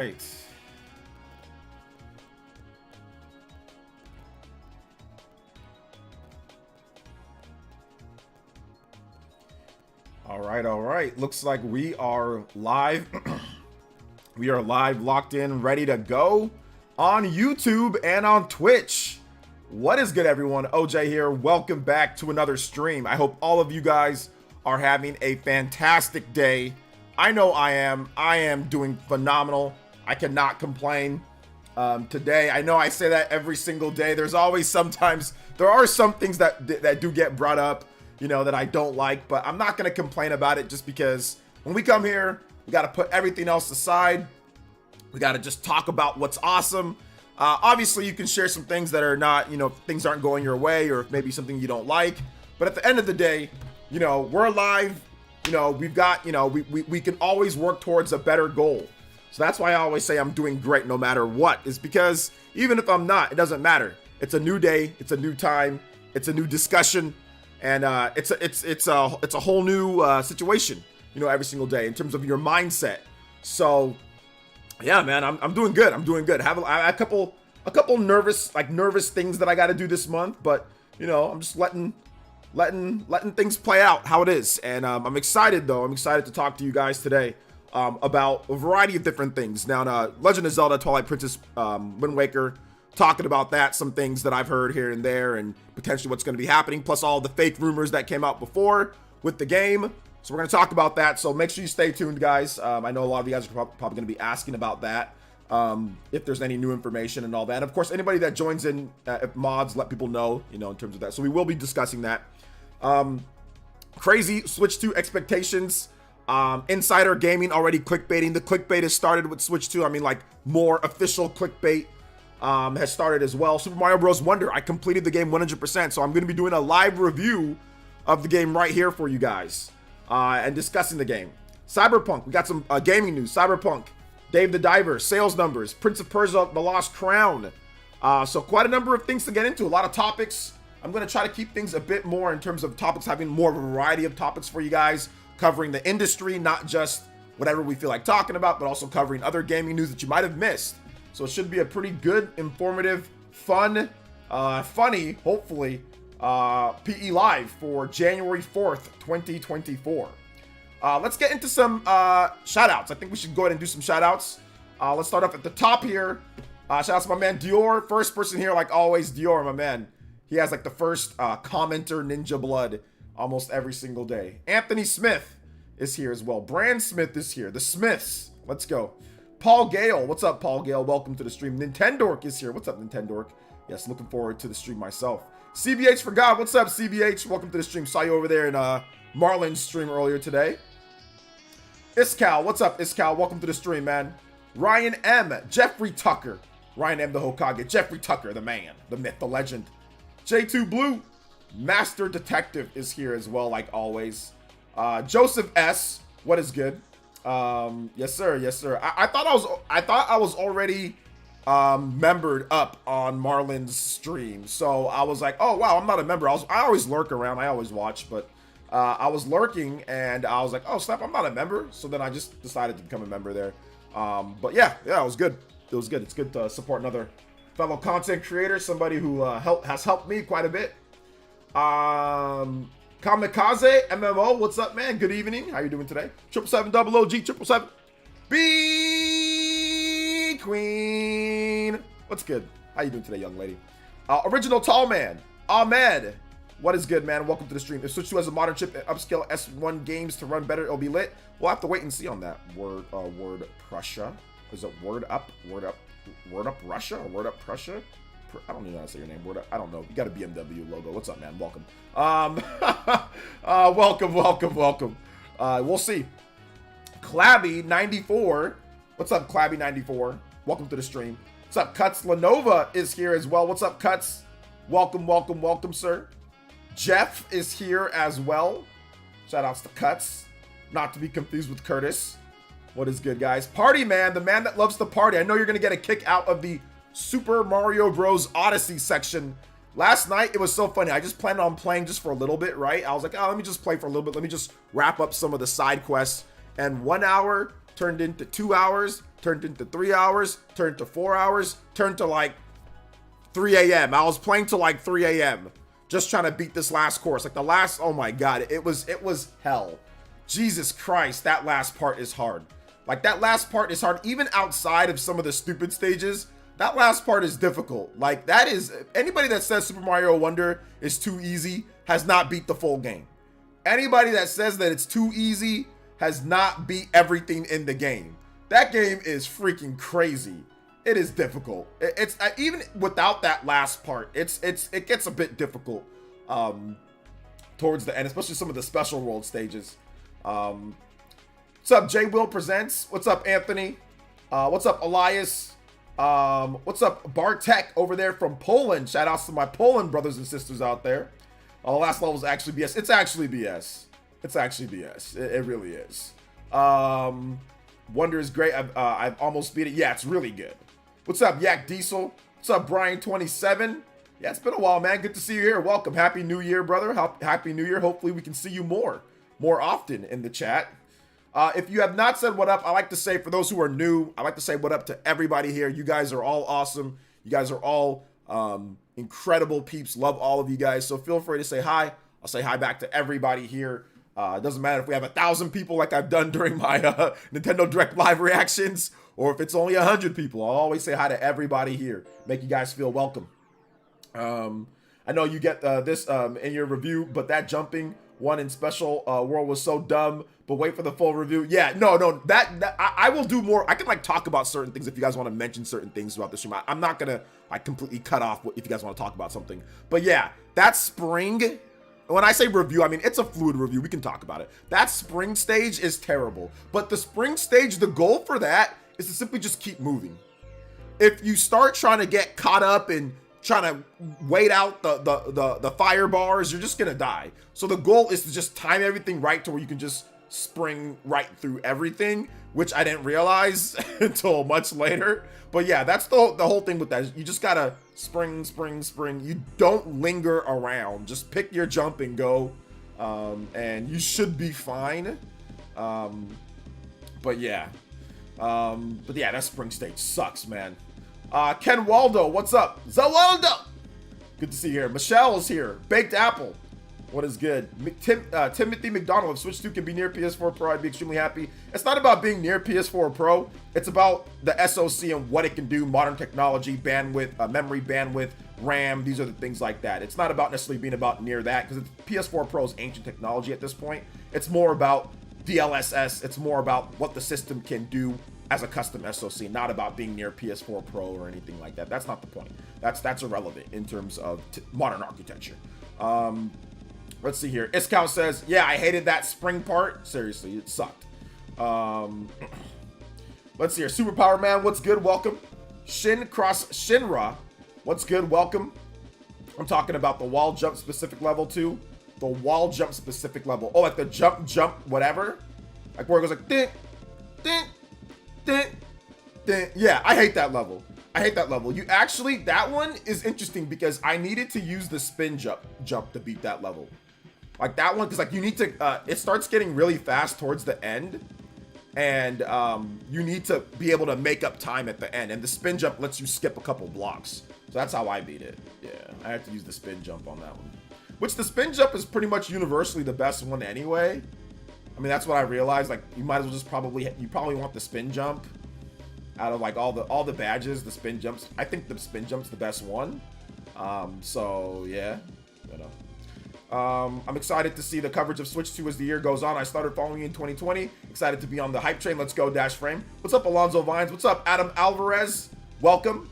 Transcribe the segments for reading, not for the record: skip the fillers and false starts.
Right. All right. Looks like we are live. We are live, locked in, ready to go on YouTube and on Twitch. What is good, everyone? OJ here. Welcome back to another stream. I hope all of you guys are having a fantastic day. I know I am. I am doing phenomenal. I cannot complain. Today, I know I say that every single day. There are some things that do get brought up, you know, that I don't like, but I'm not going to complain about it just because when we come here, we got to put everything else aside. We got to just talk about what's awesome. Obviously, you can share some things that are not, you know, things aren't going your way or maybe something you don't like. But at the end of the day, you know, we're live. You know, we've got, you know, we can always work towards a better goal. So that's why I always say I'm doing great no matter what, is because even if I'm not, it doesn't matter. It's a new day. It's a new time. It's a new discussion. And it's a whole new situation, you know, every single day in terms of your mindset. So yeah, man, I'm doing good. I'm doing good. I have a couple nervous things that I got to do this month, but you know, I'm just letting things play out how it is. And I'm excited though. I'm excited to talk to you guys today about a variety of different things. Now, Legend of Zelda, Twilight Princess, Wind Waker, talking about that, some things that I've heard here and there, and potentially what's going to be happening, plus all the fake rumors that came out before with the game. So we're going to talk about that. So make sure you stay tuned, guys. I know a lot of you guys are probably going to be asking about that, if there's any new information and all that. And of course, anybody that joins in, if mods, let people know, you know, in terms of that. So we will be discussing that. Crazy Switch 2 expectations. Insider Gaming already clickbaiting. The clickbait has started with Switch 2. I mean, like, more official clickbait has started as well. Super Mario Bros. Wonder, I completed the game 100%, so I'm going to be doing a live review of the game right here for you guys, and discussing the game. Cyberpunk, we got some gaming news. Cyberpunk, Dave the Diver, sales numbers, Prince of Persia, The Lost Crown. So quite a number of things to get into, a lot of topics. I'm going to try to keep things a bit more in terms of topics, having more of a variety of topics for you guys, covering the industry, not just whatever we feel like talking about, but also covering other gaming news that you might have missed. So it should be a pretty good, informative, fun, funny, hopefully, PE Live for January 4th, 2024. Let's get into some shout-outs. I think we should go ahead and do some shout-outs. Let's start off at the top here. Shout-outs to my man Dior. First person here, like always, Dior, my man. He has like the first commenter Ninja Blood almost every single day. Anthony Smith is here as well. Brand Smith is here. The Smiths. Let's go. Paul Gale. What's up, Paul Gale? Welcome to the stream. Nintendork is here. What's up, Nintendork? Yes, looking forward to the stream myself. CBH for God. What's up, CBH? Welcome to the stream. Saw you over there in Marlon's stream earlier today. Iskal. What's up, Iskal? Welcome to the stream, man. Ryan M. Jeffrey Tucker. Ryan M. the Hokage. Jeffrey Tucker, the man, the myth, the legend. J2 Blue. Master Detective is here as well, like always. Joseph S. What is good? Yes sir, yes sir. I thought I was already membered up on Marlon's stream, so I was like, oh wow, I'm not a member. I always lurk around, I always watch, but I was lurking and I was like, oh snap, I'm not a member. So then I just decided to become a member there. But yeah, it was good. It was good. It's good to support another fellow content creator, somebody who has helped me quite a bit. Kamikaze MMO, what's up, man? Good evening. How you doing today? 777 double OG 777 B Queen. What's good? How you doing today, young lady? Original Tall Man Ahmed. What is good, man? Welcome to the stream. If Switch 2 has a modern chip and upscale S1 games to run better, it'll be lit. We'll have to wait and see on that. Word Prussia. Is it Word Up Russia or Word Up Prussia? I don't even know how to say your name. Word Up. I don't know. You got a BMW logo. What's up, man? Welcome. Welcome. We'll see. Clabby94. What's up, Clabby94? Welcome to the stream. What's up, Cuts? Lenova is here as well. What's up, Cuts? Welcome, sir. Jeff is here as well. Shout outs to Cuts. Not to be confused with Curtis. What is good, guys? Party Man, the man that loves to party. I know you're going to get a kick out of the Super Mario Bros. Odyssey section. Last night, it was so funny. I just planned on playing just for a little bit, right? I was like, oh, let me just play for a little bit. Let me just wrap up some of the side quests. And 1 hour, turned into 2 hours, turned into 3 hours, turned to 4 hours, turned to like 3 a.m. I was playing till like 3 a.m. just trying to beat this last course. Like the last, oh my God, it was hell. Jesus Christ, that last part is hard. Like that last part is hard, even outside of some of the stupid stages. That last part is difficult. Like that is, anybody that says Super Mario Wonder is too easy has not beat the full game. Anybody that says that it's too easy has not beat everything in the game. That game is freaking crazy. It is difficult. It's even without that last part, it gets a bit difficult towards the end, especially some of the special world stages. What's up, J Will Presents? What's up, Anthony? What's up, Elias? What's up, Bartek over there from Poland? Shout outs to my Poland brothers and sisters out there. The last level is actually BS. It's actually BS. It's actually BS. It really is. Wonder is great. I've almost beat it. Yeah, it's really good. What's up, Yak Diesel? What's up, Brian27? Yeah, it's been a while, man. Good to see you here. Welcome. Happy New Year, brother. Happy New Year. Hopefully we can see you more often in the chat. If you have not said what up, I like to say, for those who are new, I like to say what up to everybody here. You guys are all awesome. You guys are all incredible peeps. Love all of you guys. So feel free to say hi. I'll say hi back to everybody here. It doesn't matter if we have 1,000 people like I've done during my Nintendo Direct live reactions, or if it's only 100 people. I'll always say hi to everybody here. Make you guys feel welcome. I know you get this in your review, but that jumping one in Special World was so dumb. But wait for the full review. Yeah, no, that I will do more. I can like talk about certain things if you guys want to mention certain things throughout the stream. I'm not gonna like completely cut off if you guys want to talk about something. But yeah, that spring. When I say review, I mean it's a fluid review. We can talk about it. That spring stage is terrible. But the spring stage, the goal for that is to simply just keep moving. If you start trying to get caught up and trying to wait out the fire bars, you're just gonna die. So the goal is to just time everything right to where you can just spring right through everything, which I didn't realize until much later. But yeah, that's the whole thing with that. You just gotta spring. You don't linger around. Just pick your jump and go, and you should be fine. But yeah, that spring stage sucks, man. Ken Waldo, what's up? Zawaldo! Good to see you here. Michelle is here. Baked Apple. What is good? Timothy McDonald, if Switch 2 can be near PS4 Pro, I'd be extremely happy. It's not about being near PS4 Pro. It's about the SoC and what it can do, modern technology, bandwidth, memory bandwidth, RAM. These are the things like that. It's not about necessarily being about near that, because PS4 Pro is ancient technology at this point. It's more about DLSS. It's more about what the system can do as a custom SoC, not about being near PS4 Pro or anything like that. That's not the point. That's irrelevant in terms of modern architecture. Let's see here. Iskow says, yeah, I hated that spring part. Seriously, it sucked. Let's see here. Superpower Man, what's good? Welcome. Shin Cross Shinra, what's good? Welcome. I'm talking about the wall jump specific level too. The wall jump specific level. Oh, like the jump, whatever. Like where it goes like, ding, ding, ding, ding. Yeah, I hate that level. You actually, that one is interesting because I needed to use the spin jump to beat that level. Like that one, because like you need to, it starts getting really fast towards the end, and you need to be able to make up time at the end, and the spin jump lets you skip a couple blocks. So that's how I beat it. Yeah, I had to use the spin jump on that one. Which the spin jump is pretty much universally the best one anyway. I mean, that's what I realized. Like you might as well just you probably want the spin jump. Out of like all the badges, the spin jumps, I think the spin jump's the best one. So yeah, I'm excited to see the coverage of Switch 2 as the year goes on. I started following you in 2020. Excited to be on the hype train. Let's go, Dash Frame. What's up, Alonzo Vines? What's up, Adam Alvarez? Welcome.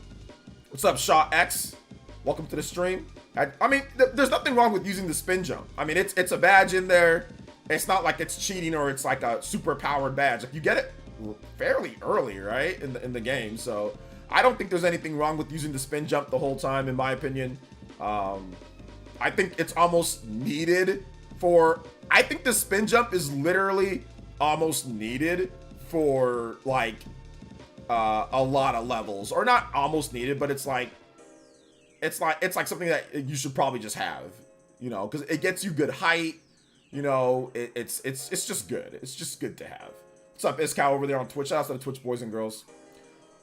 What's up, Shaw X? Welcome to the stream. I mean, there's nothing wrong with using the spin jump. I mean, it's a badge in there. It's not like it's cheating or it's like a super powered badge. Like you get it fairly early, right, in the game. So I don't think there's anything wrong with using the spin jump the whole time, in my opinion. I think it's almost needed for, I think the spin jump is literally almost needed for like a lot of levels, or not almost needed, but it's like something that you should probably just have, you know, because it gets you good height, you know. It's just good. It's just good to have. What's up, Iskow over there on Twitch? Shout out to the Twitch boys and girls.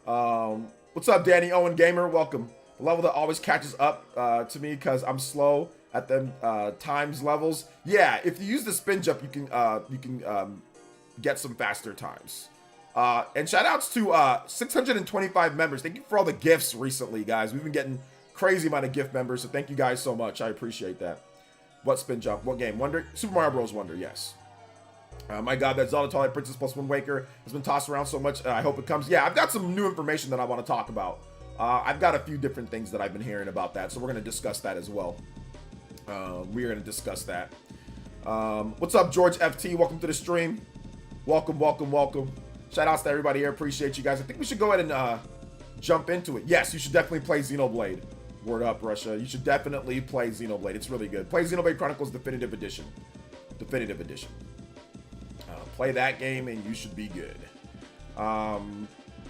What's up, Danny Owen Gamer? Welcome. The level that always catches up to me because I'm slow at the times levels. Yeah, if you use the spin jump, you can get some faster times. And shout outs to 625 members. Thank you for all the gifts recently, guys. We've been getting crazy amount of gift members, so thank you guys so much. I appreciate that. What spin jump? What game? Wonder? Super Mario Bros. Wonder, yes. My God, that Zelda Twilight Princess plus Wind Waker has been tossed around so much. I hope it comes. Yeah, I've got some new information that I want to talk about. I've got a few different things that I've been hearing about that, so we're going to discuss that as well. We're going to discuss that. What's up, George FT? Welcome to the stream. Welcome, welcome, welcome. Shout outs to everybody here. Appreciate you guys. I think we should go ahead and jump into it. Yes, you should definitely play Xenoblade. Word up, Russia. You should definitely play Xenoblade. It's really good. Play Xenoblade Chronicles Definitive Edition. Definitive Edition. Play that game and you should be good.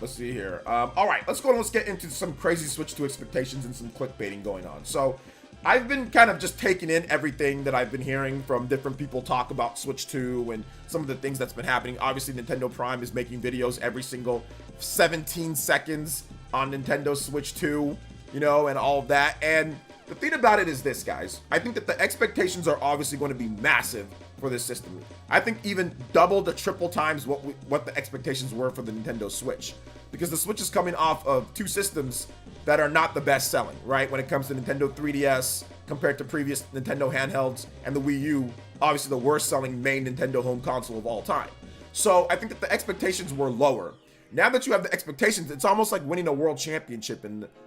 Let's see here. All right, let's go and let's get into some crazy Switch 2 expectations and some clickbaiting going on. So I've been kind of just taking in everything that I've been hearing from different people talk about Switch 2 and some of the things that's been happening. Obviously, Nintendo Prime is making videos every single 17 seconds on Nintendo Switch 2, you know, and all of that. And the thing about it is this, guys. I think that the expectations are obviously going to be massive for this system. I think even double to triple times what the expectations were for the Nintendo Switch, because the Switch is coming off of two systems that are not the best selling, right? When it comes to Nintendo 3DS compared to previous Nintendo handhelds, and the Wii U, obviously the worst selling main Nintendo home console of all time. So I think that the expectations were lower. Now that you have the expectations, it's almost like winning a world championship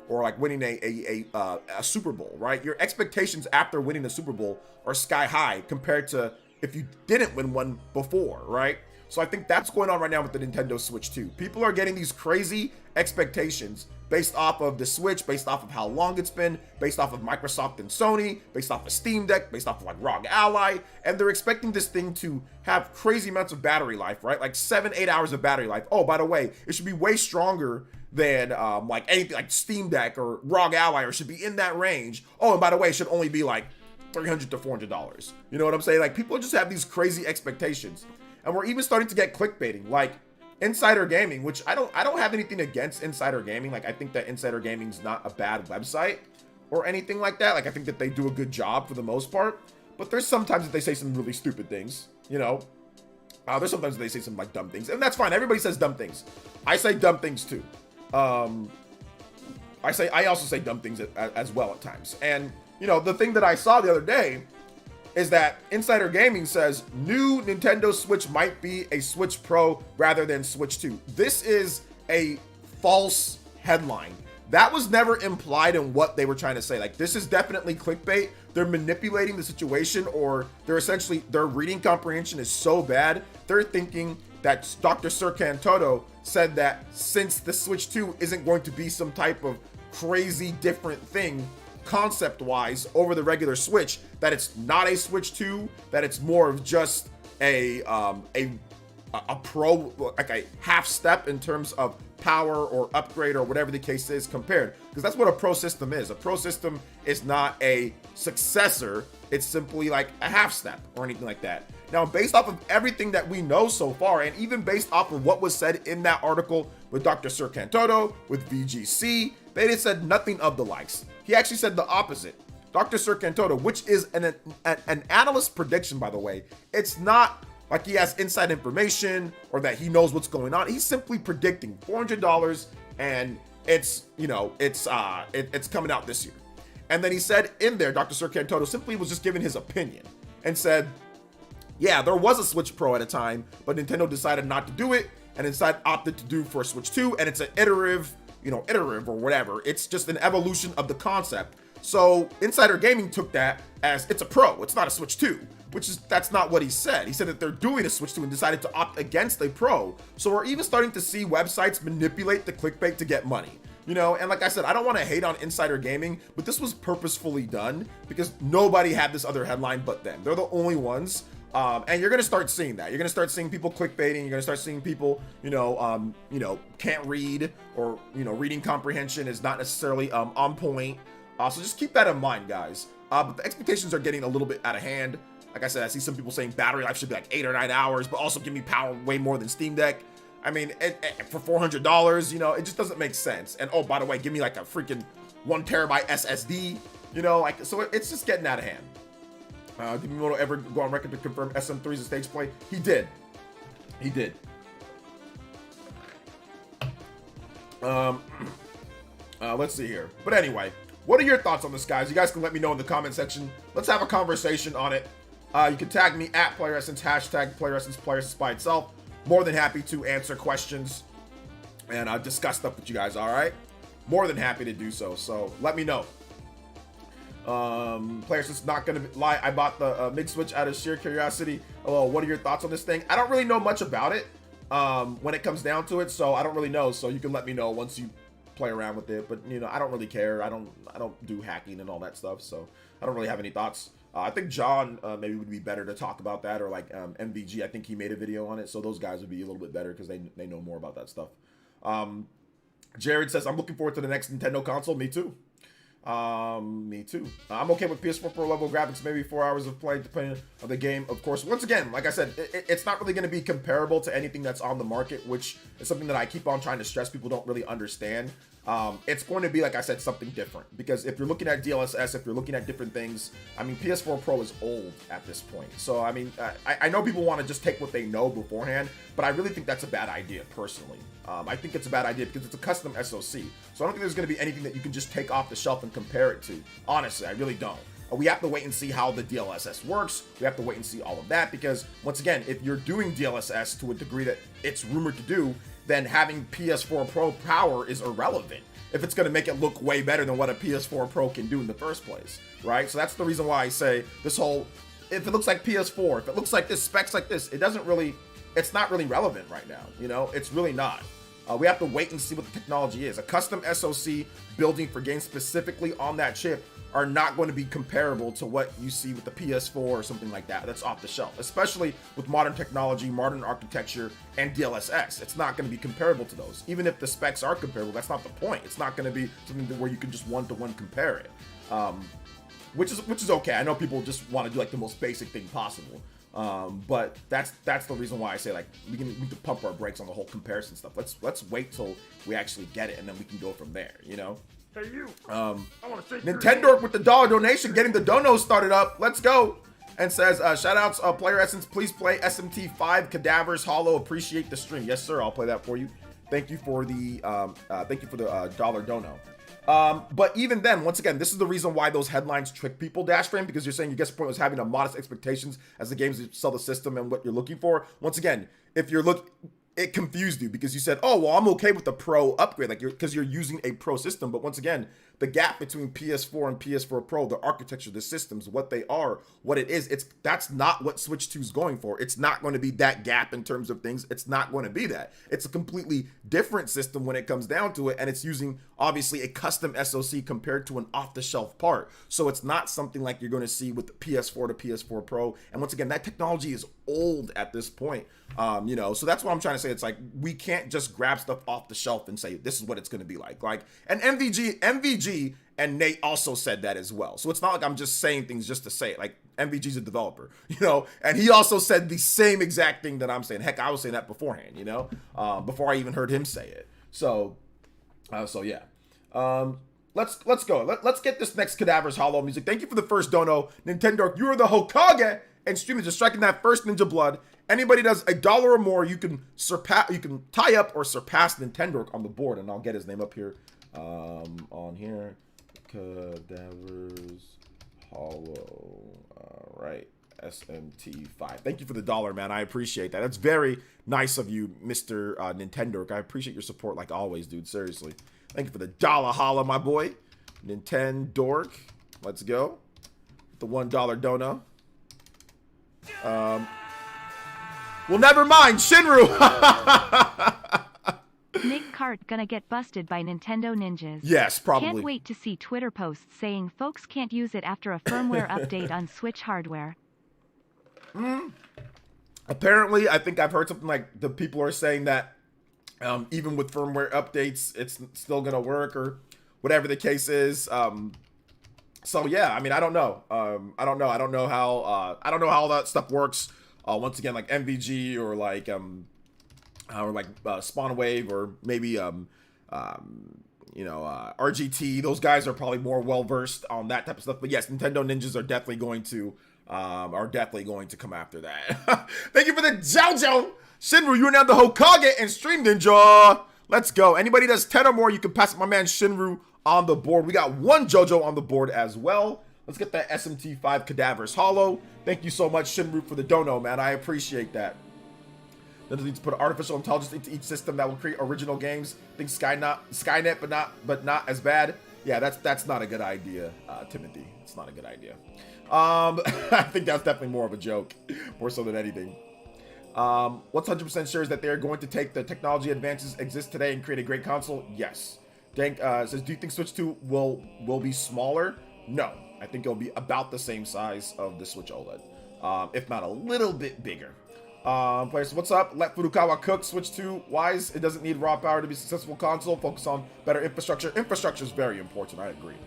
or like winning a Super Bowl, right? Your expectations after winning the Super Bowl are sky high compared to if you didn't win one before, right? So I think that's going on right now with the Nintendo Switch 2. People are getting these crazy expectations based off of the Switch, based off of how long it's been, based off of Microsoft and Sony, based off of Steam Deck, based off of like ROG Ally, and they're expecting this thing to have crazy amounts of battery life, right? Like 7-8 hours of battery life. Oh, by the way, it should be way stronger than like anything like Steam Deck or ROG Ally, or should be in that range. Oh, and by the way, it should only be like $300 to $400. You know what I'm saying? Like, people just have these crazy expectations, and we're even starting to get clickbaiting, like Insider Gaming, which I don't have anything against Insider Gaming. Like, I think that Insider Gaming's not a bad website or anything like that. Like, I think that they do a good job for the most part, but there's sometimes that they say some really stupid things, you know. There's sometimes they say some like dumb things, and that's fine. Everybody says dumb things. I say dumb things too. I also say dumb things as well at times. And you know, the thing that I saw the other day is that Insider Gaming says new Nintendo Switch might be a Switch Pro rather than Switch 2. This is a false headline. That was never implied in what they were trying to say. Like, this is definitely clickbait. They're manipulating the situation, or their reading comprehension is so bad, they're thinking that Dr. Sir Cantodo said that since the Switch 2 isn't going to be some type of crazy different thing concept-wise over the regular Switch, that it's not a Switch 2, that it's more of just a pro, like a half step in terms of power or upgrade or whatever the case is compared, because that's what a pro system is. A pro system is not a successor, it's simply like a half step or anything like that. Now, based off of everything that we know so far, and even based off of what was said in that article with Dr. Sir Cantodo, with VGC, they said nothing of the likes. He actually said the opposite. Dr. Sir Cantodo, which is an analyst prediction, by the way. It's not like he has inside information or that he knows what's going on. He's simply predicting $400, and it's, you know, it's coming out this year. And then he said in there, Dr. Sir Cantodo simply was just giving his opinion and said, yeah, there was a Switch Pro at a time, but Nintendo decided not to do it, and instead opted to do for Switch 2, and it's an iterative or whatever. It's just an evolution of the concept. So Insider Gaming took that as it's a Pro, it's not a Switch 2, that's not what he said. He said that they're doing a Switch 2 and decided to opt against a Pro. So we're even starting to see websites manipulate the clickbait to get money. You know, and like I said, I don't want to hate on Insider Gaming, but this was purposefully done because nobody had this other headline but them. They're the only ones. And you're going to start seeing that. You're going to start seeing people clickbaiting. You're going to start seeing people, can't read, or, reading comprehension is not necessarily on point. So just keep that in mind, guys. But the expectations are getting a little bit out of hand. Like I said, I see some people saying battery life should be like 8 or 9 hours, but also give me power way more than Steam Deck. I mean, for $400, you know, it just doesn't make sense. And oh, by the way, give me like a freaking 1 terabyte SSD, you know, like, so it's just getting out of hand. Did Miyamoto ever go on record to confirm SM3 is a stage play? He did. He did. Let's see here. But anyway, what are your thoughts on this, guys? You guys can let me know in the comment section. Let's have a conversation on it. You can tag me at PlayerEssence, hashtag PlayerEssence by itself. More than happy to answer questions and discuss stuff with you guys, all right? More than happy to do so. So let me know. PlayerEssence not gonna lie. I bought the MIG switch out of sheer curiosity. Oh, what are your thoughts on this thing? I don't really know much about it when it comes down to it, so I don't really know. So you can let me know once you play around with it. But you know, I don't really care. I don't do hacking and all that stuff, so I don't really have any thoughts. I think John maybe would be better to talk about that, or like MVG. I think he made a video on it, so those guys would be a little bit better because they know more about that stuff. Jared says, I'm looking forward to the next Nintendo console. Me too. Me too. I'm okay with PS4 Pro level graphics, maybe 4 hours of play depending on the game. Of course, once again, like I said, it's not really going to be comparable to anything that's on the market, which is something that I keep on trying to stress. People don't really understand. It's going to be, like I said, something different, because if you're looking at DLSS, if you're looking at different things, I mean, PS4 Pro is old at this point. So, I mean, I know people want to just take what they know beforehand, but I really think that's a bad idea, personally. I think it's a bad idea because it's a custom SoC. So I don't think there's going to be anything that you can just take off the shelf and compare it to. Honestly, I really don't. We have to wait and see how the DLSS works. We have to wait and see all of that, because once again, if you're doing DLSS to a degree that it's rumored to do, then having PS4 Pro power is irrelevant if it's going to make it look way better than what a PS4 Pro can do in the first place, right? So that's the reason why I say this whole, if it looks like PS4, if it looks like this, specs like this, it's not really relevant right now, you know? It's really not. We have to wait and see what the technology is. A custom SoC building for games specifically on that chip are not going to be comparable to what you see with the PS4 or something like that that's off the shelf, especially with modern technology, modern architecture, and DLSS. It's not going to be comparable to those. Even if the specs are comparable, that's not the point. It's not going to be something where you can just one-to-one compare it, which is okay. I know people just want to do like the most basic thing possible. But that's the reason why I say, like, we can pump our brakes on the whole comparison stuff. Let's wait till we actually get it, and then we can go from there, you know? Hey you, I want to say Nintendo with the $1 donation, getting the donos started up. Let's go. And says, shout outs, PlayerEssence, please play SMT5 Cadavers Hollow. Appreciate the stream. Yes, sir. I'll play that for you. Thank you for the $1 dono. But even then, once again, this is the reason why those headlines trick people, Dashframe, because you're saying your guest point was having a modest expectations as the games sell the system and what you're looking for. Once again, if you're it confused you because you said, oh, well, I'm okay with the Pro upgrade, like because you're using a Pro system. But once again, the gap between PS4 and PS4 Pro, the architecture, the systems, what they are, what it is, that's not what Switch 2 is going for. It's not going to be that gap in terms of things. It's not going to be that. It's a completely different system when it comes down to it, and it's using, obviously, a custom SoC compared to an off-the-shelf part. So it's not something like you're going to see with the PS4 to PS4 Pro. And once again, that technology is old at this point. You know, so that's what I'm trying to say. It's like, we can't just grab stuff off the shelf and say, this is what it's going to be like. And MVG and Nate also said that as well. So it's not like I'm just saying things just to say it. Like, MVG's a developer, you know, and he also said the same exact thing that I'm saying. Heck, I was saying that beforehand, you know, before I even heard him say it. So yeah. Let's go. Let's get this next Cadavers Hollow music. Thank you for the first dono, Nintendo. You are the Hokage, and streaming just striking that first ninja blood. Anybody does $1 or more, you can tie up or surpass Nintendo on the board, and I'll get his name up here. On here, Cadavers Hollow. All right, SMT5. Thank you for the $1, man. I appreciate that. That's very nice of you, Mr. Nintendo. I appreciate your support like always, dude. Seriously. Thank you for the $1 holla, my boy. Nintendo. Let's go. The $1 dono. Well, never mind. Shinru. Nick Cart gonna get busted by Nintendo ninjas. Yes, probably. Can't wait to see Twitter posts saying folks can't use it after a firmware update on Switch hardware. Apparently, I think I've heard something like the people are saying that even with firmware updates, it's still gonna work or whatever the case is. So yeah, I mean, I don't know. I don't know. I don't know how. I don't know how all that stuff works. Once again, like MVG or like Spawn Wave or maybe RGT. Those guys are probably more well versed on that type of stuff. But yes, Nintendo ninjas are definitely going to come after that. Thank you for the Jojo Shinru. You are now the Hokage and Stream Ninja. Let's go. Anybody that's 10 or more, you can pass it my man Shinru on the board. We got one JoJo on the board as well. Let's get that SMT5 Cadaverous Hollow. Thank you so much, Shinru, for the dono, man. I appreciate that. Then need to put artificial intelligence into each system that will create original games. I think Skynet, but not as bad. Yeah, that's not a good idea, Timothy. It's not a good idea. I think that's definitely more of a joke, more so than anything. What's 100% sure is that they're going to take the technology advances exist today and create a great console? Yes. Dank says, do you think Switch 2 will be smaller? No. I think it'll be about the same size of the Switch OLED, if not a little bit bigger. Players, what's up? Let Furukawa cook. Switch 2 wise. It doesn't need raw power to be a successful console. Focus on better infrastructure. Infrastructure is very important. I agree.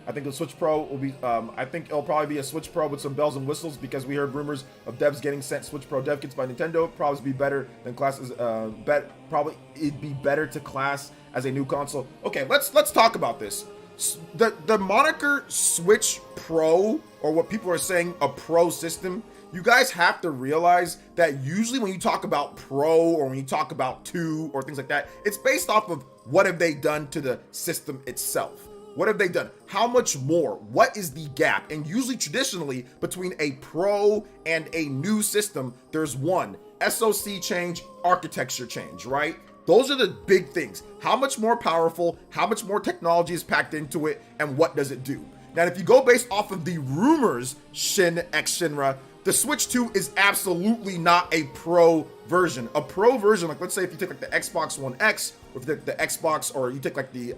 I think the Switch Pro will be. I think it'll probably be a Switch Pro with some bells and whistles because we heard rumors of devs getting sent Switch Pro dev kits by Nintendo. Probably be better than classes. Probably it'd be better to class as a new console. Okay, let's talk about this. The moniker Switch Pro, or what people are saying, a Pro system. You guys have to realize that usually when you talk about Pro or when you talk about 2 or things like that, it's based off of what have they done to the system itself. What have they done? How much more? What is the gap? And usually traditionally between a Pro and a new system, there's one SoC change, architecture change, right? Those are the big things. How much more powerful, how much more technology is packed into it, and what does it do? Now, if you go based off of the rumors, Shin X Shinra, the Switch 2 is absolutely not a Pro version. A Pro version, like let's say if you take like the Xbox One X, or if you take the Xbox, or you take like the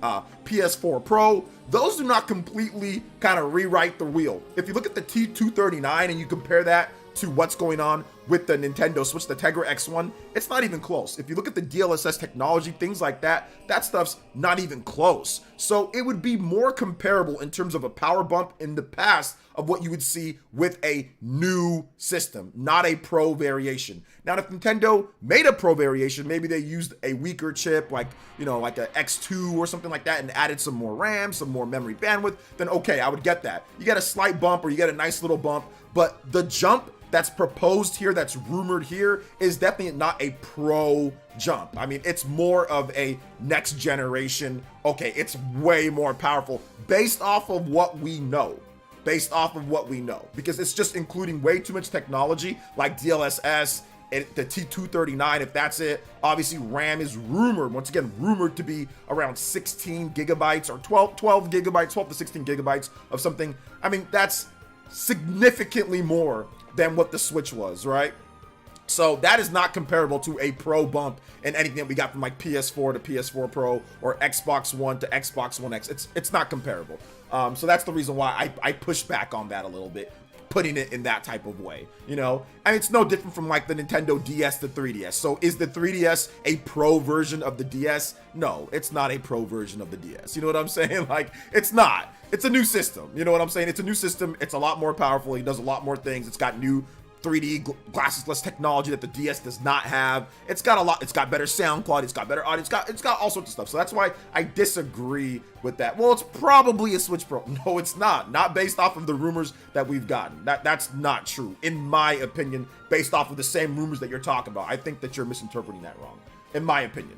PS4 Pro, those do not completely kind of rewrite the wheel. If you look at the T239 and you compare that to what's going on with the Nintendo Switch, the Tegra X1, it's not even close. If you look at the DLSS technology, things like that, that stuff's not even close. So it would be more comparable in terms of a power bump in the past of what you would see with a new system, not a Pro variation. Now, if Nintendo made a Pro variation, maybe they used a weaker chip, like, you know, like a X2 or something like that, and added some more RAM, some more memory bandwidth, then okay, I would get that. You get a slight bump or you get a nice little bump, but the jump that's proposed here, that's rumored here, is definitely not a Pro jump. I mean, it's more of a next generation, okay, it's way more powerful based off of what we know. Because it's just including way too much technology like DLSS, the T239, if that's it. Obviously, RAM is once again, rumored to be around 16 gigabytes or 12 gigabytes, 12 to 16 gigabytes of something. I mean, that's significantly more than what the Switch was, right? So that is not comparable to a Pro bump in anything that we got from like PS4 to PS4 Pro or Xbox One to Xbox One X. It's not comparable. So that's the reason why I push back on that a little bit, putting it in that type of way, you know? And it's no different from like the Nintendo DS to 3DS. So is the 3DS a Pro version of the DS? No, it's not a Pro version of the DS. You know what I'm saying? Like, it's not. It's a new system. You know what I'm saying? It's a new system. It's a lot more powerful. It does a lot more things. It's got new 3D glassesless technology that the DS does not have. It's got a lot. It's got better sound quality. It's got better audio. It's got all sorts of stuff. So that's why I disagree with that. Well, it's probably a Switch Pro. No, it's not. Not based off of the rumors that we've gotten. That's not true, in my opinion. Based off of the same rumors that you're talking about, I think that you're misinterpreting that wrong, in my opinion.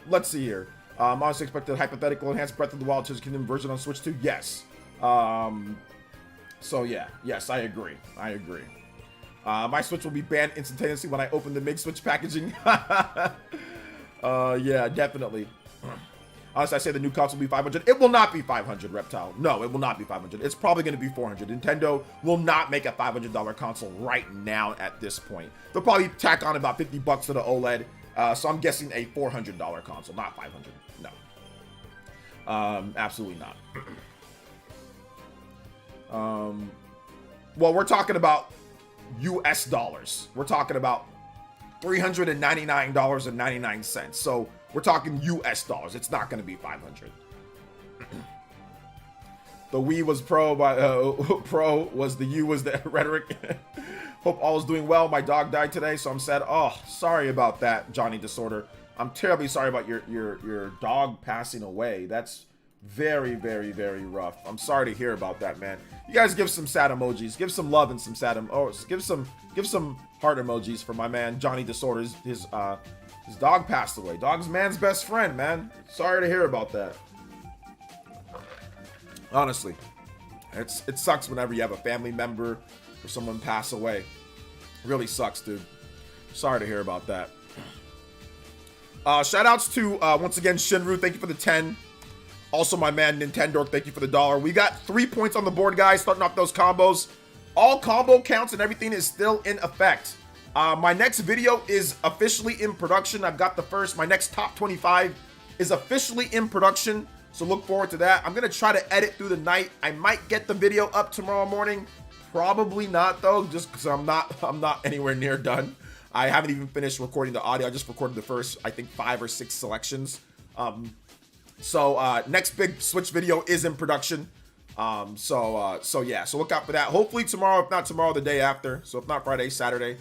Let's see here. Honestly, expected hypothetical enhanced Breath of the Wild Tears of the Kingdom version on Switch 2. Yes. So yeah, yes, I agree. My Switch will be banned instantaneously when I open the MIG Switch packaging. Yeah, definitely. Honestly, I say the new console will be 500. It will not be 500, Reptile. No, it will not be 500. It's probably going to be 400. Nintendo will not make a $500 console right now at this point. They'll probably tack on about $50 to the OLED. So I'm guessing a $400 console, not 500. No. Absolutely not. Well, we're talking about US dollars. We're talking about $399.99. So we're talking US dollars. It's not going to be 500. The we was pro, by pro was the you was the rhetoric. Hope all is doing well. My dog died today, so I'm sad. Oh, sorry about that, Johnny Disorder. I'm terribly sorry about your dog passing away. That's very, very, very rough. I'm sorry to hear about that, man. You guys give some sad emojis. Give some love and some sad give some heart emojis for my man Johnny Disorder. His dog passed away. Dog's man's best friend, man. Sorry to hear about that. Honestly, it sucks whenever you have a family member or someone pass away. It really sucks, dude. Sorry to hear about that. Shout outs to once again Shinru, thank you for the 10. Also my man Nintendo, thank you for the $1. We got 3 points on the board, guys, starting off those combos. All combo counts and everything is still in effect. My next video is officially in production. I've got the first. My next top 25 is officially in production, so look forward to that. I'm gonna try to edit through the night. I might get the video up tomorrow morning. Probably not though, just because I'm not anywhere near done. I haven't even finished recording the audio. I just recorded the first, I think, 5 or 6 selections. So next big Switch video is in production. So yeah, so look out for that. Hopefully tomorrow, if not tomorrow, the day after. So if not Friday, Saturday.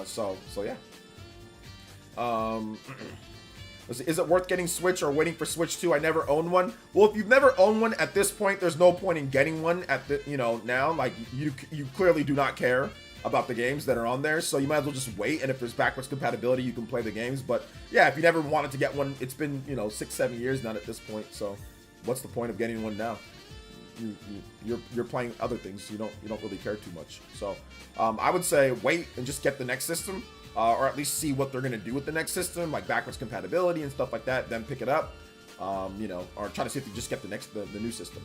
So yeah. Let's see, is it worth getting Switch or waiting for Switch 2? I never owned one. Well, if you've never owned one at this point, there's no point in getting one at the, now. Like you clearly do not care about the games that are on there, so you might as well just wait, and if there's backwards compatibility, you can play the games. But yeah, if you never wanted to get one, it's been 6-7 years now at this point, so what's the point of getting one now? You're playing other things. You don't really care too much. So I would say wait and just get the next system, or at least see what they're gonna do with the next system, like backwards compatibility and stuff like that, then pick it up. Or try to see if you just get the new system,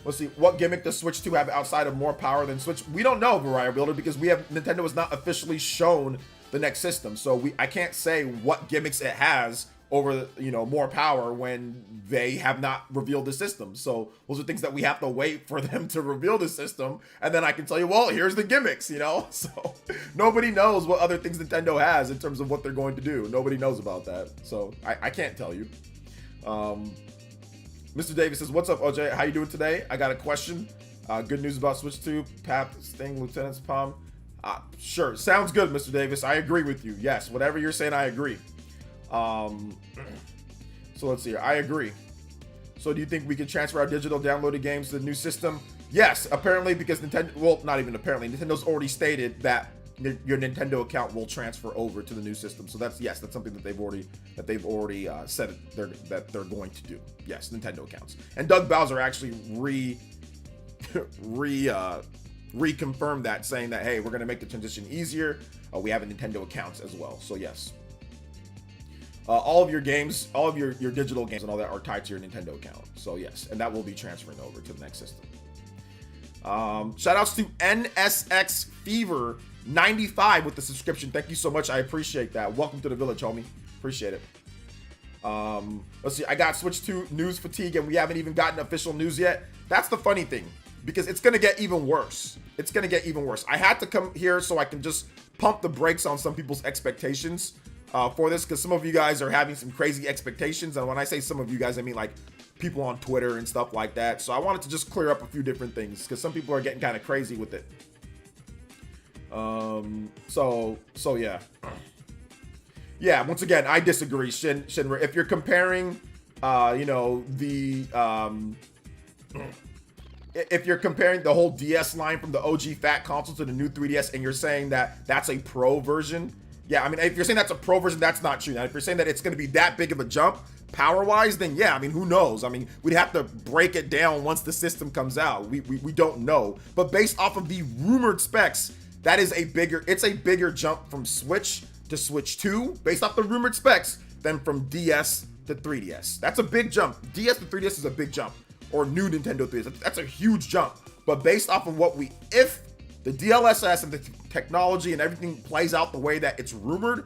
Let's see, what gimmick does Switch 2 have outside of more power than Switch? We don't know, Variety Builder, because Nintendo has not officially shown the next system. So I can't say what gimmicks it has over, more power when they have not revealed the system. So those are things that we have to wait for them to reveal the system. And then I can tell you, well, here's the gimmicks, So nobody knows what other things Nintendo has in terms of what they're going to do. Nobody knows about that. So I can't tell you. Mr. Davis says, what's up, OJ? How you doing today? I got a question. Good news about Switch 2. Pap, Sting, Lieutenant's Palm. Sure. Sounds good, Mr. Davis. I agree with you. Yes, whatever you're saying, I agree. So let's see here. I agree. So do you think we can transfer our digital downloaded games to the new system? Yes, apparently, because Nintendo, well, not even apparently, Nintendo's already stated that your Nintendo account will transfer over to the new system. So that's something that they've already said that they're going to do. Yes, Nintendo accounts. And Doug Bowser actually reconfirmed that, saying that, hey, we're going to make the transition easier. We have a Nintendo accounts as well. So yes, all of your games, all of your digital games and all that are tied to your Nintendo account. So yes, and that will be transferring over to the next system. Shout outs to NSX Fever 95 with the subscription. Thank you so much. I appreciate that. Welcome to the village, homie. Appreciate it. Let's see. I got Switch 2 news fatigue, and we haven't even gotten official news yet. That's the funny thing, because it's going to get even worse. It's going to get even worse. I had to come here so I can just pump the brakes on some people's expectations for this, because some of you guys are having some crazy expectations. And when I say some of you guys, I mean like people on Twitter and stuff like that. So I wanted to just clear up a few different things, because some people are getting kind of crazy with it. So yeah, once again, I disagree, Shinra. If you're comparing, if you're comparing the whole DS line from the OG fat console to the new 3DS, and you're saying that that's a pro version, yeah, I mean, if you're saying that's a pro version, that's not true. Now, if you're saying that it's going to be that big of a jump power-wise, then yeah, I mean, who knows? I mean, we'd have to break it down once the system comes out. We don't know. But based off of the rumored specs, that is a bigger jump from Switch to Switch 2, based off the rumored specs, than from DS to 3DS. That's a big jump. DS to 3DS is a big jump. Or new Nintendo 3DS. That's a huge jump. But based off of if the DLSS and the technology and everything plays out the way that it's rumored,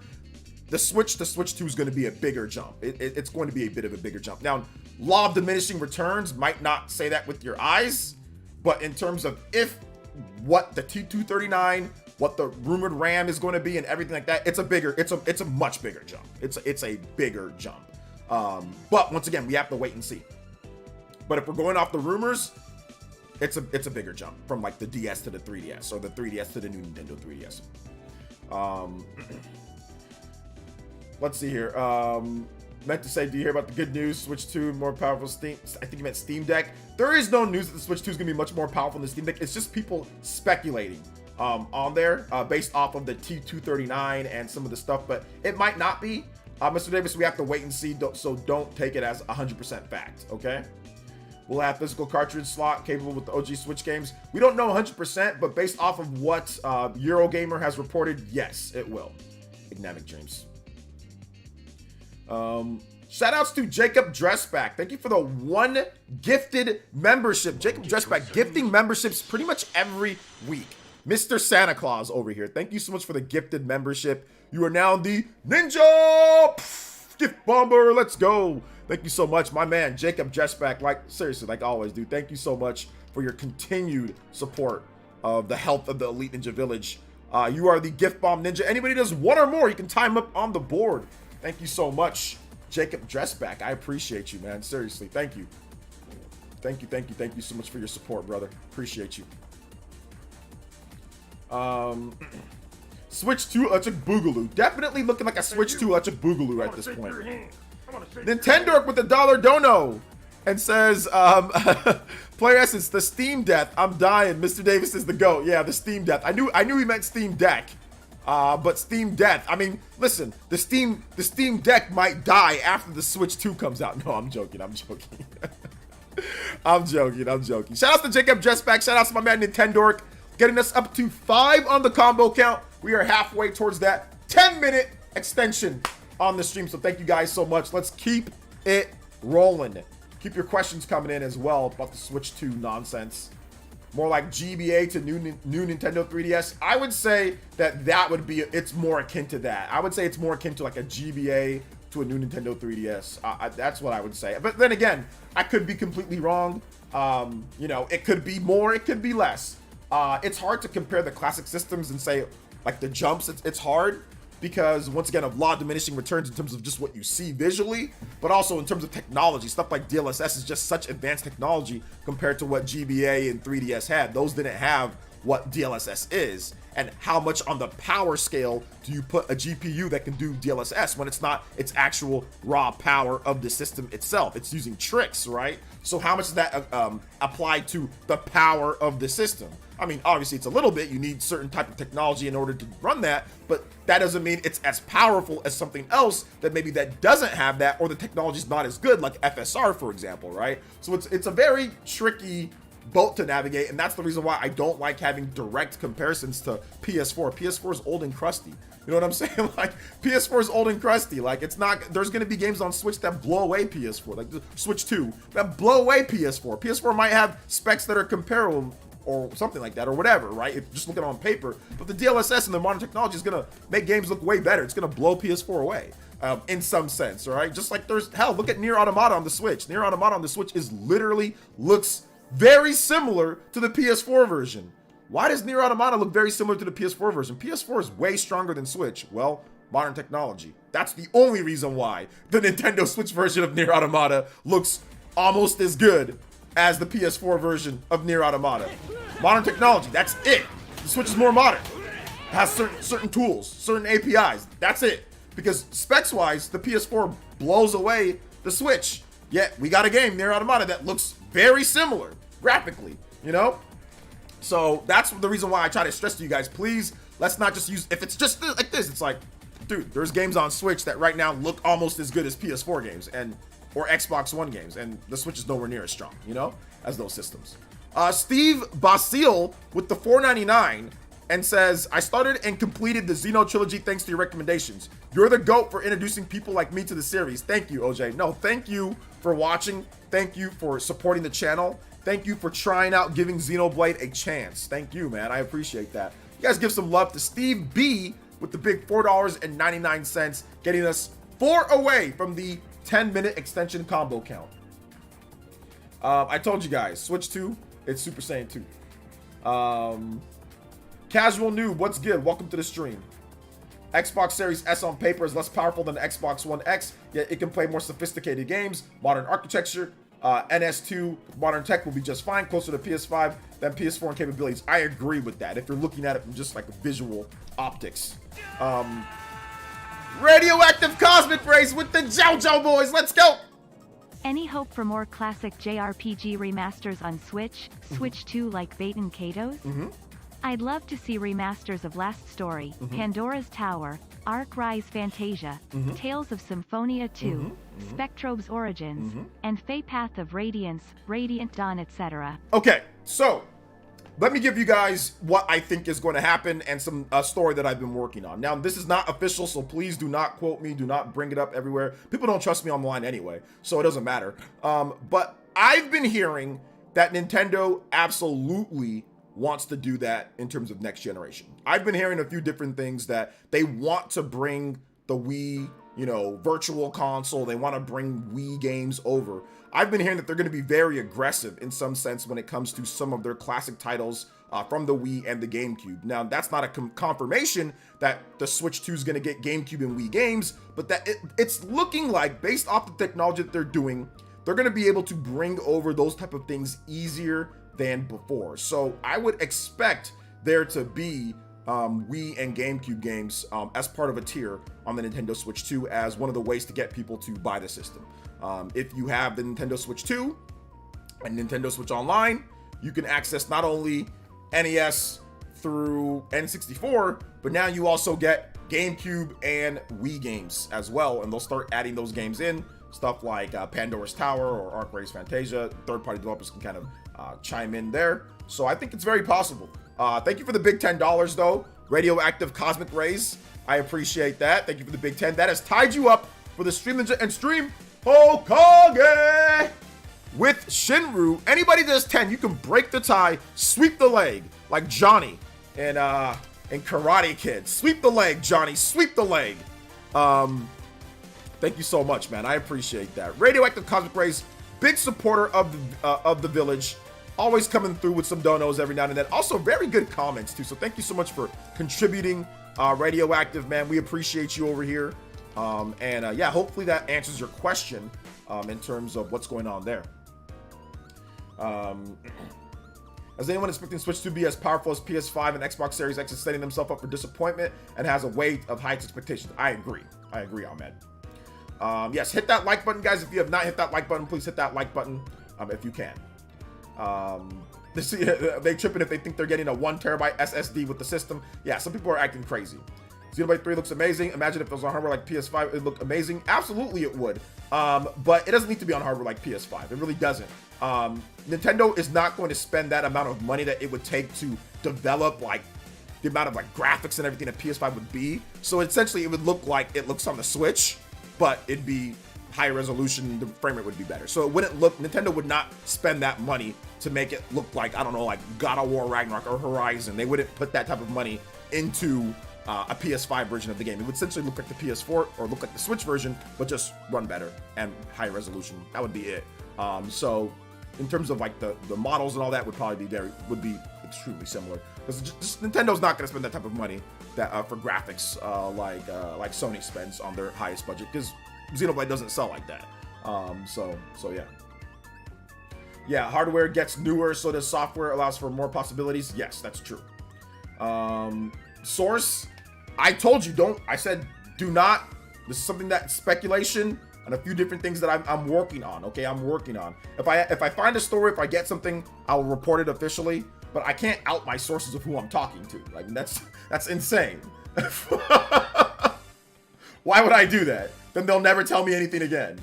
the Switch to Switch 2 is going to be a bigger jump. It's going to be a bit of a bigger jump. Now, law of diminishing returns might not say that with your eyes, but in terms of what the T239, what the rumored RAM is going to be and everything like that, it's a much bigger jump. It's a bigger jump. But once again, we have to wait and see. But if we're going off the rumors, it's a bigger jump from like the DS to the 3DS, or the 3DS to the new Nintendo 3DS. Let's see here. Meant to say, do you hear about the good news? Switch 2 more powerful Steam. I think you meant Steam Deck. There is no news that the Switch 2 is gonna be much more powerful than the Steam Deck. It's just people speculating on there based off of the T239 and some of the stuff, but it might not be. Mr. Davis, we have to wait and see, so don't take it as 100% fact, okay? We'll have physical cartridge slot capable with the OG Switch games. We don't know 100%, but based off of what Eurogamer has reported, yes, it will. Ignamic Dreams. Shout outs to Jacob Dressback. Thank you for the 1 gifted membership. Jacob Dressback gifting memberships pretty much every week. Mr. Santa Claus over here. Thank you so much for the gifted membership. You are now the Ninja Gift Bomber. Let's go. Thank you so much, my man, Jacob Dressback. Like, seriously, like always, dude. Thank you so much for your continued support of the health of the Elite Ninja Village. You are the Gift Bomb Ninja. Anybody does 1 or more, you can time up on the board. Thank you so much, Jacob Dressback. I appreciate you, man. Seriously, thank you. Thank you so much for your support, brother. Appreciate you. Switch 2 Electric Boogaloo. Definitely looking like a Switch 2 Electric Boogaloo at this point. Nintendo with the $1 dono and says, PlayerEssence, the Steam Death. I'm dying. Mr. Davis is the GOAT. Yeah, the Steam Death. I knew he meant Steam Deck. But Steam Death. I mean, listen, the Steam Deck might die after the Switch 2 comes out. No, I'm joking. I'm joking. I'm joking. Shout out to Jacob Dressback. Shout out to my man Nintendork, getting us up to 5 on the combo count. We are halfway towards that 10-minute extension on the stream. So thank you guys so much. Let's keep it rolling. Keep your questions coming in as well about the Switch 2 nonsense. More like GBA to new Nintendo 3DS. I would say that would be, it's more akin to that. I would say it's more akin to like a GBA to a new Nintendo 3DS. That's what I would say. But then again, I could be completely wrong. You know, it could be more, it could be less. It's hard to compare the classic systems and say like the jumps. It's hard because once again, a lot of diminishing returns in terms of just what you see visually, but also in terms of technology. Stuff like DLSS is just such advanced technology compared to what GBA and 3DS had. Those didn't have what DLSS is. And how much on the power scale do you put a GPU that can do DLSS when it's not its actual raw power of the system itself? It's using tricks, right? So how much is that applied to the power of the system? I mean, obviously it's a little bit, you need certain type of technology in order to run that, but that doesn't mean it's as powerful as something else that maybe that doesn't have that, or the technology's not as good, like FSR, for example, right? So it's a very tricky boat to navigate, and that's the reason why I don't like having direct comparisons to PS4. PS4 is old and crusty. You know what I'm saying? Like, PS4 is old and crusty. Like, it's not, there's going to be games on Switch that blow away PS4, like the Switch 2, that blow away PS4. PS4 might have specs that are comparable or something like that, or whatever, right? If just looking on paper, but the DLSS and the modern technology is going to make games look way better. It's going to blow PS4 away. In some sense, all right? Just like there's, hell, look at Nier Automata on the Switch. Nier Automata on the Switch is literally, looks very similar to the PS4 version. Why does Nier Automata look very similar to the PS4 version? PS4 is way stronger than Switch. Well, modern technology. That's the only reason why the Nintendo Switch version of Nier Automata looks almost as good as the PS4 version of Nier Automata. Modern technology, that's it. The Switch is more modern. It has certain tools, certain APIs. That's it. Because specs-wise, the PS4 blows away the Switch. Yet, we got a game, Nier Automata, that looks very similar graphically, you know? So that's the reason why I try to stress to you guys, please, let's not just use, if it's just like this, it's like, dude, there's games on Switch that right now look almost as good as PS4 games or Xbox One games, and the Switch is nowhere near as strong, you know, as those systems. Steve Basile with the $4.99 and says, I started and completed the Xeno trilogy thanks to your recommendations. You're the GOAT for introducing people like me to the series. Thank you, OJ. No, thank you for watching. Thank you for supporting the channel. Thank you for trying out giving Xenoblade a chance. Thank you, man. I appreciate that. You guys give some love to Steve B with the big $4.99, getting us 4 away from the 10-minute extension combo count. I told you guys, Switch 2, it's Super Saiyan 2. Casual Noob, what's good? Welcome to the stream. Xbox Series S on paper is less powerful than the Xbox One X, yet it can play more sophisticated games. Modern architecture, NS2 modern tech will be just fine, closer to PS5 than PS4 in capabilities. I agree with that if you're looking at it from just like visual optics. Radioactive Cosmic Rays with the JoJo boys. Let's go. Any hope for more classic JRPG remasters on Switch? Switch 2 like Bait and Kato's? I'd love to see remasters of Last Story, Pandora's Tower, Ark Rise Fantasia, Tales of Symphonia 2, Spectrobe's Origins, and Fey Path of Radiance, Radiant Dawn, etc. Okay, so let me give you guys what I think is going to happen and some story that I've been working on. Now, this is not official, so please do not quote me. Do not bring it up everywhere. People don't trust me online anyway, so it doesn't matter. But I've been hearing that Nintendo absolutely wants to do that in terms of next generation. I've been hearing a few different things that they want to bring the Wii, you know, virtual console. They want to bring Wii games over. I've been hearing that they're going to be very aggressive in some sense when it comes to some of their classic titles from the Wii and the GameCube. Now, that's not a confirmation that the Switch 2 is going to get GameCube and Wii games, but that it's looking like, based off the technology that they're doing, they're going to be able to bring over those type of things easier than before. So I would expect there to be Wii and GameCube games as part of a tier on the Nintendo Switch 2 as one of the ways to get people to buy the system. If you have the Nintendo Switch 2 and Nintendo Switch Online, you can access not only NES through N64, but now you also get GameCube and Wii games as well, and they'll start adding those games in. Stuff like Pandora's Tower or Ark Rise Fantasia. Third-party developers can kind of chime in there. So I think it's very possible. Thank you for the big $10 though. Radioactive Cosmic Rays. I appreciate that. Thank you for the big 10. That has tied you up for the Stream Ninja and Stream Hokage with Shinru. Anybody that does 10, you can break the tie, sweep the leg like Johnny and Karate Kid. Sweep the leg, Johnny. Sweep the leg. Thank you so much, man. I appreciate that. Radioactive Cosmic Rays, big supporter of the village. Always coming through with some donos every now and then. Also, very good comments, too. So thank you so much for contributing, Radioactive, man. We appreciate you over here. Yeah, hopefully that answers your question in terms of what's going on there. Is anyone expecting Switch to be as powerful as PS5 and Xbox Series X is setting themselves up for disappointment and has a weight of heights expectations? I agree. I agree, Ahmed. Yes, hit that like button, guys. If you have not hit that like button, please hit that like button if you can. They tripping if they think they're getting a 1 terabyte SSD with the system. Yeah, some people are acting crazy. Xenoblade 3 looks amazing. Imagine if it was on hardware like PS5, it would look amazing. Absolutely it would. But it doesn't need to be on hardware like PS5. It really doesn't. Nintendo is not going to spend that amount of money that it would take to develop like the amount of like graphics and everything that PS5 would be. So essentially it would look like it looks on the Switch, but it'd be higher resolution, the frame rate would be better. So it wouldn't look, Nintendo would not spend that money to make it look like, I don't know, like God of War Ragnarok or Horizon. They wouldn't put that type of money into a PS5 version of the game. It would essentially look like the PS4 or look like the Switch version, but just run better and higher resolution. That would be it. So in terms of like the models and all that would probably be extremely similar. Because just Nintendo's not going to spend that type of money that for graphics like Sony spends on their highest budget, because Xenoblade doesn't sell like that. So yeah. Yeah, hardware gets newer, so the software allows for more possibilities. Yes, that's true. Source, I told you, I said do not. This is something that speculation and a few different things that I'm working on. Okay, I'm working on. If I find a story, if I get something, I'll report it officially. But I can't out my sources of who I'm talking to. Like that's insane. Why would I do that? Then they'll never tell me anything again.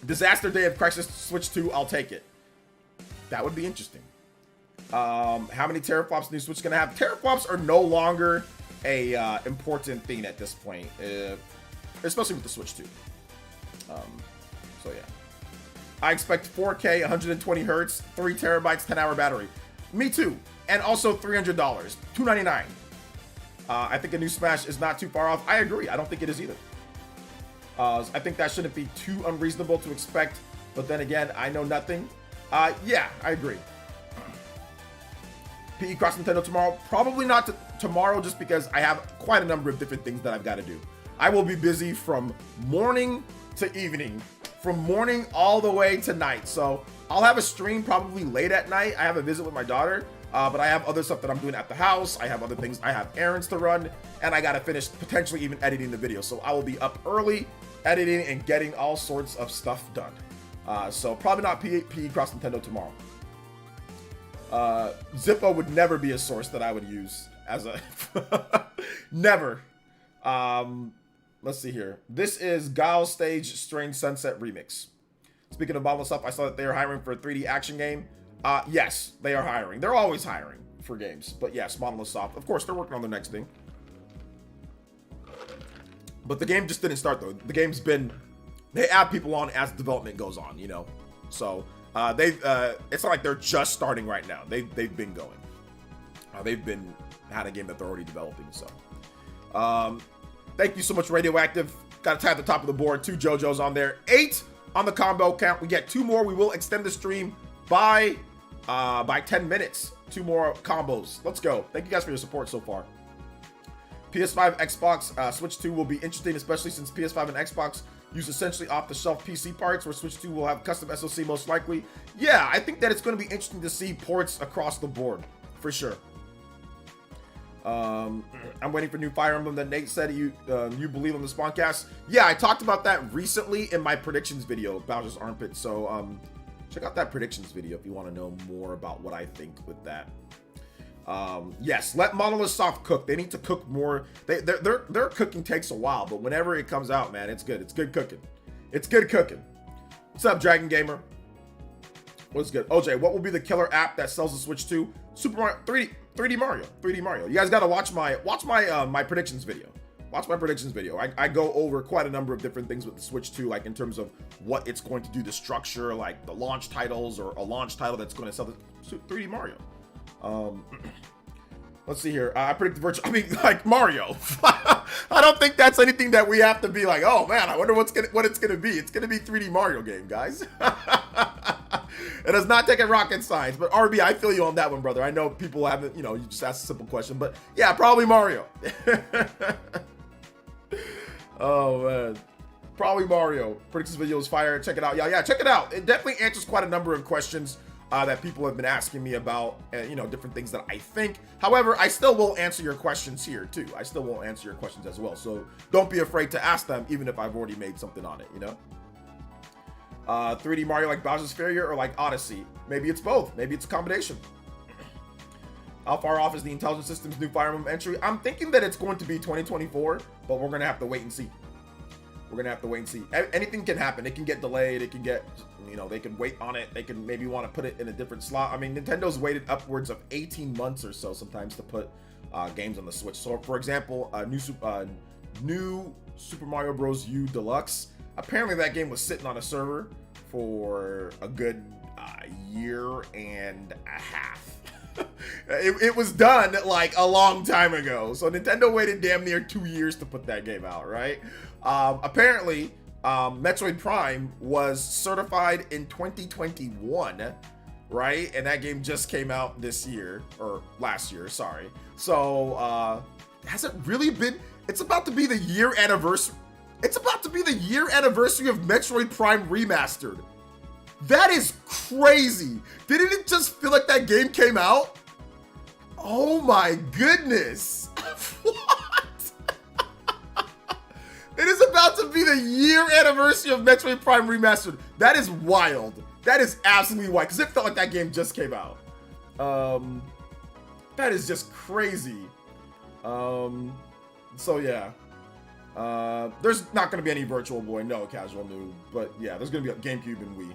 Disaster Day of Crisis Switch 2, I'll take it. That would be interesting. How many teraflops new Switch gonna have? Teraflops are no longer a important thing at this point, especially with the Switch 2. So yeah. I expect 4K, 120 hertz, 3 terabytes, 10-hour battery. Me too. And also $300, $299. I think a new Smash is not too far off. I agree. I don't think it is either. I think that shouldn't be too unreasonable to expect. But then again, I know nothing. Yeah, I agree. PE Cross Nintendo tomorrow? Probably not tomorrow, just because I have quite a number of different things that I've got to do. I will be busy from morning to evening, from morning all the way to night. So I'll have a stream probably late at night. I have a visit with my daughter, but I have other stuff that I'm doing at the house. I have other things. I have errands to run, and I got to finish potentially even editing the video. So I will be up early, editing and getting all sorts of stuff done. So probably not PE Cross Nintendo tomorrow. Zippo would never be a source that I would use as a never. Let's see here. This is Guile Stage Strange Sunset Remix. Speaking of Bottomless stuff, I saw that they are hiring for a 3D action game. Yes, they are hiring. They're always hiring for games. But yes, Monolith Soft. Of course, they're working on their next thing. But the game just didn't start, though. The game's been... They add people on as development goes on, you know? So, it's not like they're just starting right now. They've been going. They've been... had a game that they're already developing, so... Thank you so much, Radioactive. Got a tie at the top of the board. 2 JoJo's on there. 8 on the combo count. We get 2 more. We will extend the stream by 10 minutes. 2 more combos. Let's go. Thank you guys for your support so far. PS5, Xbox, Switch 2 will be interesting, especially since PS5 and Xbox use essentially off-the-shelf PC parts, where Switch 2 will have custom SoC most likely. Yeah, I think that it's going to be interesting to see ports across the board, for sure. I'm waiting for new Fire Emblem that Nate said you believe on the Spawncast. Yeah, I talked about that recently in my predictions video, Bowser's Armpit. So check out that predictions video if you want to know more about what I think with that. Yes, let Monolith Soft cook. They need to cook more. Their cooking takes a while, but whenever it comes out, man, it's good. It's good cooking. It's good cooking. What's up, Dragon Gamer? What's good? OJ, what will be the killer app that sells the Switch 2? Super Mario 3D Mario. You guys got to watch my my predictions video. Watch my predictions video. I go over quite a number of different things with the Switch 2, like in terms of what it's going to do, the structure, like the launch titles, or a launch title that's going to sell the 3D Mario. Let's see here. I predict the virtual. I mean, like Mario. I don't think that's anything that we have to be like, oh man, I wonder what it's gonna be. It's gonna be 3D Mario game, guys. It does not take a rocket science, but RB, I feel you on that one, brother. I know people haven't, you just asked a simple question, but yeah, probably Mario. Oh man, probably Mario. Predictions video is fire. Check it out. Yeah, check it out. It definitely answers quite a number of questions that people have been asking me about, different things that I think. However, I still will answer your questions here too. I still will answer your questions as well. So don't be afraid to ask them, even if I've already made something on it, 3D Mario like Bowser's Fury or like Odyssey? Maybe it's both. Maybe it's a combination. How far off is the Intelligent Systems new Fire Emblem entry? I'm thinking that it's going to be 2024, but we're going to have to wait and see. Anything can happen. It can get delayed. It can get, they can wait on it. They can maybe want to put it in a different slot. I mean, Nintendo's waited upwards of 18 months or so sometimes to put games on the Switch. So, for example, new Super Mario Bros. U Deluxe. Apparently, that game was sitting on a server for a good year and a half. It was done like a long time ago. So Nintendo waited damn near 2 years to put that game out, right? Apparently, Metroid Prime was certified in 2021, right? And that game just came out this year, or last year, sorry. So, has it really been? It's about to be the year anniversary. It's about to be the year anniversary of Metroid Prime Remastered. That is crazy. Didn't it just feel like that game came out? Oh my goodness. What? It is about to be the year anniversary of Metroid Prime Remastered. That is wild. That is absolutely wild, because it felt like that game just came out. That is just crazy. So yeah. There's not going to be any Virtual Boy, no Casual Noob, but yeah, there's going to be a GameCube and Wii.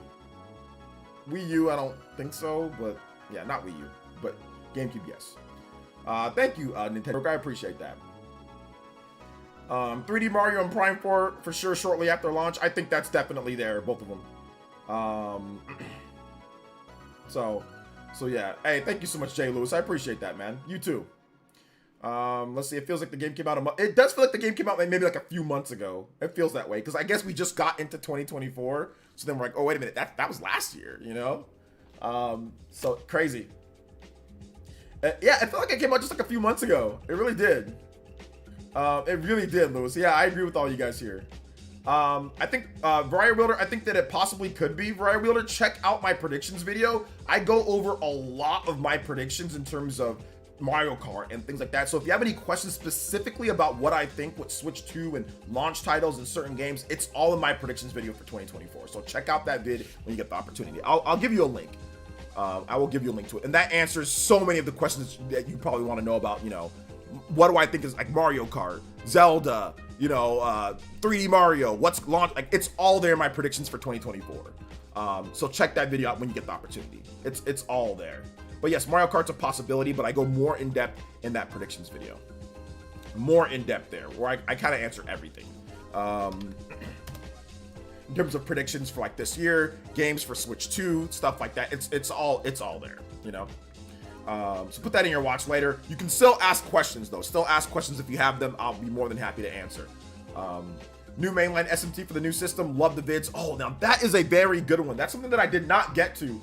Wii U, I don't think so, but yeah, not Wii U, but GameCube, yes. Thank you, Nintendo. I appreciate that. 3D Mario and Prime 4 for sure shortly after launch. I think that's definitely there, both of them. So yeah. Hey, thank you so much, Jay Lewis. I appreciate that, man. You too. Let's see. It feels like the game came out it does feel like the game came out maybe like a few months ago. It feels that way because I guess we just got into 2024. So then we're like, oh wait a minute, that was last year, So crazy. Yeah, it felt like it came out just like a few months ago. It really did. It really did, Lewis. Yeah, I agree with all you guys here. I think Variety Wielder, I think that it possibly could be Variety Wielder. Check out my predictions video. I go over a lot of my predictions in terms of Mario Kart and things like that. So if you have any questions specifically about what I think with Switch 2 and launch titles and certain games, it's all in my predictions video for 2024. So check out that vid when you get the opportunity. I'll give you a link. I will give you a link to it. And that answers so many of the questions that you probably want to know about, you know, what do I think is like Mario Kart, Zelda, you know, 3D Mario, what's launched, like it's all there in my predictions for 2024. So check that video out when you get the opportunity. It's all there. But yes, Mario Kart's a possibility, but I go more in depth in that predictions video. More in depth there, where I kind of answer everything. In terms of predictions for like this year, games for Switch 2, stuff like that. It's all there, you know. So put that in your watch later. You can still ask questions though. Still ask questions if you have them. I'll be more than happy to answer. New mainline SMT for the new system. Love the vids. Oh, now that is a very good one. That's something that I did not get to,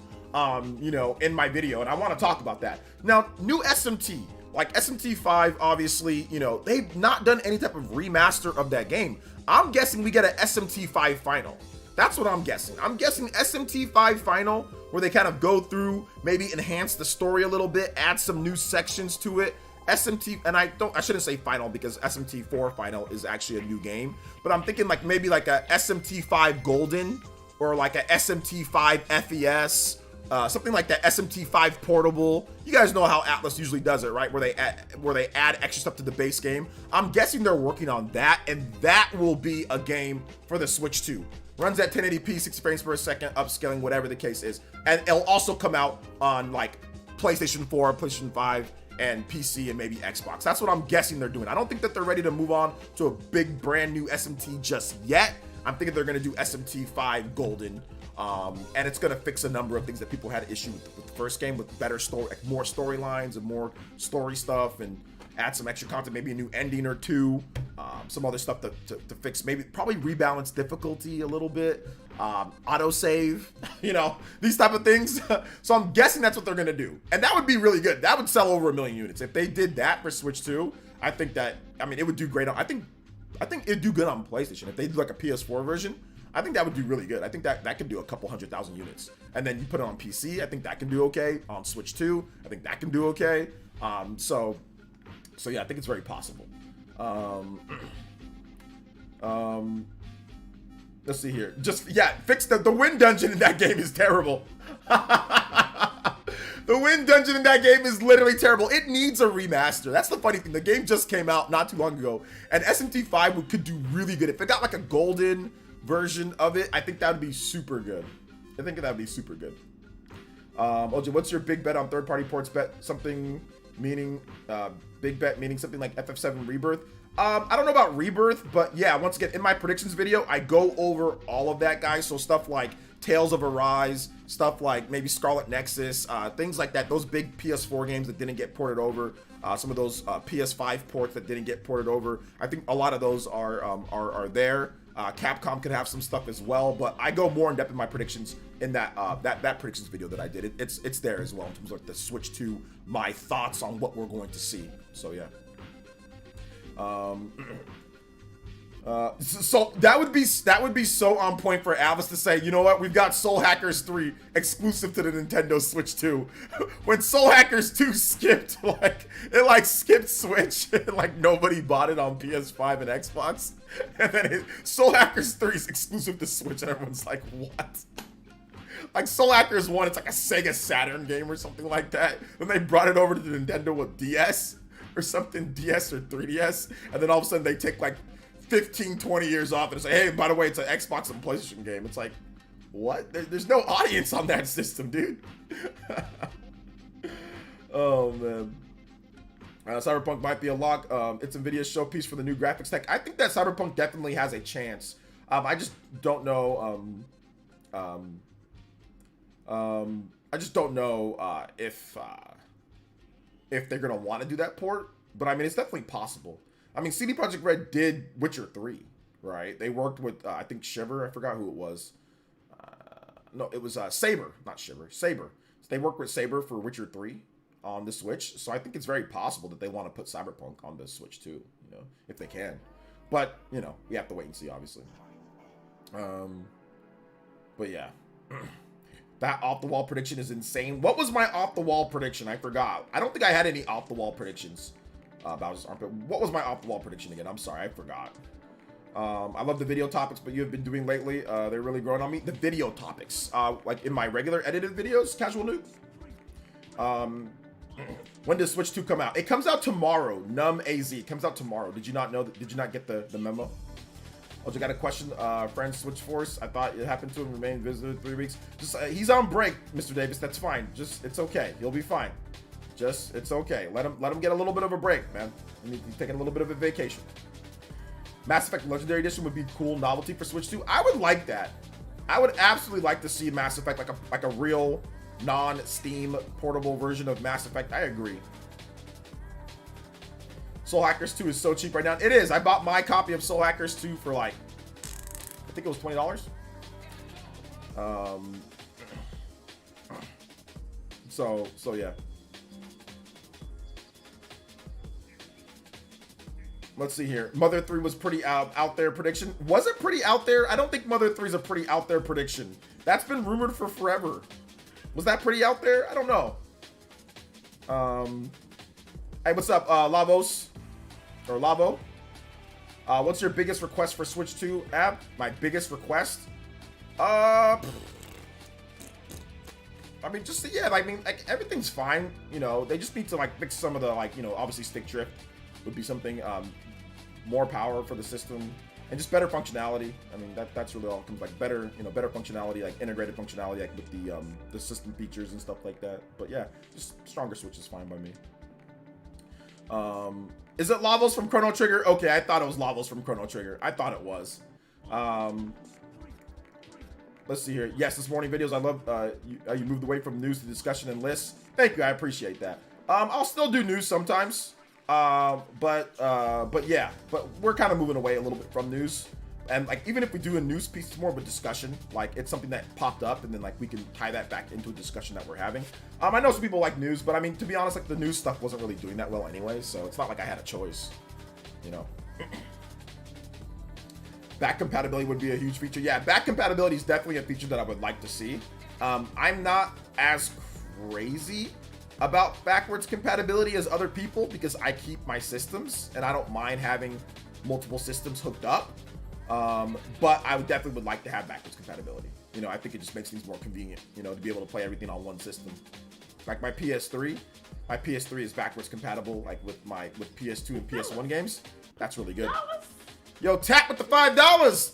you know, in my video, and I want to talk about that. Now, new SMT, like SMT5, obviously, you know, they've not done any type of remaster of that game. I'm guessing we get an SMT5 final. That's what I'm guessing. I'm guessing SMT5 final, where they kind of go through, maybe enhance the story a little bit, add some new sections to it. SMT, and I shouldn't say final because SMT4 final is actually a new game, but I'm thinking like maybe like a SMT5 Golden or like a SMT5 FES, something like that. SMT5 Portable. You guys know how Atlas usually does it, right? Where they add extra stuff to the base game. I'm guessing they're working on that, and that will be a game for the Switch 2. Runs at 1080p, 60 frames per second, upscaling, whatever the case is. And it'll also come out on like PlayStation 4, PlayStation 5, and PC, and maybe Xbox. That's what I'm guessing they're doing. I don't think that they're ready to move on to a big brand new SMT just yet. I'm thinking they're gonna do SMT5 Golden, and it's gonna fix a number of things that people had issue with the first game, with better story, like more storylines and more story stuff, and add some extra content, maybe a new ending or two, some other stuff to fix, maybe probably rebalance difficulty a little bit, autosave, you know, these type of things. So I'm guessing that's what they're gonna do, and that would be really good. That would sell over 1 million units if they did that for Switch 2. I think that, I mean, it would do great on, I think it'd do good on PlayStation if they do like a PS4 version. I think that would do really good. I think that could do a couple 100,000 units, and then you put it on PC. I think that can do okay on Switch 2. I think that can do okay. So yeah, I think it's very possible. Let's see here. Just, yeah, fix the wind dungeon in that game is terrible. The wind dungeon in that game is literally terrible. It needs a remaster. That's the funny thing. The game just came out not too long ago, and SMT5 could do really good. If it got like a golden version of it, I think that would be super good. I think that would be super good. OJ, what's your big bet on third-party ports? Bet something meaning, big bet meaning something like FF7 Rebirth. I don't know about Rebirth, but yeah, once again, in my predictions video, I go over all of that, guys. So stuff like Tales of Arise, stuff like maybe Scarlet Nexus, things like that. Those big PS4 games that didn't get ported over, some of those PS5 ports that didn't get ported over. I think a lot of those are there. Capcom could have some stuff as well, but I go more in depth in my predictions in that that predictions video that I did. It's there as well in terms of like the Switch 2, my thoughts on what we're going to see. So yeah. So that would be so on point for Alice to say, you know what, we've got Soul Hackers 3 exclusive to the Nintendo Switch 2. When Soul Hackers 2 skipped, it skipped Switch, and like nobody bought it on PS5 and Xbox, and then Soul Hackers 3 is exclusive to Switch, and everyone's like, what? Like Soul Hackers 1, it's like a Sega Saturn game or something like that. Then they brought it over to the Nintendo with DS or something, DS or 3DS, and then all of a sudden they take like 15, 20 years off and say, hey, by the way, it's an Xbox and PlayStation game. It's like, what? There's no audience on that system, dude. Oh, man. Cyberpunk might be a lock. It's NVIDIA's showpiece for the new graphics tech. I think that Cyberpunk definitely has a chance. I just don't know. I just don't know if they're gonna want to do that port. But I mean, it's definitely possible. I mean, CD Projekt Red did Witcher 3, right? They worked with, I think, Shiver. I forgot who it was. No, it was Saber, not Shiver. Saber. So they worked with Saber for Witcher 3. on the Switch, so I think it's very possible that they want to put Cyberpunk on the Switch too, you know, if they can. But, you know, we have to wait and see, obviously. But yeah. That off-the-wall prediction is insane. What was my off-the-wall prediction? I forgot. I don't think I had any off-the-wall predictions. Bowser's armpit. What was my off-the-wall prediction again? I'm sorry, I forgot. I love the video topics, but you have been doing lately. They're really growing on me. The video topics, like in my regular edited videos, Casual Noob. When does Switch 2 come out? It comes out tomorrow. Numb AZ. It comes out tomorrow. Did you not know that? Did you not get the memo? Also got a question. Friend Switch Force. I thought it happened to him. Remained visitor 3 weeks. Just he's on break, Mr. Davis. That's fine. Just it's okay. He'll be fine. Just it's okay. Let him get a little bit of a break, man. He's taking a little bit of a vacation. Mass Effect Legendary Edition would be cool novelty for Switch 2. I would like that. I would absolutely like to see Mass Effect like a real non-Steam portable version of Mass Effect. I agree. Soul Hackers 2 is so cheap right now. It is. I bought my copy of Soul Hackers 2 for like, I think it was $20. So yeah. Let's see here. Mother 3 was pretty out there prediction. Was it pretty out there? I don't think Mother 3 is a pretty out there prediction. That's been rumored for forever. Was that pretty out there? I don't know. Hey, what's up, Lavos? Or Lavo? What's your biggest request for Switch 2, Ab? My biggest request? I mean, just, yeah, I mean, like, everything's fine. You know, they just need to, like, fix some of the, like, you know, obviously stick drift would be something, more power for the system, and just better functionality. I mean, that's really all it comes, like, better, you know, better functionality, like integrated functionality, like with the system features and stuff like that. But yeah, just stronger Switch is fine by me. Is it Lavos from Chrono Trigger? Okay, I thought it was Lavos from Chrono Trigger. I thought it was. Let's see here. Yes, this morning videos. I love you moved away from news to discussion and lists. Thank you, I appreciate that. I'll still do news sometimes. But yeah, but we're kind of moving away a little bit from news. And like, even if we do a news piece, it's more of a discussion. Like, it's something that popped up, and then like we can tie that back into a discussion that we're having. I know some people like news, but I mean, to be honest, like the news stuff wasn't really doing that well anyway, so it's not like I had a choice, you know. Back compatibility would be a huge feature. Yeah, back compatibility is definitely a feature that I would like to see. I'm not as crazy about backwards compatibility as other people because I keep my systems and I don't mind having multiple systems hooked up. But I definitely would like to have backwards compatibility. You know, I think it just makes things more convenient, you know, to be able to play everything on one system. Like my PS3 is backwards compatible, like with PS2 and PS1 games. That's really good. Yo, Tap with the $5.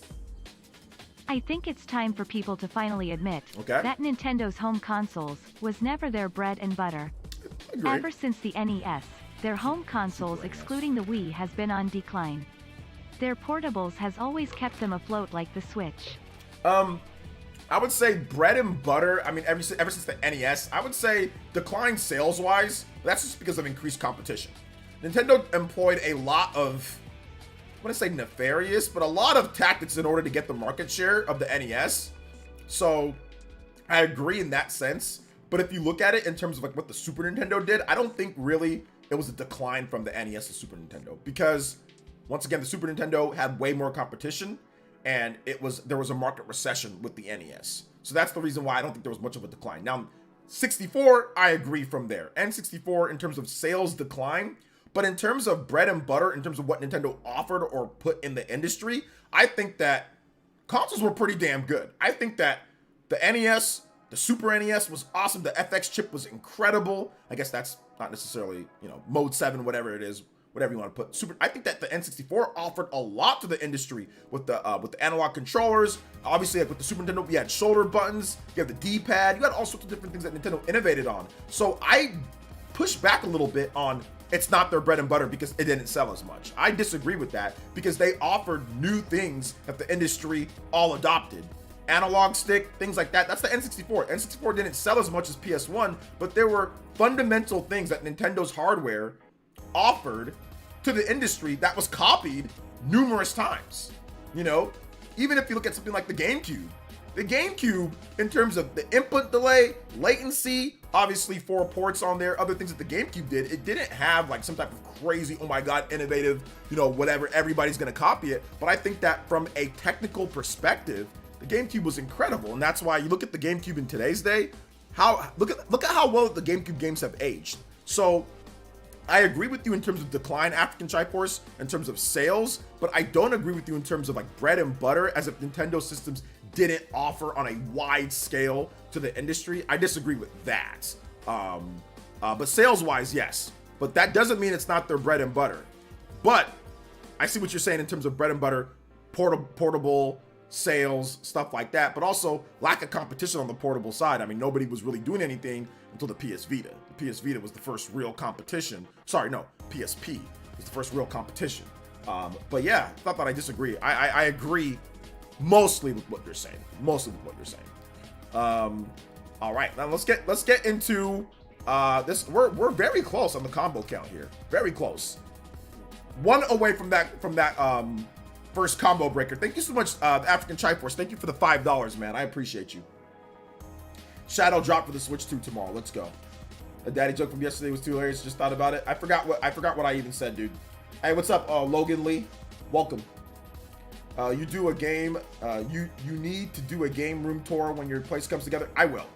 I think it's time for people to finally admit that Nintendo's home consoles was never their bread and butter. Agreed. Ever since the NES, their home consoles, excluding the Wii, has been on decline. Their portables has always kept them afloat like the Switch. I would say bread and butter. I mean, ever since the NES, I would say decline sales-wise. That's just because of increased competition. Nintendo employed a lot of, I want to say nefarious, but a lot of tactics in order to get the market share of the NES. So I agree in that sense. But if you look at it in terms of like what the Super Nintendo did, I don't think really it was a decline from the NES to Super Nintendo, because once again, the Super Nintendo had way more competition, and there was a market recession with the NES. So that's the reason why I don't think there was much of a decline. Now, 64, I agree from there. N64 in terms of sales decline, but in terms of bread and butter, in terms of what Nintendo offered or put in the industry, I think that consoles were pretty damn good. I think that the NES, the Super NES was awesome. The FX chip was incredible. I guess that's not necessarily, you know, Mode 7, whatever it is, whatever you want to put. I think that the N64 offered a lot to the industry with the analog controllers. Obviously, like with the Super Nintendo, you had shoulder buttons, you have the D-pad, you had all sorts of different things that Nintendo innovated on. So I push back a little bit on it's not their bread and butter because it didn't sell as much. I disagree with that because they offered new things that the industry all adopted. Analog stick, things like that. That's the N64. N64 didn't sell as much as PS1, but there were fundamental things that Nintendo's hardware offered to the industry that was copied numerous times. You know, even if you look at something like the GameCube, The GameCube, in terms of the input delay, latency, obviously 4 ports on there, other things that the GameCube did, it didn't have like some type of crazy, oh my god, innovative, you know, whatever, everybody's gonna copy it. But I think that from a technical perspective, the GameCube was incredible. And that's why you look at the GameCube in today's day, look at how well the GameCube games have aged. So I agree with you in terms of decline African Triforce, in terms of sales, but I don't agree with you in terms of like bread and butter, as if Nintendo systems didn't offer on a wide scale to the industry. I disagree with that. But sales wise, yes. But that doesn't mean it's not their bread and butter. But I see what you're saying in terms of bread and butter, portable sales, stuff like that, but also lack of competition on the portable side. I mean, nobody was really doing anything until the PS Vita. The PS Vita was the first real competition. Sorry, no, PSP was the first real competition. But yeah, not that I disagree. I agree mostly with what you're saying. All right, now let's get into this. We're very close on the combo count here. Very close. One away from that first combo breaker. Thank you so much, African Triforce. Thank you for the $5, man. I appreciate you. Shadow drop for the Switch 2 tomorrow. Let's go. A daddy joke from yesterday was too hilarious. Just thought about it. I forgot what I even said, dude. Hey, what's up, Logan Lee? Welcome. You do a game. You need to do a game room tour when your place comes together. I will.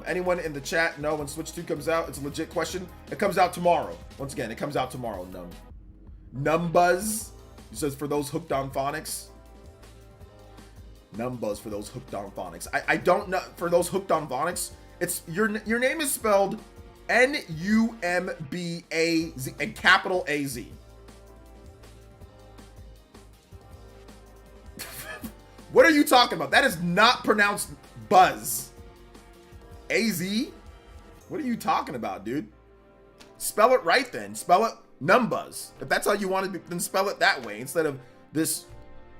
Anyone in the chat know when Switch 2 comes out? It's a legit question. It comes out tomorrow. Once again, it comes out tomorrow. Numbuzz. He says for those hooked on phonics. Numbuzz for those hooked on phonics. I don't know for those hooked on phonics. It's your name is spelled N-U-M-B-A-Z and capital A-Z. What are you talking about? That is not pronounced buzz. A-Z? What are you talking about, dude? Spell it right then. Spell it Numbuzz. If that's how you want to, then spell it that way instead of this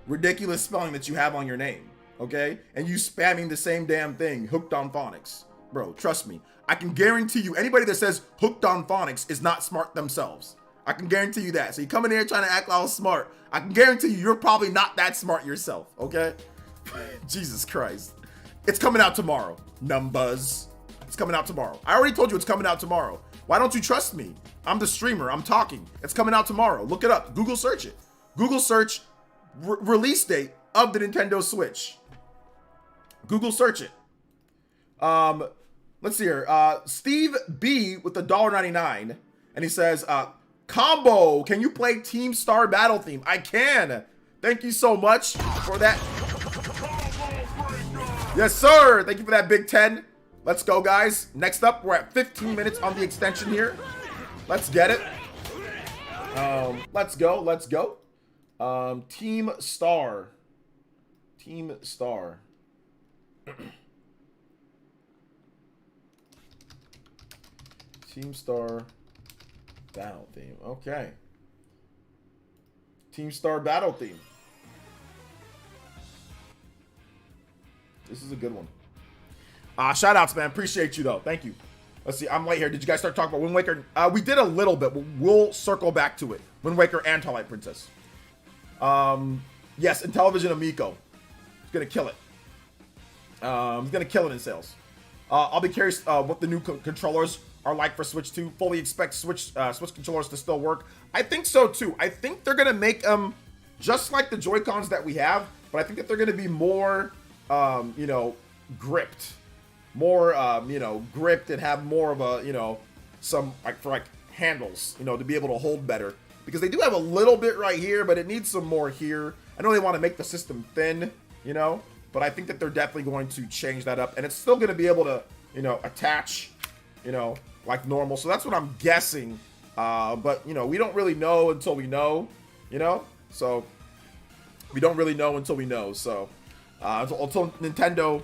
ridiculous spelling that you have on your name, okay? And you spamming the same damn thing, hooked on phonics. Bro, trust me. I can guarantee you, anybody that says hooked on phonics is not smart themselves. I can guarantee you that. So you come in here trying to act all smart. I can guarantee you, you're probably not that smart yourself, okay? Jesus Christ. It's coming out tomorrow, Numbuzz. It's coming out tomorrow. I already told you it's coming out tomorrow. Why don't you trust me? I'm the streamer. I'm talking. It's coming out tomorrow. Look it up. Google search it. Google search release date of the Nintendo Switch. Google search it. Let's see here. Steve B with the $1.99, and he says, combo, can you play Team Star Battle Theme? I can. Thank you so much for that. Yes, sir. Thank you for that, Big 10. Let's go, guys. Next up, we're at 15 minutes on the extension here. Let's get it. Let's go. Team Star. Team Star. Team Star Battle Theme. Okay. Team Star Battle Theme. This is a good one. Shout outs, man. Appreciate you, though. Thank you. Let's see. I'm late here. Did you guys start talking about Wind Waker? We did a little bit, but we'll circle back to it. Wind Waker and Twilight Princess. Yes, Intellivision Amico. He's going to kill it. He's going to kill it in sales. I'll be curious what the new controllers are like for Switch 2. Fully expect Switch controllers to still work. I think so, too. I think they're going to make them just like the Joy-Cons that we have, but I think that they're going to be more, gripped. More, gripped and have more of a, some, for handles, to be able to hold better. Because they do have a little bit right here, but it needs some more here. I know they want to make the system thin, but I think that they're definitely going to change that up. And it's still going to be able to, attach, like normal. So that's what I'm guessing. But, we don't really know until we know, So, we don't really know until we know. So, until Nintendo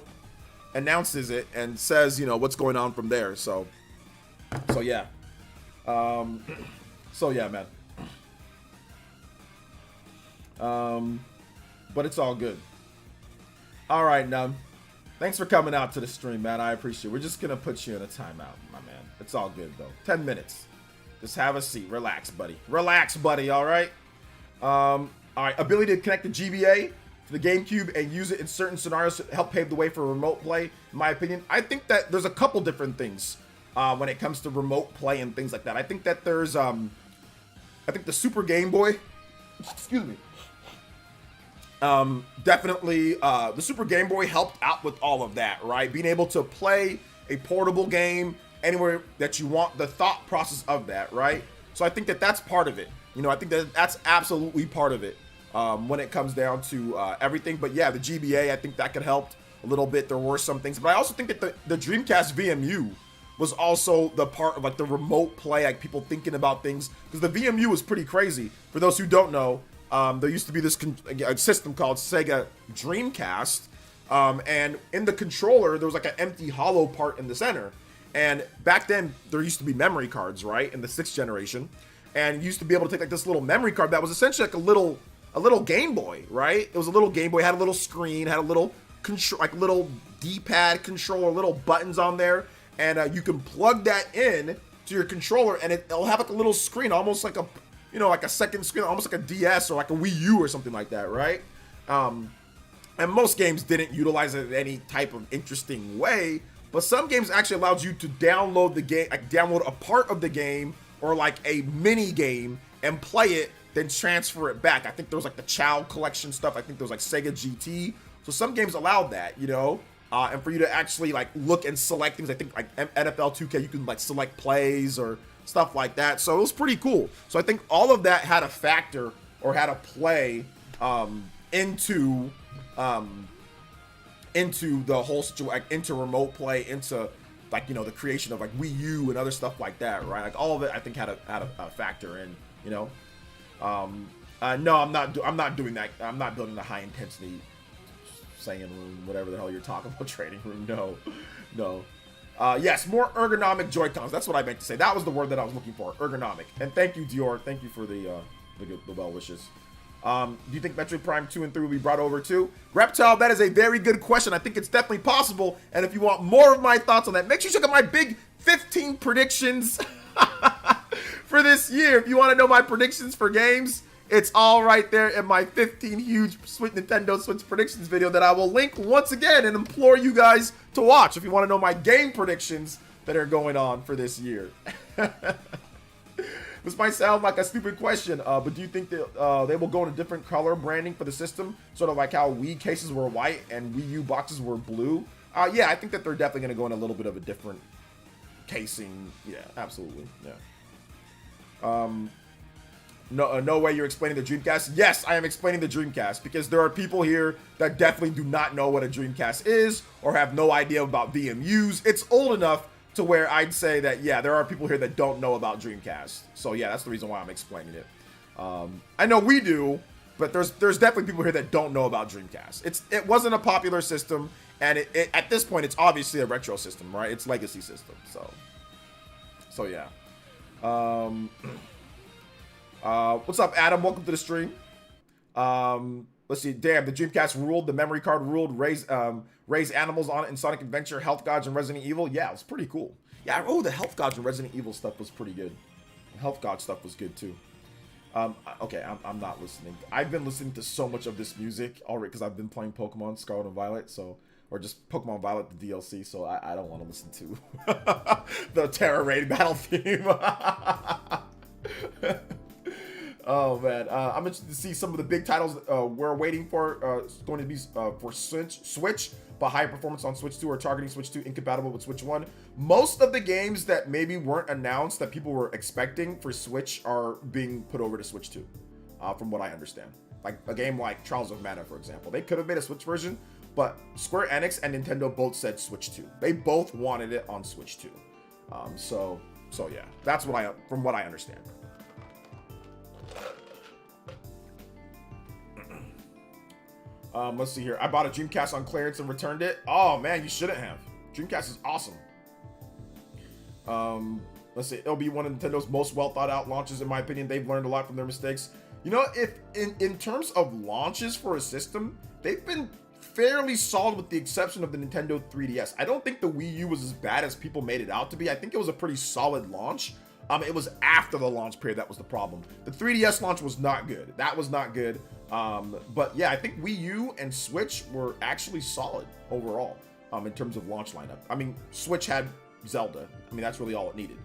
announces it and says, what's going on from there. So yeah. Man. But it's all good. All right, Num. Thanks for coming out to the stream, man. I appreciate it. We're just gonna put you in a timeout, my man. It's all good though. 10 minutes. Just have a seat. Relax, buddy. All right. All right. Ability to connect the GBA. for the GameCube and use it in certain scenarios to help pave the way for remote play, in my opinion. I think that there's a couple different things when it comes to remote play and things like that. I think that there's, I think the Super Game Boy, excuse me, definitely, the Super Game Boy helped out with all of that, right? Being able to play a portable game anywhere that you want, the thought process of that, right? So I think that that's part of it. You know, I think that that's absolutely part of it when it comes down to everything. But yeah, the GBA, I think that could help a little bit. There were some things, but I also think that the Dreamcast VMU was also the part of like the remote play, like people thinking about things, because the VMU was pretty crazy. For those who don't know, there used to be this system called Sega Dreamcast, and in the controller there was like an empty hollow part in the center. And back then there used to be memory cards, right, in the 6th generation, and you used to be able to take like this little memory card that was essentially like a little Game Boy, right? It was a little Game Boy, had a little screen, had a little control, like little D-pad controller, little buttons on there, and you can plug that in to your controller, and it'll have like a little screen, almost like a, you know, like a second screen, almost like a DS or like a Wii U or something like that, right? And most games didn't utilize it in any type of interesting way, but some games actually allowed you to download the game, like download a part of the game or like a mini game and play it, then transfer it back. I think there was like the Child Collection stuff. I think there was like Sega GT. So some games allowed that, you know, and for you to actually like look and select things. I think like NFL 2K, you can like select plays or stuff like that. So it was pretty cool. So I think all of that had a factor or had a play into the whole situation, like into remote play, into like, you know, the creation of like Wii U and other stuff like that, right? Like all of it, I think had a factor in, you know. No, I'm not doing that. I'm not building a high intensity Saiyan room, whatever the hell you're talking about, trading room. No. Yes, more ergonomic Joy-Cons. That's what I meant to say. That was the word that I was looking for, ergonomic. And thank you, Dior. Thank you for the well wishes. Do you think Metroid Prime 2 and 3 will be brought over too? Reptile, that is a very good question. I think it's definitely possible. And if you want more of my thoughts on that, make sure you check out my big 15 predictions for this year. If you want to know my predictions for games, it's all right there in my 15 huge Nintendo Switch predictions video that I will link once again and implore you guys to watch if you want to know my game predictions that are going on for this year. This might sound like a stupid question, but do you think that they will go into different color branding for the system? Sort of like how Wii cases were white and Wii U boxes were blue? Yeah, I think that they're definitely going to go in a little bit of a different casing. Yeah, absolutely. Yeah. No way you're explaining the Dreamcast. Yes, I am explaining the Dreamcast because there are people here that definitely do not know what a Dreamcast is or have no idea about VMUs. It's old enough to where I'd say that, yeah, there are people here that don't know about Dreamcast. So yeah, that's the reason why I'm explaining it. I know we do, but there's definitely people here that don't know about Dreamcast. It wasn't a popular system, and it at this point it's obviously a retro system, right? It's legacy system. So yeah. What's up, Adam? Welcome to the stream. Let's see. Damn, the Dreamcast ruled. The memory card ruled. Raise animals on it in Sonic Adventure, Health Gods, and Resident Evil. Yeah, it was pretty cool. Yeah, oh, the Health Gods and Resident Evil stuff was pretty good. The Health God stuff was good too. Okay, I'm not listening. I've been listening to so much of this music already because I've been playing Pokemon Scarlet and Violet, or just Pokemon Violet, the DLC, so I don't want to listen to the Terra Raid battle theme. Oh man, I'm interested to see some of the big titles we're waiting for. It's going to be for Switch, but high performance on Switch 2 or targeting Switch 2 incompatible with Switch 1. Most of the games that maybe weren't announced that people were expecting for Switch are being put over to Switch 2, from what I understand. Like a game like Trials of Mana, for example. They could have made a Switch version, but Square Enix and Nintendo both said Switch 2. They both wanted it on Switch 2. So yeah, that's from what I understand. Let's see here. I bought a Dreamcast on clearance and returned it. Oh man, you shouldn't have. Dreamcast is awesome. Let's see. It'll be one of Nintendo's most well thought out launches, in my opinion. They've learned a lot from their mistakes. You know, if in terms of launches for a system, they've been fairly solid with the exception of the Nintendo 3DS. I don't think the Wii U was as bad as people made it out to be. I think it was a pretty solid launch. It was after the launch period that was the problem. The 3DS launch was not good. That was not good. But yeah, I think Wii U and Switch were actually solid overall in terms of launch lineup. I mean, Switch had Zelda. I mean, that's really all it needed.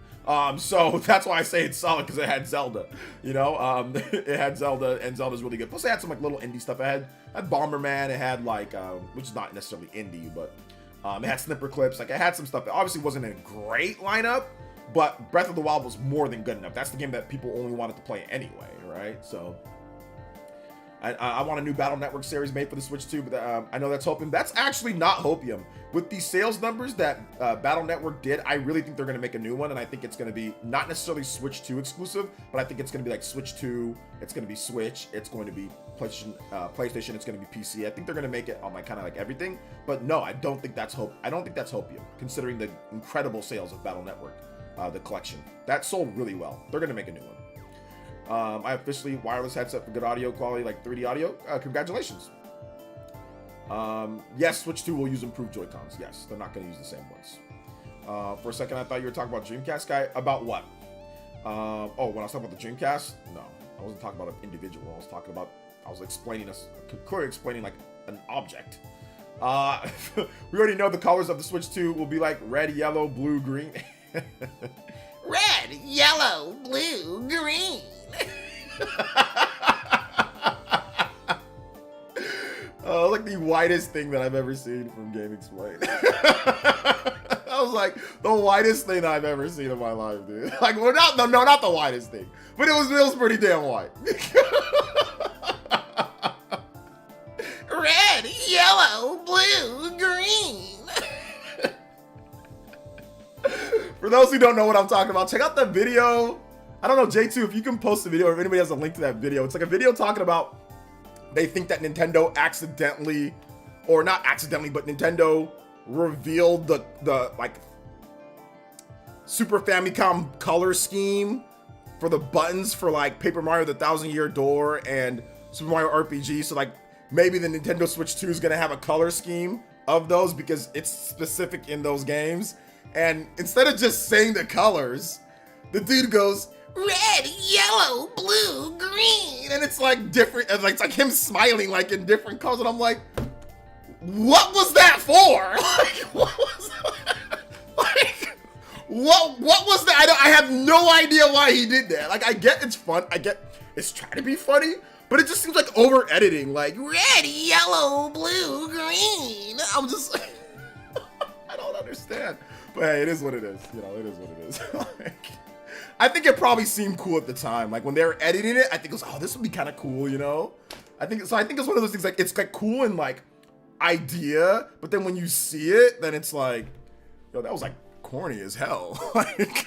So that's why I say it's solid, because it had Zelda, you know. It had Zelda, and Zelda's really good. Plus, it had some like little indie stuff. It had Bomberman. It had like, which is not necessarily indie, but it had Snipper Clips. Like, it had some stuff. It obviously wasn't a great lineup, but Breath of the Wild was more than good enough. That's the game that people only wanted to play anyway, right? So I want a new Battle Network series made for the Switch too, but I know that's Hopium. That's actually not Hopium. With these sales numbers that Battle Network did, I really think they're going to make a new one, and I think it's going to be not necessarily Switch 2 exclusive, but I think it's going to be like Switch 2, it's going to be Switch, it's going to be PlayStation, it's going to be PC. I think they're going to make it on like kind of like everything, but no, I don't think that's Hopium, considering the incredible sales of Battle Network, the collection. That sold really well. They're going to make a new one. I officially wireless headset for good audio quality, like 3D audio. Congratulations. Yes, Switch 2 will use improved Joy-Cons. Yes, they're not going to use the same ones. For a second, I thought you were talking about Dreamcast guy. About what? When I was talking about the Dreamcast? No, I wasn't talking about an individual. I was clearly explaining like an object. We already know the colors of the Switch 2 will be like red, yellow, blue, green. Red, yellow, blue, green. Like the whitest thing that I've ever seen from Game Explained. I was like, the whitest thing I've ever seen in my life, dude. Like, well, not the whitest thing, but it was pretty damn white. Red, yellow, blue, green. For those who don't know what I'm talking about, check out the video. I don't know, J2, if you can post the video, or if anybody has a link to that video. It's like a video talking about they think that Nintendo accidentally, or not accidentally, but Nintendo revealed the like Super Famicom color scheme for the buttons for like Paper Mario the Thousand Year Door and Super Mario RPG. So like maybe the Nintendo Switch 2 is gonna have a color scheme of those because it's specific in those games. And instead of just saying the colors, the dude goes, Red, yellow, blue, green. and it's like different, and it's like him smiling like in different colors, and I'm like, what was that for? Like, what was that? Like, what was that? I have no idea why he did that. Like, I get it's fun, I get it's trying to be funny, but it just seems like over editing. Like, Red, yellow, blue, green. I'm just like, I don't understand. But hey, it is what it is. You know, it is what it is. Like, I think it probably seemed cool at the time. Like when they were editing it, I think it was, oh, this would be kind of cool, you know? I think it's one of those things, like it's like cool and like idea, but then when you see it, then it's like, yo, that was like corny as hell. Like,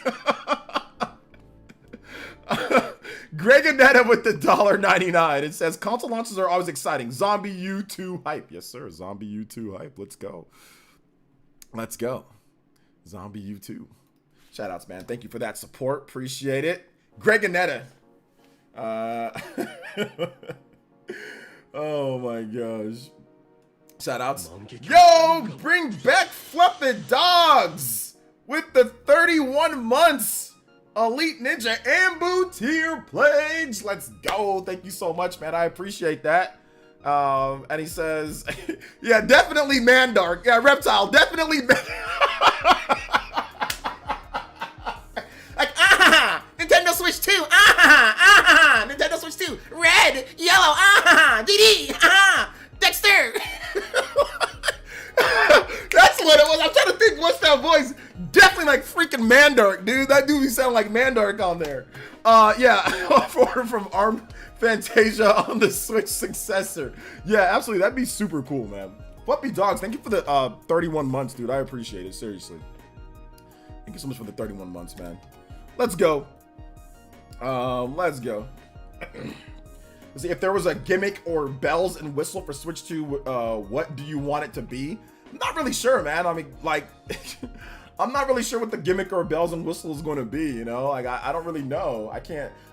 Greg Anetta with the $1.99. It says console launches are always exciting. Zombie U2 hype. Yes, sir. Zombie U2 hype. Let's go. Let's go. Zombie U2. Shout outs, man. Thank you for that support. Appreciate it. Greg Anetta. Oh my gosh. Shout outs. Yo, bring back Fluffy Dogs with the 31 months. Elite Ninja Ambu tier pledge. Let's go. Thank you so much, man. I appreciate that. And he says, yeah, definitely Mandark. Yeah, Reptile, definitely Like, Nintendo Switch 2, Nintendo Switch 2, red, yellow, DD, Dexter. That's what it was. I'm trying to think, what's that voice? Definitely like freaking Mandark, dude. That dude be sound like Mandark on there. Yeah, from Arm Fantasia on the Switch successor. Yeah, absolutely. That'd be super cool, man. Fluffy Dogs, thank you for the 31 months, dude. I appreciate it, seriously. Thank you so much for the 31 months, man. Let's go. Let's go. Let's see, if there was a gimmick or bells and whistle for Switch 2, what do you want it to be? I'm not really sure, man. I mean, like, I'm not really sure what the gimmick or bells and whistle is going to be, you know? Like, I don't really know.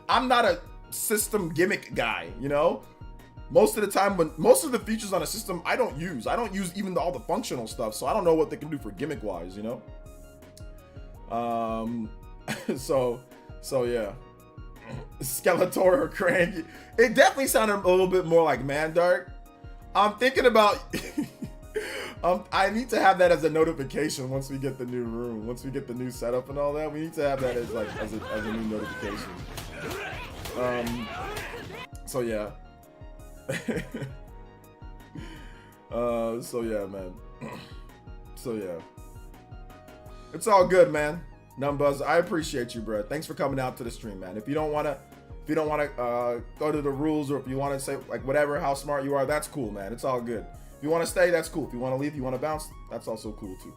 I'm not a system gimmick guy, you know? Most of the time, when most of the features on a system, I don't use even all the functional stuff, so I don't know what they can do for gimmick-wise, you know? So So yeah, Skeletor or Krang. It definitely sounded a little bit more like Mandark. I'm thinking about. I need to have that as a notification once we get the new room, once we get the new setup and all that. We need to have that as like as a new notification. So yeah. So yeah, man. So yeah. It's all good, man. Numbuzz, I appreciate you, bro. Thanks for coming out to the stream, man. If you don't wanna go to the rules, or if you wanna say like whatever, how smart you are, that's cool, man. It's all good. If you wanna stay, that's cool. If you wanna leave, you wanna bounce, that's also cool too.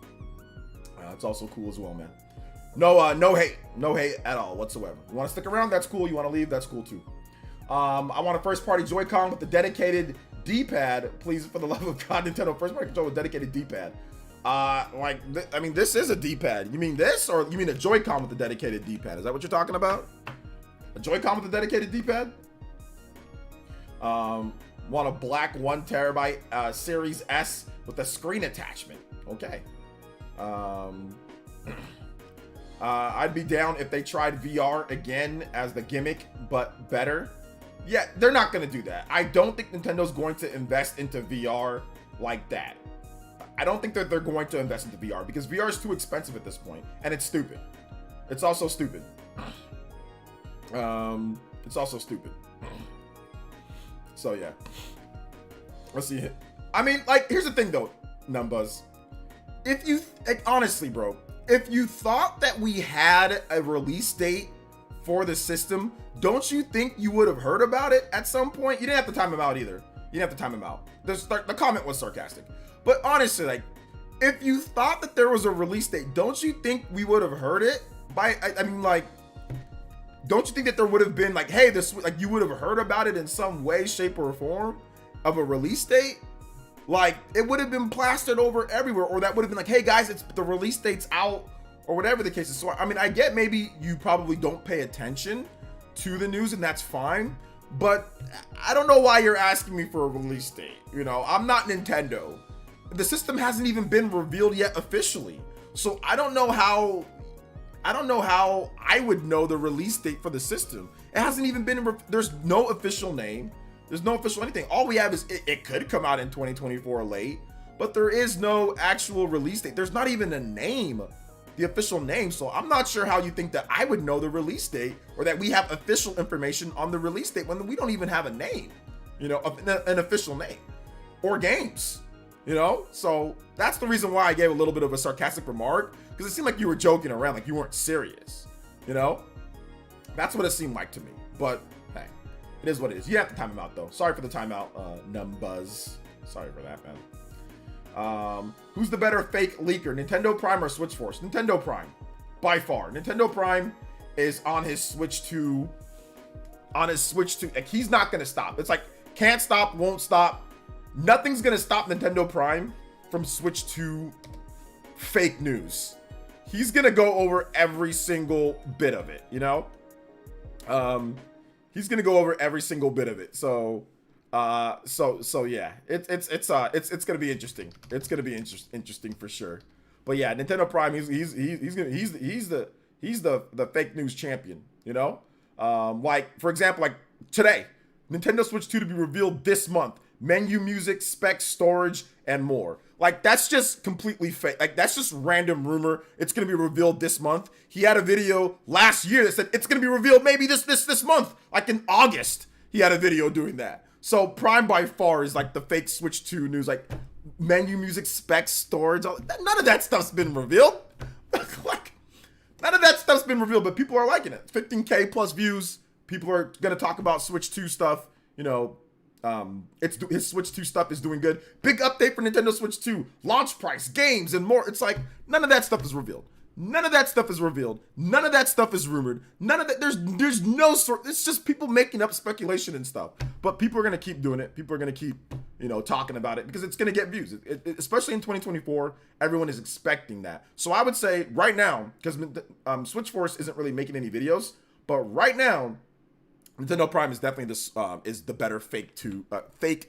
It's also cool as well, man. No hate at all whatsoever. You wanna stick around, that's cool. You wanna leave, that's cool too. I want a first party Joy-Con with the dedicated D-pad, please, for the love of God. Nintendo first party controller with dedicated D-pad. I mean, this is a D-pad. You mean this, or you mean a Joy-Con with a dedicated D-pad? Is that what you're talking about? A Joy-Con with a dedicated D-pad? Want a black 1 terabyte Series S with a screen attachment. Okay. I'd be down if they tried VR again as the gimmick, but better. Yeah, they're not gonna do that. I don't think Nintendo's going to invest into VR like that. I don't think that they're going to invest into VR because VR is too expensive at this point, and it's stupid. It's also stupid. It's also stupid. So yeah. Let's see. I mean, like, here's the thing though, Numbuzz. If you, like, honestly, bro, if you thought that we had a release date for the system, don't you think you would have heard about it at some point? You didn't have to time him out either. You didn't have to time him out. The comment was sarcastic. But honestly, like, if you thought that there was a release date, don't you think we would have heard it? I mean, like, don't you think that there would have been like, hey, this, like, you would have heard about it in some way, shape, or form of a release date? Like, it would have been plastered over everywhere, or that would have been like, hey guys, it's the release date's out, or whatever the case is. So I mean, I get maybe you probably don't pay attention to the news, and that's fine, but I don't know why you're asking me for a release date. You know, I'm not Nintendo. The system hasn't even been revealed yet officially, so I don't know how I would know the release date for the system. It hasn't even been, there's no official name. There's no official anything. All we have is it could come out in 2024 late, but there is no actual release date. There's not even a name, the official name. So I'm not sure how you think that I would know the release date, or that we have official information on the release date when we don't even have a name, you know, an official name or games, you know? So that's the reason why I gave a little bit of a sarcastic remark, because it seemed like you were joking around, like you weren't serious, you know? That's what it seemed like to me, but hey, it is what it is. You have to time him out though. Sorry for the timeout, Numbuzz. Sorry for that, man. Who's the better fake leaker, Nintendo Prime or Switch Force? Nintendo Prime, by far. Nintendo Prime is on his Switch 2. Like, he's not gonna stop. It's like, can't stop, won't stop. Nothing's gonna stop Nintendo Prime from Switch 2 fake news. He's gonna go over every single bit of it, you know? He's gonna go over every single bit of it. So yeah, it's gonna be interesting. It's gonna be interesting for sure. But yeah, Nintendo Prime, he's the fake news champion. You know, like for example, like today, Nintendo Switch 2 to be revealed this month. Menu, music, specs, storage, and more. Like, that's just completely fake. Like, that's just random rumor. It's gonna be revealed this month. He had a video last year that said it's gonna be revealed maybe this month. Like in August, he had a video doing that. So Prime by far is like the fake Switch 2 news. Like menu, music, specs, storage. None of that stuff's been revealed. Like, none of that stuff's been revealed, but people are liking it. 15K plus views. People are gonna talk about Switch 2 stuff. You know. His Switch 2 stuff is doing good. Big update for Nintendo Switch 2. Launch price, games, and more. It's like, none of that stuff is revealed. None of that stuff is revealed. None of that stuff is rumored. None of that, there's no sort, it's just people making up speculation and stuff. But people are going to keep doing it. People are going to keep, you know, talking about it because it's going to get views. Especially in 2024, everyone is expecting that. So I would say right now, because Switch Force isn't really making any videos, but right now, Nintendo Prime is definitely is the better fake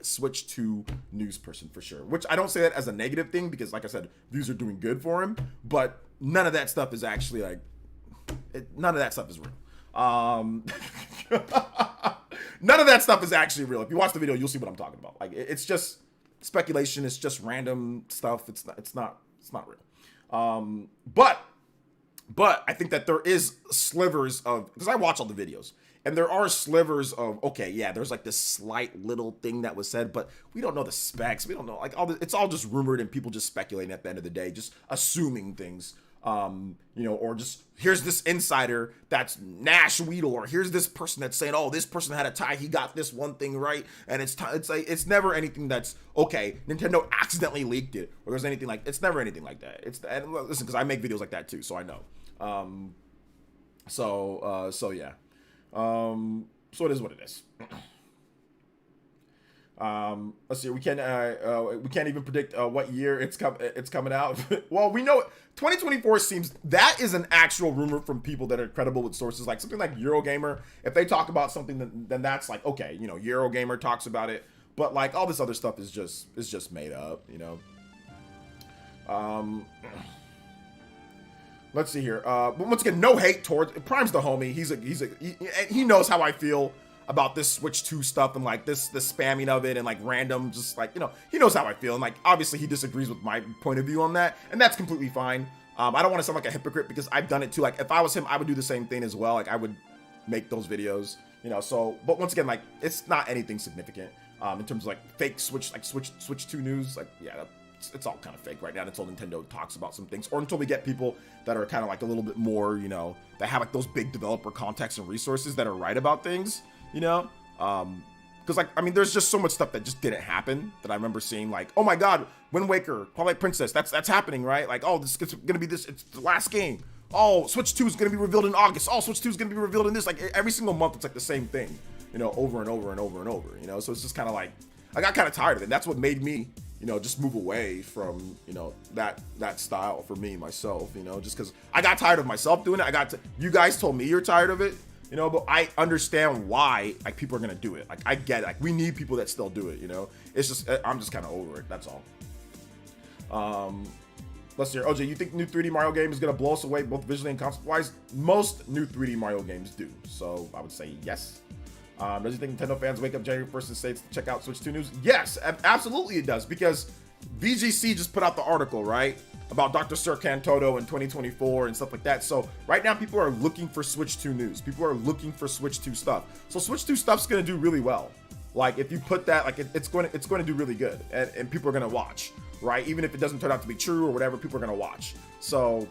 Switch 2 news person for sure. Which I don't say that as a negative thing because, like I said, views are doing good for him. But none of that stuff is actually like, none of that stuff is real. None of that stuff is actually real. If you watch the video, you'll see what I'm talking about. Like it's just speculation. It's just random stuff. It's not real. But I think that there is slivers of, because I watch all the videos, and there are slivers of, okay, yeah, there's like this slight little thing that was said, but we don't know the specs. We don't know, like, it's all just rumored and people just speculating at the end of the day, just assuming things, or just, here's this insider that's Nash Weedle, or here's this person that's saying, oh, this person had a tie, he got this one thing right, and it's like, it's never anything that's, okay, Nintendo accidentally leaked it, or there's anything like, it's never anything like that. And listen, because I make videos like that too, so I know. So yeah. So it is what it is. Let's see. We can't even predict what year it's coming out. Well, we know 2024 seems, that is an actual rumor from people that are credible with sources, like something like Eurogamer. If they talk about something, then that's like, okay, Eurogamer talks about it, but like all this other stuff is just made up, Let's see here. But once again, no hate towards Prime's the homie. He knows how I feel about this Switch 2 stuff and like this spamming of it and like random, just like, he knows how I feel, and like obviously he disagrees with my point of view on that, and that's completely fine. I don't want to sound like a hypocrite because I've done it too. Like if I was him, I would do the same thing as well. Like I would make those videos, so, but once again, like it's not anything significant in terms of like fake Switch 2 news. Like, yeah, it's all kind of fake right now until Nintendo talks about some things, or until we get people that are kind of like a little bit more, that have like those big developer contacts and resources that are right about things, because like, I mean, there's just so much stuff that just didn't happen that I remember seeing, like, oh my God, Wind Waker, Twilight Princess, that's happening, right? Like, oh, it's gonna be this, it's the last game. Oh, Switch 2 is gonna be revealed in August. Oh, Switch 2 is gonna be revealed in this. Like every single month, it's like the same thing, over and over and over and over, so it's just kind of like, I got kind of tired of it. That's what made me, just move away from, that style for me, myself, just because I got tired of myself doing it. You guys told me you're tired of it, but I understand why, like, people are going to do it. Like, I get it. Like, we need people that still do it, It's just, I'm just kind of over it. That's all. Let's see here. OJ, you think new 3D Mario game is going to blow us away both visually and concept-wise? Most new 3D Mario games do. So, I would say yes. Does you think Nintendo fans wake up January 1st and say to check out Switch 2 news? Yes, absolutely it does, because VGC just put out the article, right, about Dr. Sir Cantoto in 2024 and stuff like that. So right now people are looking for Switch 2 news. People are looking for Switch 2 stuff. So Switch 2 stuff's going to do really well. Like if you put that, like it's going to do really good, and people are going to watch, right? Even if it doesn't turn out to be true or whatever, people are going to watch. So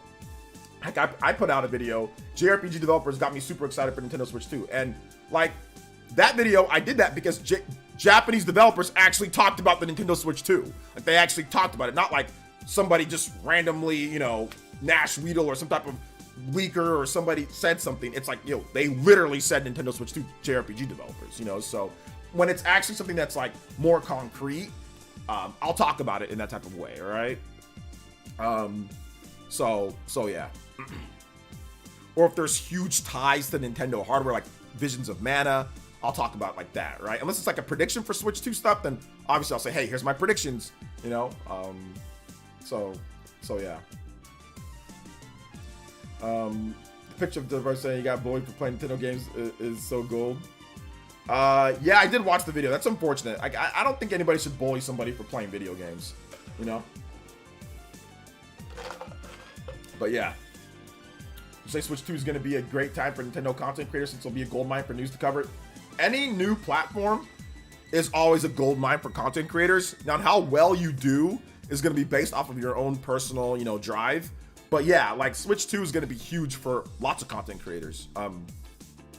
like I put out a video, JRPG developers got me super excited for Nintendo Switch 2, and like, that video, I did that because Japanese developers actually talked about the Nintendo Switch 2. Like, they actually talked about it. Not like somebody just randomly, Nash Weedle or some type of leaker or somebody said something. It's like, they literally said Nintendo Switch 2 JRPG developers, So when it's actually something that's like more concrete, I'll talk about it in that type of way, all right? So yeah. Or if there's huge ties to Nintendo hardware, like Visions of Mana, I'll talk about like that, right? Unless it's like a prediction for Switch 2 stuff, then obviously I'll say, hey, here's my predictions, so yeah. The picture of the saying you got bullied for playing Nintendo games is so gold. Yeah, I did watch the video. That's unfortunate. I don't think anybody should bully somebody for playing video games, But yeah. You say Switch 2 is going to be a great time for Nintendo content creators since it'll be a goldmine for news to cover. Any new platform is always a goldmine for content creators. Now, how well you do is going to be based off of your own personal, drive. But yeah, like Switch 2 is going to be huge for lots of content creators.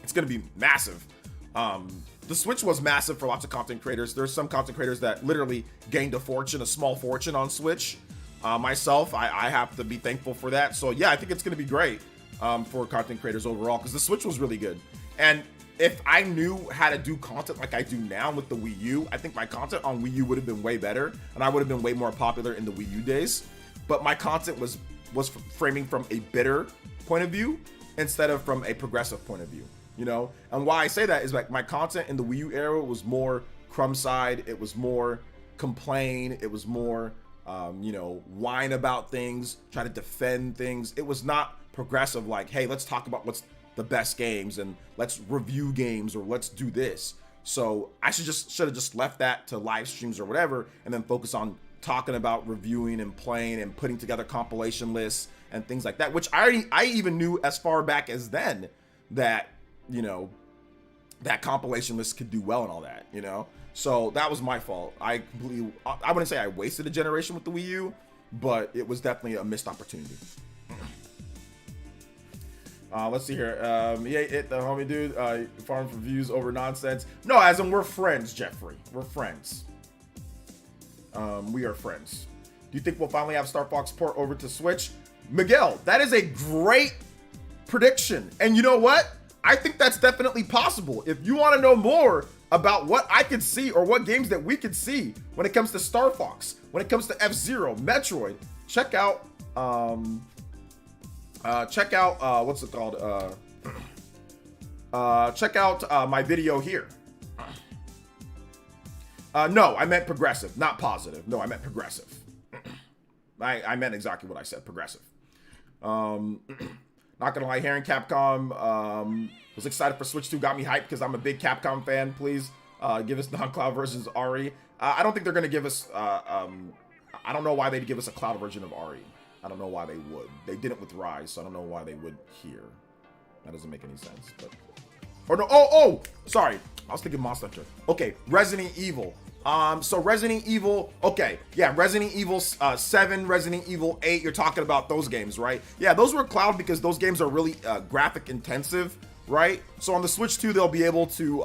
It's going to be massive. The Switch was massive for lots of content creators. There's some content creators that literally gained a small fortune on Switch. Myself, I have to be thankful for that. So yeah, I think it's going to be great for content creators overall, because the Switch was really good. And if I knew how to do content like I do now with the Wii U, I think my content on Wii U would have been way better, and I would have been way more popular in the Wii U days. But my content was framing from a bitter point of view instead of from a progressive point of view, And why I say that is like my content in the Wii U era was more crumb side. It was more complain. It was more, whine about things, try to defend things. It was not progressive like, hey, let's talk about what's the best games and let's review games or let's do this. So I should have just left that to live streams or whatever, and then focus on talking about reviewing and playing and putting together compilation lists and things like that, which I even knew as far back as then that, you know, that compilation list could do well and all that, you know. So that was my fault. I wouldn't say I wasted a generation with the Wii U, but it was definitely a missed opportunity. Let's see here. Yeah, the homie dude, farm for views over nonsense. No, as in we're friends, Jeffrey. We're friends. We are friends. Do you think we'll finally have Star Fox port over to Switch? Miguel, that is a great prediction. And you know what? I think that's definitely possible. If you want to know more about what I could see or what games that we could see when it comes to Star Fox, when it comes to F-Zero, Metroid, check out what's it called? Check out my video here. No, I meant progressive, not positive. No, I meant progressive. I meant exactly what I said, progressive. Not gonna lie, hearing Capcom was excited for Switch 2 got me hyped because I'm a big Capcom fan. Please give us non-cloud versions of RE. I don't think they're gonna give us. I don't know why they'd give us a cloud version of RE. I don't know why they would. They did it with Rise, so I don't know why they would here. That doesn't make any sense. But or no. Oh, sorry. I was thinking Monster Hunter. Okay, Resident Evil. So Resident Evil, okay, yeah, Resident Evil 7, Resident Evil 8, you're talking about those games, right? Yeah, those were cloud because those games are really graphic intensive, right? So on the Switch 2, they'll be able to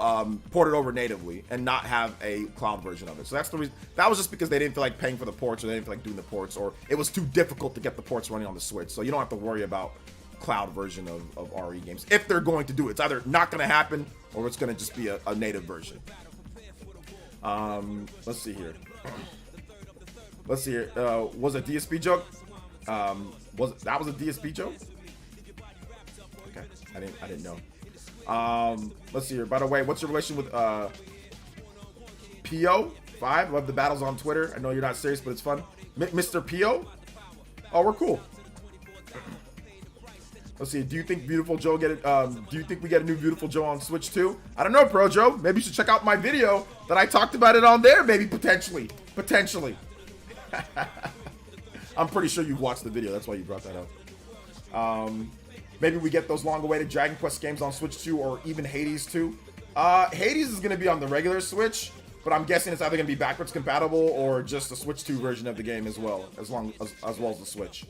port it over natively and not have a cloud version of it. So that's the reason. That was just because they didn't feel like paying for the ports, or they didn't feel like doing the ports, or it was too difficult to get the ports running on the Switch. So you don't have to worry about cloud version of RE games if they're going to do it. It's either not going to happen or it's going to just be a native version. Let's see here. Was a DSP joke? Was a DSP joke? Okay, I didn't know. Let's see here. By the way, what's your relation with PO5? Love the battles on Twitter. I know you're not serious, but it's fun. Mr. PO? Oh, we're cool. Let's see. Do you think Beautiful Joe do you think we get a new Beautiful Joe on Switch 2? I don't know, Pro Joe. Maybe you should check out my video that I talked about it on there. Maybe potentially. I'm pretty sure you've watched the video. That's why you brought that up. Maybe we get those long-awaited Dragon Quest games on Switch 2 or even Hades 2. Hades is going to be on the regular Switch, but I'm guessing it's either going to be backwards compatible or just a Switch 2 version of the game as well, as well as the Switch.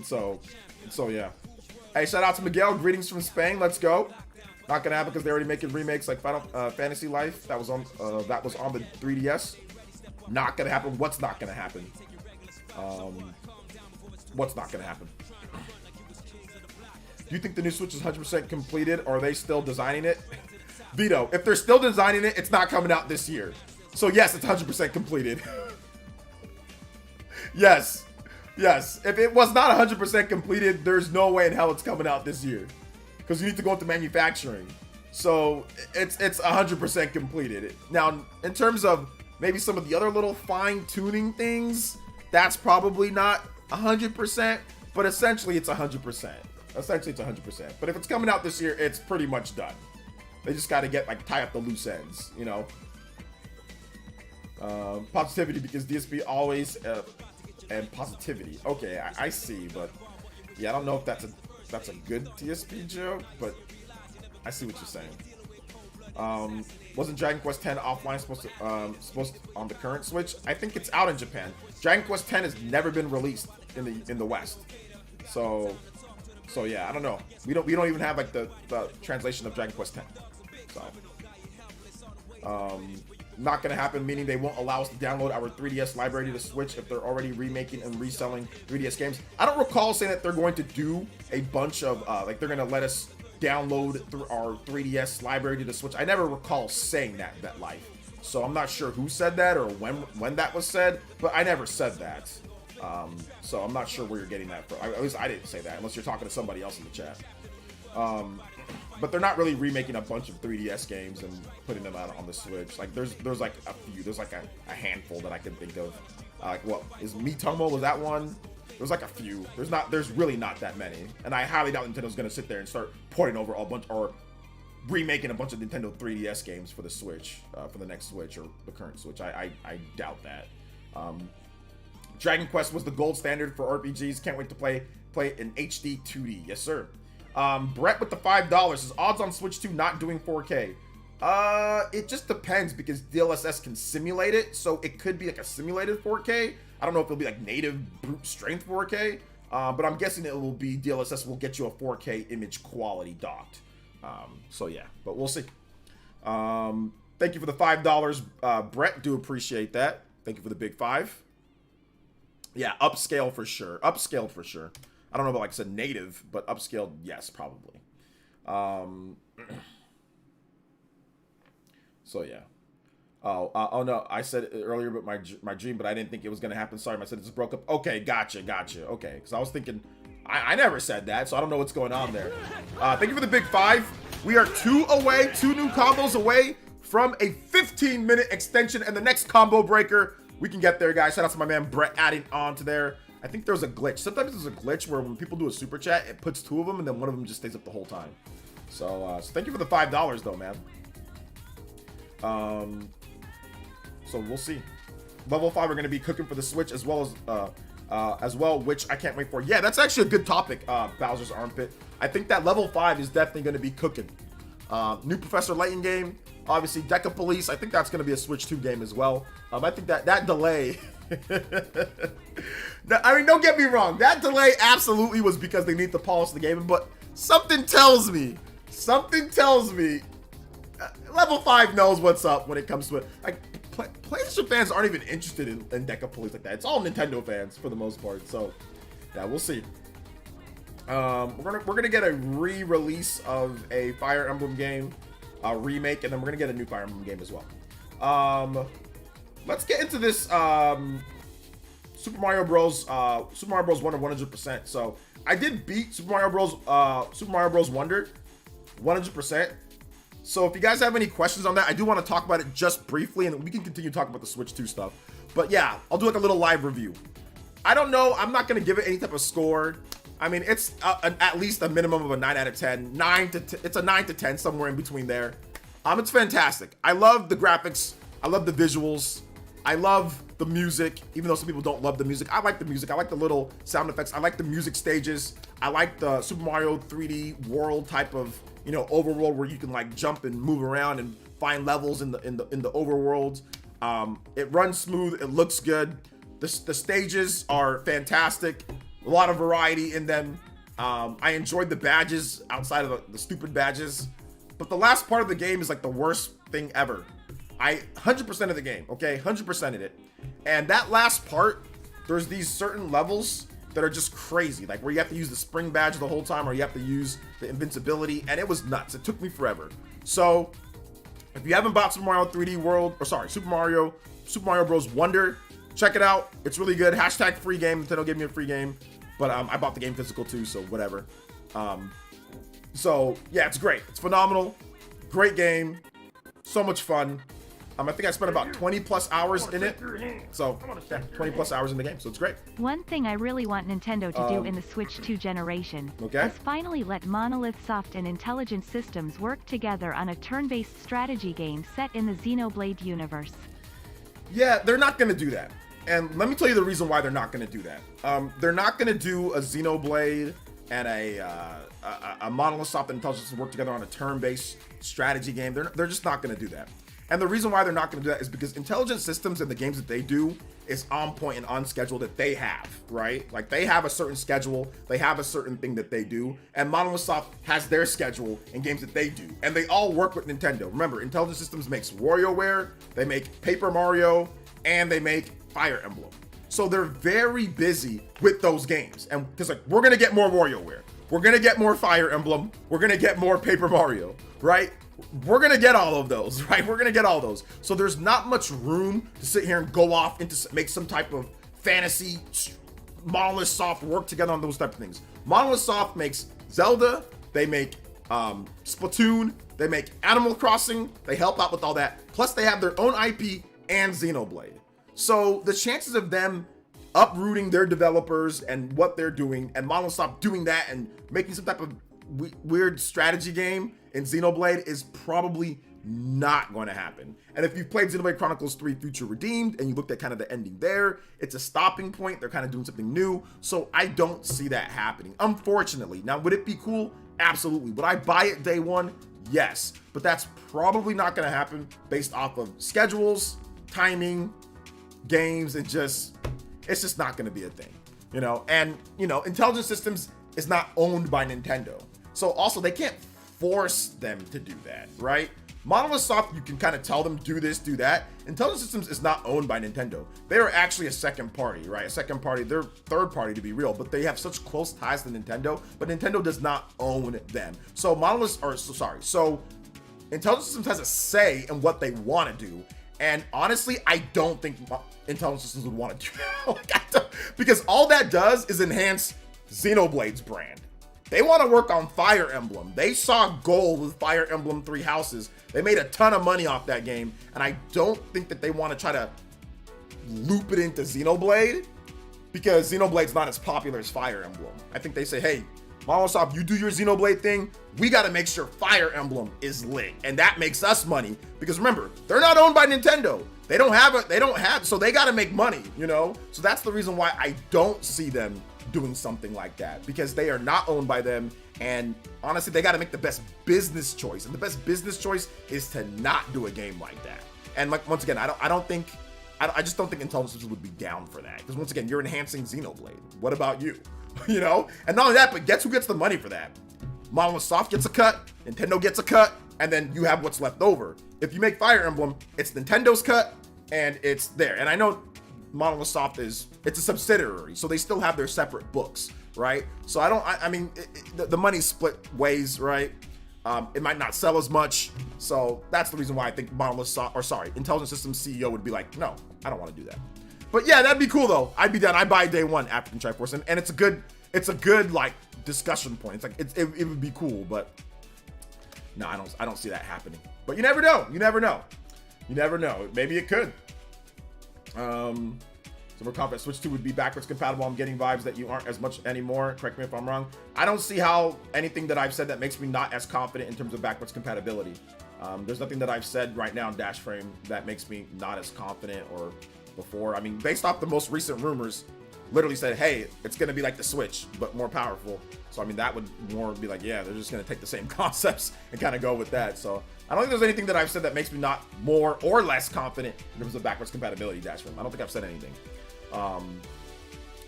So yeah. Hey, shout out to Miguel. Greetings from Spain. Let's go. Not gonna happen because they're already making remakes like Final Fantasy Life. That was on the 3DS. Not gonna happen. What's not gonna happen? What's not gonna happen? Do you think the new Switch is 100% completed, or are they still designing it? Vito, if they're still designing it, it's not coming out this year. So yes, it's 100% completed. Yes. If it was not 100% completed, there's no way in hell it's coming out this year, because you need to go into manufacturing. So it's 100% completed. Now, in terms of maybe some of the other little fine-tuning things, that's probably not 100%, but essentially it's 100%. But if it's coming out this year, it's pretty much done. They just got to tie up the loose ends, you know. Positivity, because DSP always and positivity. Okay, I see, but yeah, I don't know if that's a good TSP joke, but I see what you're saying. Wasn't Dragon Quest X offline supposed to on the current Switch? I think it's out in Japan. Dragon Quest X has never been released in the West, so yeah, I don't know. We don't even have like the translation of Dragon Quest X. So not gonna happen, meaning they won't allow us to download our 3DS library to the Switch if they're already remaking and reselling 3DS games. I don't recall saying that they're going to do a bunch of like they're gonna let us download through our 3DS library to the Switch. I never recall saying that life. So I'm not sure who said that or when that was said, but I never said that. So I'm not sure where you're getting that from. At least I didn't say that, unless you're talking to somebody else in the chat. But they're not really remaking a bunch of 3DS games and putting them out on the Switch. Like there's like a few. There's like a handful that I can think of. Like what is Miitomo? Was that one? There's like a few. There's really not that many. And I highly doubt Nintendo's gonna sit there and start porting over a bunch or remaking a bunch of Nintendo 3DS games for the Switch, for the next Switch or the current Switch. I doubt that. Dragon Quest was the gold standard for RPGs. Can't wait to play in HD 2D. Yes, sir. Brett with the $5 says odds on Switch 2 not doing 4K. It just depends because DLSS can simulate it, so it could be like a simulated 4K. I don't know if it'll be like native brute strength 4K, but I'm guessing it will be DLSS will get you a 4K image quality docked. So yeah, but we'll see. Thank you for the $5, Brett. Do appreciate that. Thank you for the big 5. Yeah, upscale for sure. Upscaled for sure. I don't know about like I said native, but upscaled, yes, probably. So yeah. Oh no, I said it earlier about my dream, but I didn't think it was gonna happen. Sorry, my sentence broke up. Okay, gotcha. Okay, because I was thinking, I never said that, so I don't know what's going on there. Thank you for the big 5. We are 2 new combos away from a 15-minute extension and the next combo breaker. We can get there, guys. Shout out to my man Brett adding on to there. I think there's a glitch. Sometimes there's a glitch where when people do a super chat, it puts 2 of them and then one of them just stays up the whole time. So thank you for the $5 though, man. So we'll see. Level 5 are going to be cooking for the Switch as well, which I can't wait for. Yeah, that's actually a good topic, Bowser's Armpit. I think that level 5 is definitely going to be cooking. New Professor Layton game, obviously Deca Police. I think that's going to be a Switch 2 game as well. I think that delay. I mean, don't get me wrong. That delay absolutely was because they need to polish the game, but something tells me, level 5 knows what's up when it comes to it. Like, PlayStation fans aren't even interested in Deca Police like that. It's all Nintendo fans for the most part. So, yeah, we'll see. We're gonna get a re-release of a Fire Emblem game, a remake, and then we're gonna get a new Fire Emblem game as well. Let's get into this Super Mario Bros. 1 of 100%. So I did beat Super Mario Bros. Wonder 100%. So if you guys have any questions on that, I do want to talk about it just briefly, and we can continue talking about the Switch 2 stuff. But yeah, I'll do like a little live review. I don't know. I'm not going to give it any type of score. I mean, it's at least a minimum of a 9 out of 10. It's a 9 to 10, somewhere in between there. It's fantastic. I love the graphics. I love the visuals. I love the music, even though some people don't love the music. I like the music. I like the little sound effects. I like the music stages. I like the Super Mario 3D world type of, overworld where you can like jump and move around and find levels in the overworld. It runs smooth. It looks good. The stages are fantastic. A lot of variety in them. I enjoyed the badges outside of the stupid badges. But the last part of the game is like the worst thing ever. 100% of the game, okay? 100% of it. And that last part, there's these certain levels that are just crazy. Like where you have to use the spring badge the whole time or you have to use the invincibility. And it was nuts. It took me forever. So if you haven't bought Super Mario 3D World, Super Mario Bros. Wonder, check it out. It's really good. # free game. Nintendo gave me a free game. But I bought the game physical too, so whatever. So yeah, it's great. It's phenomenal. Great game. So much fun. I think I spent about 20 plus hours in it. So yeah, 20 plus hours in the game. So it's great. One thing I really want Nintendo to do in the Switch 2 generation is finally let Monolith Soft and Intelligent Systems work together on a turn-based strategy game set in the Xenoblade universe. Yeah, they're not going to do that. And let me tell you the reason why they're not going to do that. They're not going to do a Xenoblade and a Monolith Soft and Intelligent Systems work together on a turn-based strategy game. They're just not going to do that. And the reason why they're not going to do that is because Intelligent Systems and the games that they do is on point and on schedule that they have, right? Like they have a certain schedule, they have a certain thing that they do, and Monolith Soft has their schedule and games that they do, and they all work with Nintendo. Remember, Intelligent Systems makes WarioWare, they make Paper Mario, and they make Fire Emblem. So they're very busy with those games, and because like we're gonna get more WarioWare, we're gonna get more Fire Emblem, we're gonna get more Paper Mario, right? We're gonna get all of those, right? We're gonna get all those. So there's not much room to sit here and go off into make some type of fantasy Monolith Soft work together on those type of things. Monolith Soft makes Zelda, they make Splatoon, they make Animal Crossing, they help out with all that. Plus they have their own IP and Xenoblade. So the chances of them uprooting their developers and what they're doing, and Monolith Soft doing that and making some type of weird strategy game in Xenoblade is probably not going to happen. And if you've played Xenoblade Chronicles 3 Future Redeemed and you looked at kind of the ending there, it's a stopping point. They're kind of doing something new. So I don't see that happening, unfortunately. Now, would it be cool? Absolutely. Would I buy it day one? Yes. But that's probably not going to happen based off of schedules, timing, games, and it's just not going to be a thing, you know? And, you know, Intelligent Systems is not owned by Nintendo. So also they can't force them to do that, right? Monolith Soft, you can kind of tell them, do this, do that. Intelligent Systems is not owned by Nintendo. They are actually a second party, right? A second party, they're third party to be real, but they have such close ties to Nintendo, but Nintendo does not own them. So Intelligent Systems has a say in what they want to do. And honestly, I don't think Intelligent Systems would want to do that. Because all that does is enhance Xenoblade's brand. They want to work on Fire Emblem. They saw gold with Fire Emblem 3 Houses. They made a ton of money off that game. And I don't think that they want to try to loop it into Xenoblade, because Xenoblade's not as popular as Fire Emblem. I think they say, hey, Monolith Soft, you do your Xenoblade thing. We got to make sure Fire Emblem is lit. And that makes us money. Because remember, they're not owned by Nintendo. So they got to make money, you know? So that's the reason why I don't see them doing something like that, because they are not owned by them. And honestly, they got to make the best business choice. And the best business choice is to not do a game like that. And like, once again, I just don't think Intelligent Systems would be down for that. Because once again, you're enhancing Xenoblade. What about you? You know? And not only that, but guess who gets the money for that? Monolith Soft gets a cut, Nintendo gets a cut, and then you have what's left over. If you make Fire Emblem, it's Nintendo's cut, and it's there. And I know Monolith Soft it's a subsidiary, so they still have their separate books, right? So the money's split ways, right? It might not sell as much, so that's the reason why I think Intelligent Systems CEO would be like, no, I don't want to do that. But yeah, that'd be cool though. I'd be down. I'd buy day one African Triforce, and it's a good like discussion point. It's like it would be cool, but no, I don't see that happening. But you never know. You never know. Maybe it could. So we're confident Switch 2 would be backwards compatible. I'm getting vibes that you aren't as much anymore. Correct me if I'm wrong. I don't see how anything that I've said that makes me not as confident in terms of backwards compatibility. There's nothing that I've said right now in Dash Frame that makes me not as confident or before. I mean, based off the most recent rumors, literally said, hey, it's going to be like the Switch, but more powerful. So, I mean, that would more be like, yeah, they're just going to take the same concepts and kind of go with that. So, I don't think there's anything that I've said that makes me not more or less confident in terms of backwards compatibility Dash Frame. I don't think I've said anything.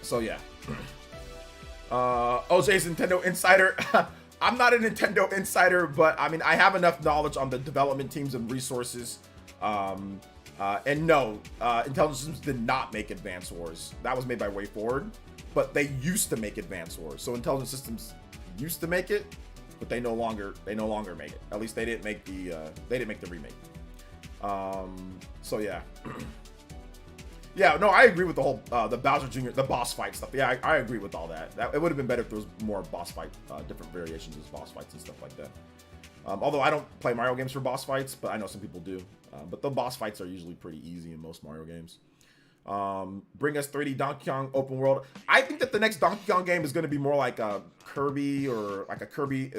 So, yeah. OJ's Nintendo Insider. I'm not a Nintendo insider, but I mean, I have enough knowledge on the development teams and resources. And no, Intelligent Systems did not make Advance Wars. That was made by WayForward, but they used to make Advance Wars. So Intelligent Systems used to make it, but they no longer make it. At least they didn't make the remake. So yeah. Yeah, no, I agree with the whole the Bowser Jr. the boss fight stuff. Yeah, I agree with all that. It would have been better if there was more boss fight, different variations of boss fights and stuff like that. Although I don't play Mario games for boss fights, but I know some people do. But the boss fights are usually pretty easy in most Mario games. Bring us 3D Donkey Kong open world. I think that the next Donkey Kong game is going to be more like a Kirby or like a Kirby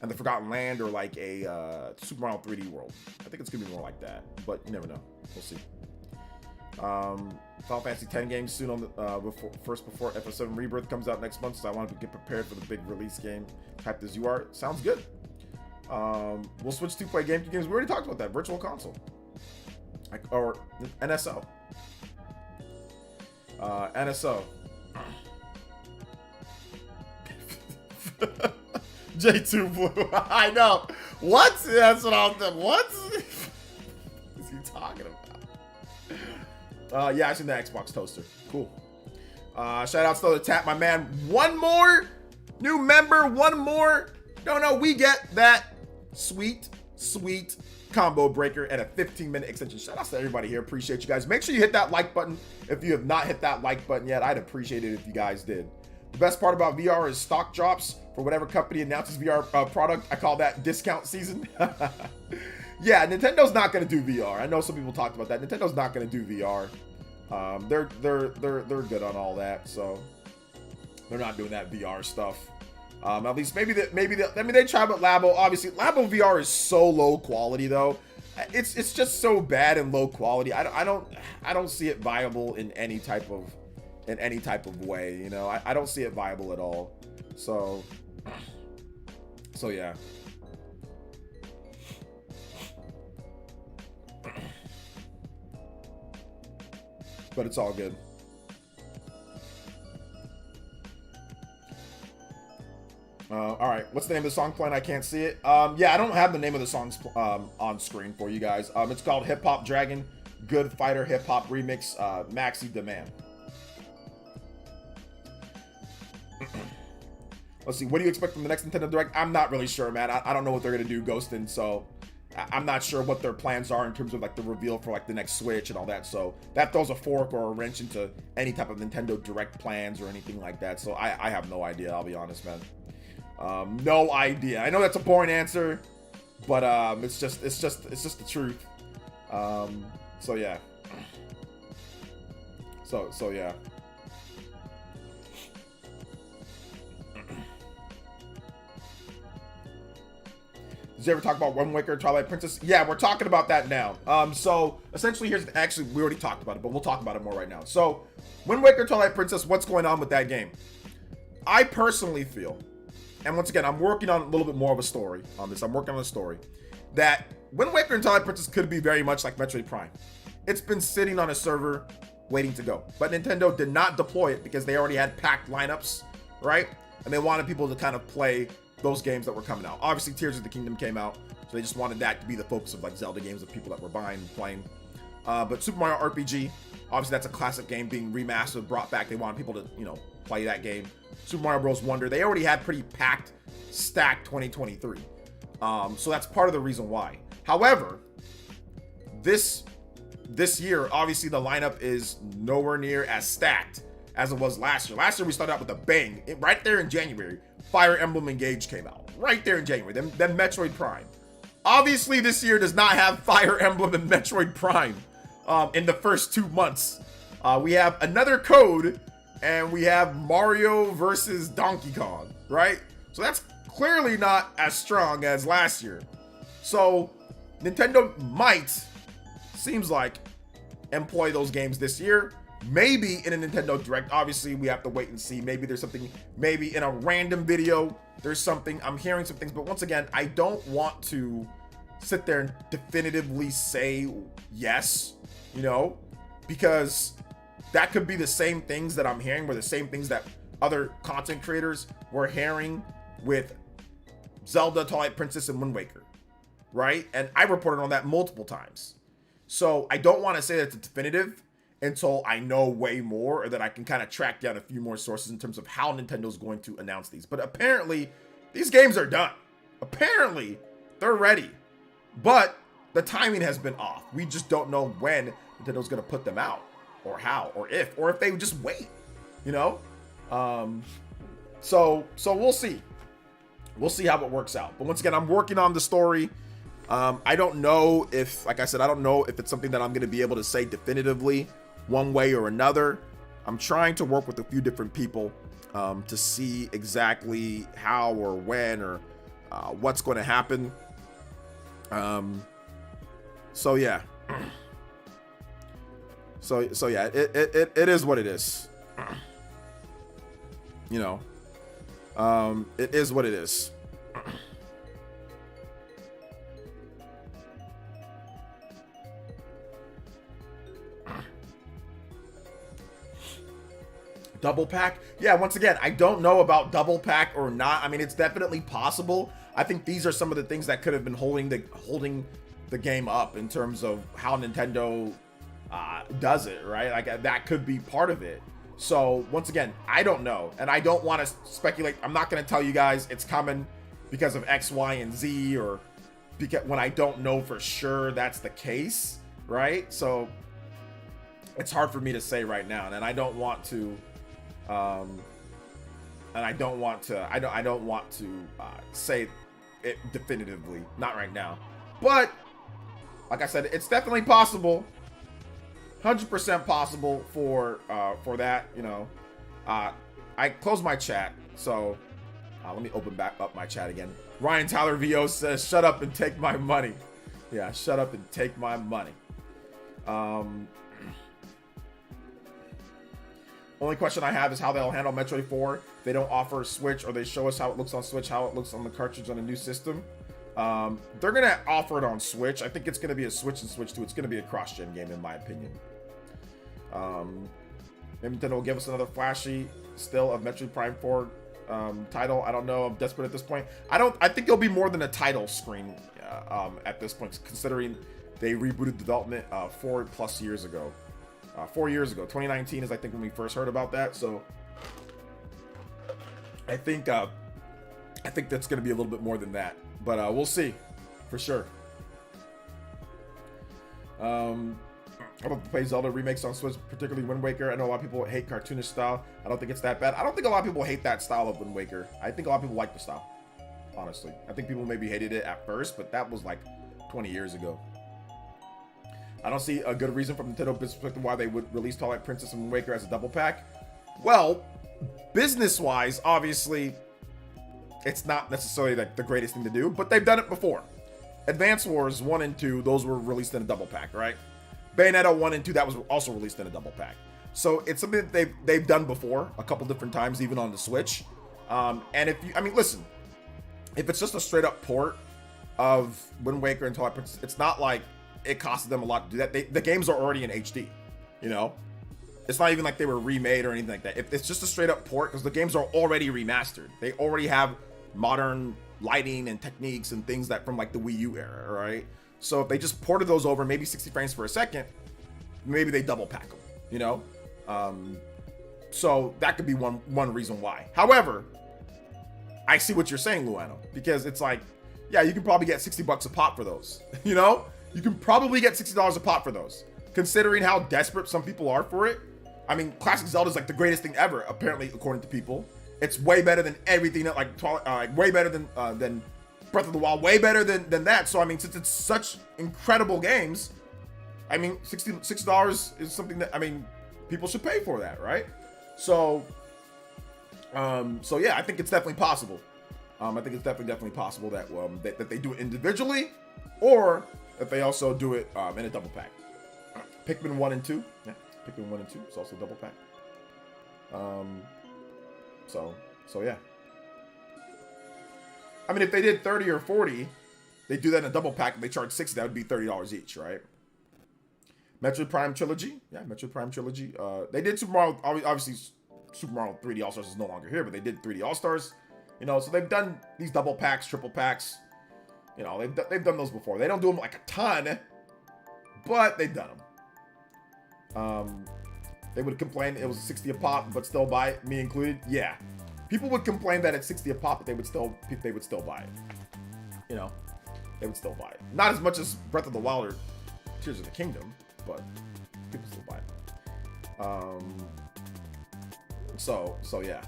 and the Forgotten Land or like a Super Mario 3D World. I think it's going to be more like that, but you never know. We'll see. Final Fantasy X games soon on the before FF7 Rebirth comes out next month, so I want to get prepared for the big release game. Hyped as you are. Sounds good. We'll switch to play GameCube games. We already talked about that. Virtual console. Or NSO. NSO. J2 Blue. I know. What? That's what I'm doing. What is he talking about? Yeah, I seen the Xbox toaster. Cool. Shout out to the Tap, my man. One more new member. One more. No, we get that sweet combo breaker and a 15-minute extension. Shout out to everybody here. Appreciate you guys. Make sure you hit that like button if you have not hit that like button yet. I'd appreciate it if you guys did. The best part about VR is stock drops for whatever company announces VR product. I call that discount season. Yeah, Nintendo's not going to do VR. I know some people talked about that. Nintendo's not going to do VR. They're good on all that, so they're not doing that VR stuff. At least maybe they try with Labo. Obviously, Labo VR is so low quality though. It's just so bad and low quality. I don't see it viable in any type of way. You know, I don't see it viable at all. So yeah. But it's all good. All right, what's the name of the song playing? I can't see it. Yeah, I don't have the name of the songs on screen for you guys. It's called Hip Hop Dragon, Good Fighter Hip Hop Remix, Maxi Demand. Let's see, what do you expect from the next Nintendo Direct? I'm not really sure, man. I don't know what they're gonna do, Ghostin', so I'm not sure what their plans are in terms of like the reveal for like the next Switch and all that. So that throws a fork or a wrench into any type of Nintendo Direct plans or anything like that. So I have no idea, I'll be honest, man. No idea. I know that's a boring answer, but it's just the truth. So yeah. So yeah. Did you ever talk about Wind Waker, Twilight Princess? Yeah, we're talking about that now. So essentially actually we already talked about it, but we'll talk about it more right now. So Wind Waker, Twilight Princess, what's going on with that game? I personally feel, and once again, I'm working on a little bit more of a story on this. I'm working on a story that Wind Waker and Twilight Princess could be very much like Metroid Prime. It's been sitting on a server waiting to go, but Nintendo did not deploy it because they already had packed lineups, right? And they wanted people to kind of play those games that were coming out. Obviously, Tears of the Kingdom came out, so they just wanted that to be the focus of like Zelda games of people that were buying and playing. But Super Mario RPG, obviously that's a classic game being remastered, brought back. They wanted people to, you know, play that game. Super Mario Bros. Wonder, they already had pretty packed, stacked 2023. So that's part of the reason why. However, this year, obviously the lineup is nowhere near as stacked as it was last year. Last year we started out with a bang. Right there in January, Fire Emblem Engage came out. Right there in January. Then Metroid Prime. Obviously this year does not have Fire Emblem and Metroid Prime in the first 2 months. We have another code, and we have Mario versus Donkey Kong, right? So that's clearly not as strong as last year. So Nintendo might, seems like, employ those games this year. Maybe in a Nintendo Direct. Obviously, we have to wait and see. Maybe there's something, maybe in a random video, there's something. I'm hearing some things, but once again, I don't want to sit there and definitively say yes, you know, because that could be the same things that I'm hearing, were the same things that other content creators were hearing with Zelda, Twilight Princess, and Wind Waker, right? And I reported on that multiple times. So I don't want to say that it's definitive until I know way more, or that I can kind of track down a few more sources in terms of how Nintendo's going to announce these. But apparently, these games are done. Apparently, they're ready. But the timing has been off. We just don't know when Nintendo's going to put them out, or how, or if they would just wait, you know? So we'll see. We'll see how it works out. But once again, I'm working on the story. I don't know if, like I said, I don't know if it's something that I'm going to be able to say definitively one way or another. I'm trying to work with a few different people to see exactly how or when or what's going to happen. So yeah. So yeah, it is what it is. You know, it is what it is. Double pack? Yeah, once again, I don't know about double pack or not. I mean, it's definitely possible. I think these are some of the things that could have been holding the game up in terms of how Nintendo does it, right? Like that could be part of it. So once again, I don't know, and I don't want to speculate. I'm not going to tell you guys it's coming because of X, Y, and Z, or because when I don't know for sure that's the case, right? So it's hard for me to say right now, and I don't want to. I don't want to say it definitively, not right now. But like I said, it's definitely possible. 100% possible for that, you know. I closed my chat, so let me open back up my chat again. Ryan Tyler VO says, shut up and take my money. Yeah, shut up and take my money. Only question I have is how they'll handle Metroid 4. They don't offer a Switch, or they show us how it looks on Switch, how it looks on the cartridge on a new system. They're gonna offer it on Switch. I think it's gonna be a Switch and Switch 2. It's gonna be a cross-gen game, in my opinion. Maybe Nintendo will give us another flashy still of Metroid Prime 4 title. I don't know. I'm desperate at this point. I think it'll be more than a title screen at this point, considering they rebooted development 4+ years ago. 4 years ago. 2019 is, I think, when we first heard about that. So I think that's going to be a little bit more than that. But we'll see, for sure. How about the play Zelda remakes on Switch, particularly Wind Waker? I know a lot of people hate cartoonish style. I don't think it's that bad. I don't think a lot of people hate that style of Wind Waker. I think a lot of people like the style, honestly. I think people maybe hated it at first, but that was like 20 years ago. I don't see a good reason from Nintendo perspective why they would release Twilight Princess and Wind Waker as a double pack. Well, business-wise, obviously, it's not necessarily like the greatest thing to do, but they've done it before. Advance Wars 1 and 2, those were released in a double pack, right? Bayonetta 1 and 2, that was also released in a double pack. So it's something that they've done before a couple different times, even on the Switch. And listen, if it's just a straight up port of Wind Waker and Twilight Princess, it's not like it costed them a lot to do that. The games are already in HD, you know? It's not even like they were remade or anything like that. If it's just a straight up port, because the games are already remastered. They already have modern lighting and techniques and things that from like the Wii U era, right? So if they just ported those over, maybe 60 frames per second, maybe they double pack them, you know? So that could be one reason why. However, I see what you're saying, Luano, because it's like, yeah, you can probably get $60 a pop for those, you know? You can probably get $60 a pop for those, considering how desperate some people are for it. I mean, Classic Zelda is like the greatest thing ever, apparently, according to people. It's way better than everything, like Twilight, way better than Breath of the Wild, way better than that. So I mean, since it's such incredible games, I mean, $60 is something that, I mean, people should pay for that, right? So yeah, I think it's definitely possible. I think it's definitely possible that that they do it individually, or that they also do it in a double pack. Pikmin 1 and 2, yeah, Pikmin 1 and 2 is also double pack. So yeah. I mean, if they did 30 or 40, they do that in a double pack and they charge 60, that would be $30 each, right? Metroid Prime Trilogy. Yeah, Metroid Prime Trilogy. They did Super Mario, obviously Super Mario 3D All-Stars is no longer here, but they did 3D All-Stars. You know, so they've done these double packs, triple packs. You know, they've done those before. They don't do them like a ton, but they've done them. They would complain it was 60 a pop, but still buy it, me included. Yeah. People would complain that it's 60 a pop, but they would still buy it. You know, they would still buy it. Not as much as Breath of the Wild or Tears of the Kingdom, but people still buy it. So yeah.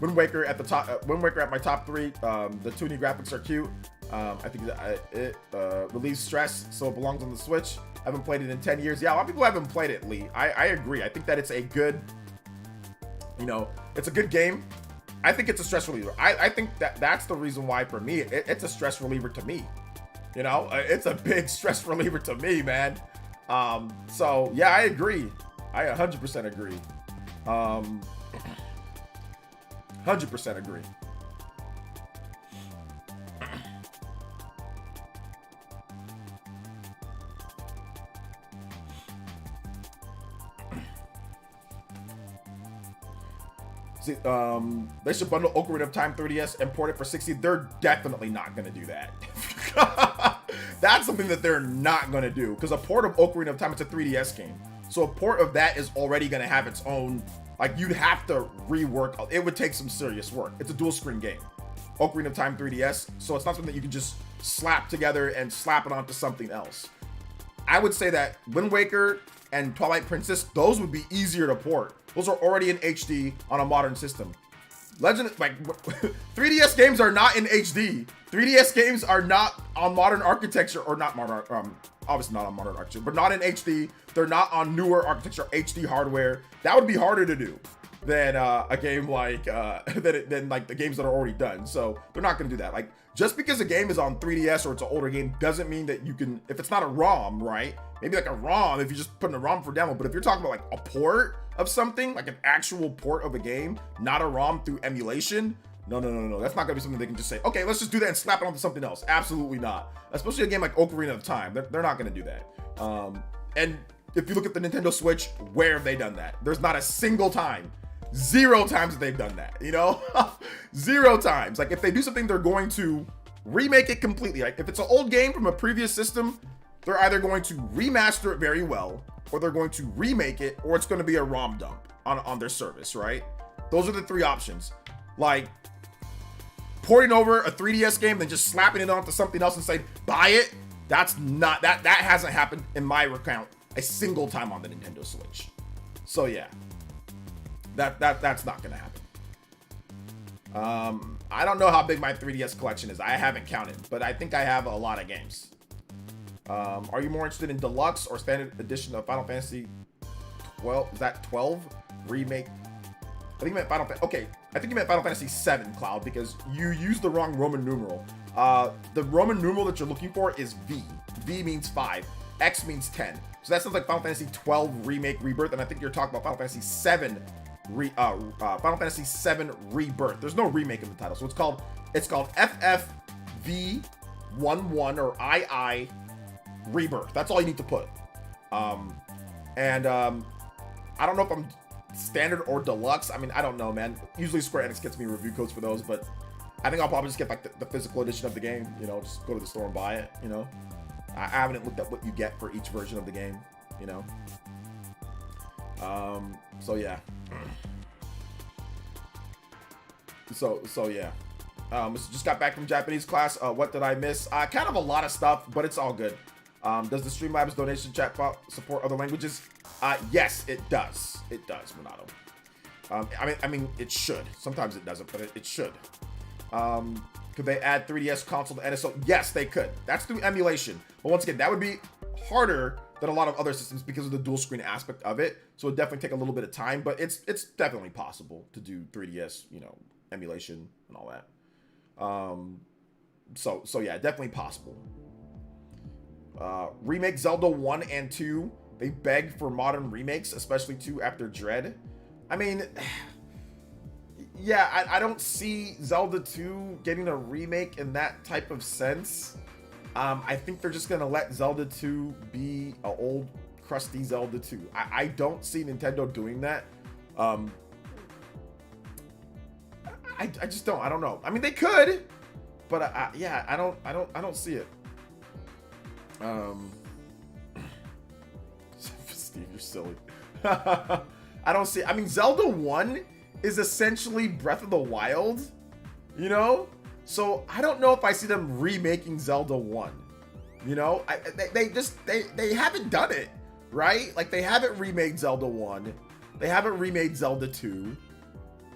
Wind Waker at the top. Wind Waker at my top 3. The 2D graphics are cute. I think that it relieves stress, so it belongs on the Switch. I haven't played it in 10 years. Yeah, a lot of people haven't played it, Lee. I agree. I think that it's a good, you know, it's a good game. I think it's a stress reliever. I think that's the reason why, for me, it's a stress reliever to me. You know, it's a big stress reliever to me, man. So yeah, I agree. I 100% agree. 100% agree. See, they should bundle Ocarina of Time 3DS and port it for 60. They're definitely not going to do that. That's something that they're not going to do, because a port of Ocarina of Time, it's a 3DS game. So a port of that is already going to have its own, like, you'd have to rework. It would take some serious work. It's a dual screen game, Ocarina of Time 3DS. So it's not something that you can just slap together and slap it onto something else. I would say that Wind Waker and Twilight Princess, those would be easier to port. Those are already in HD on a modern system. like 3DS games are not in HD. 3DS games are not on modern architecture, or not modern, obviously not on modern architecture, but not in HD. They're not on newer architecture, HD hardware. That would be harder to do than a game like than like the games that are already done. So they're not gonna do that. Like, just because a game is on 3DS or it's an older game doesn't mean that you can, if it's not a ROM, right? Maybe like a ROM if you just put in a ROM for demo. But if you're talking about like a port of something, like an actual port of a game, not a ROM through emulation, no. That's not gonna be something they can just say, okay, let's just do that and slap it onto something else. Absolutely not. Especially a game like Ocarina of Time. They're not gonna do that. And if you look at the Nintendo Switch, where have they done that? There's not a single time. 0 times that they've done that, you know? 0 times. Like, if they do something, they're going to remake it completely. Like, if it's an old game from a previous system, they're either going to remaster it very well, or they're going to remake it, or it's going to be a ROM dump on their service, right? Those are the 3 options. Like, porting over a 3DS game, then just slapping it onto something else and saying, buy it, that's not, that hasn't happened in my account a single time on the Nintendo Switch. So yeah. That's not gonna happen. I don't know how big my 3DS collection is. I haven't counted, but I think I have a lot of games. Are you more interested in deluxe or standard edition of Final Fantasy 12? Is that 12 remake? I think you meant Final Fantasy. Okay, I think you meant Final Fantasy 7, Cloud, because you used the wrong Roman numeral. The Roman numeral that you're looking for is V. V means 5. X means 10. So that sounds like Final Fantasy 12 remake rebirth, and I think you're talking about Final Fantasy 7. Final Fantasy 7 Rebirth. There's no remake in the title, so it's called FFV11 or II Rebirth. That's all you need to put. I don't know if I'm standard or deluxe. I mean, I don't know, man. Usually Square Enix gets me review codes for those, but I think I'll probably just get like the physical edition of the game. You know, just go to the store and buy it. You know, I haven't looked up what you get for each version of the game. You know. So yeah. So yeah. Just got back from Japanese class. What did I miss? Kind of a lot of stuff, but it's all good. Does the Streamlabs donation chat bot support other languages? Yes, it does. It does, Renato. I mean, it should. Sometimes it doesn't, but it should. Could they add 3DS console to NSO? Yes, they could. That's through emulation. But once again, that would be harder than a lot of other systems because of the dual screen aspect of it. So it definitely take a little bit of time, but it's definitely possible to do 3DS, you know, emulation and all that. So yeah, definitely possible. Remake Zelda 1 and 2. They beg for modern remakes, especially 2 after Dread. I mean, yeah, I don't see Zelda 2 getting a remake in that type of sense. I think they're just gonna let Zelda 2 be an old, crusty Zelda 2. I don't see Nintendo doing that. I just don't. I don't know. I mean, they could, but yeah, I don't see it. Steve, you're silly. I don't see. I mean, Zelda 1 is essentially Breath of the Wild, you know. So I don't know if I see them remaking Zelda 1. You know, they haven't done it, right? Like, they haven't remade Zelda 1. They haven't remade Zelda 2.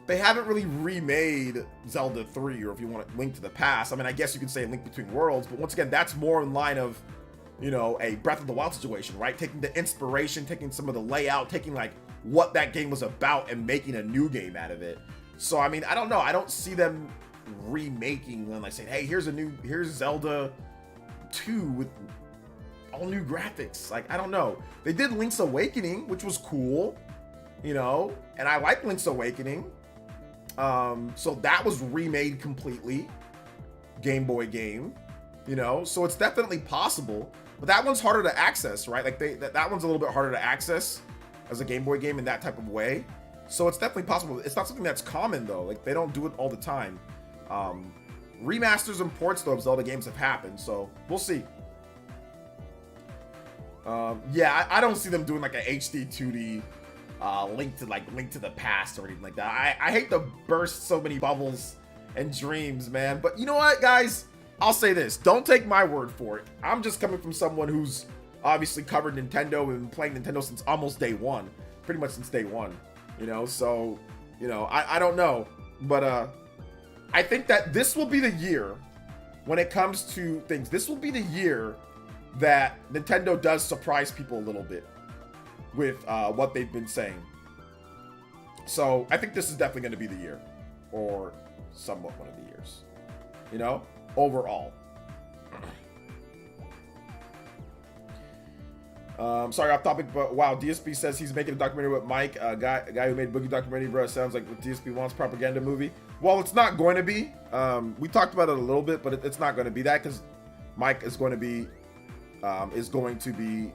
They haven't really remade Zelda 3, or if you want to Link to the Past. I mean, I guess you could say Link Between Worlds, but once again, that's more in line of, you know, a Breath of the Wild situation, right? Taking the inspiration, taking some of the layout, taking like what that game was about and making a new game out of it. So, I mean, I don't know. I don't see them remaking and like saying, hey, here's Zelda 2 with all new graphics. Like, I don't know. They did Link's Awakening, which was cool, you know, and I like Link's Awakening. So that was remade completely, Game Boy game, you know, so it's definitely possible, but that one's harder to access, right? Like that one's a little bit harder to access as a Game Boy game in that type of way. So it's definitely possible. It's not something that's common though. Like, they don't do it all the time. Remasters and ports though of Zelda games have happened, so we'll see. Yeah, I don't see them doing like a HD 2D Link to the Past or anything like that. I hate to burst so many bubbles and dreams, man. But you know what, guys? I'll say this. Don't take my word for it. I'm just coming from someone who's obviously covered Nintendo and been playing Nintendo since almost day one. Pretty much since day one. You know, so, you know, I don't know. But I think that this will be the year when it comes to things. This will be the year that Nintendo does surprise people a little bit with what they've been saying. So I think this is definitely going to be the year, or somewhat one of the years, you know, overall. Sorry, off topic, but wow, DSP says he's making a documentary with Mike, a guy who made Boogie documentary, bro. It sounds like what DSP wants, propaganda movie. Well, it's not going to be. We talked about it a little bit, but it's not going to be that, because Mike is going to be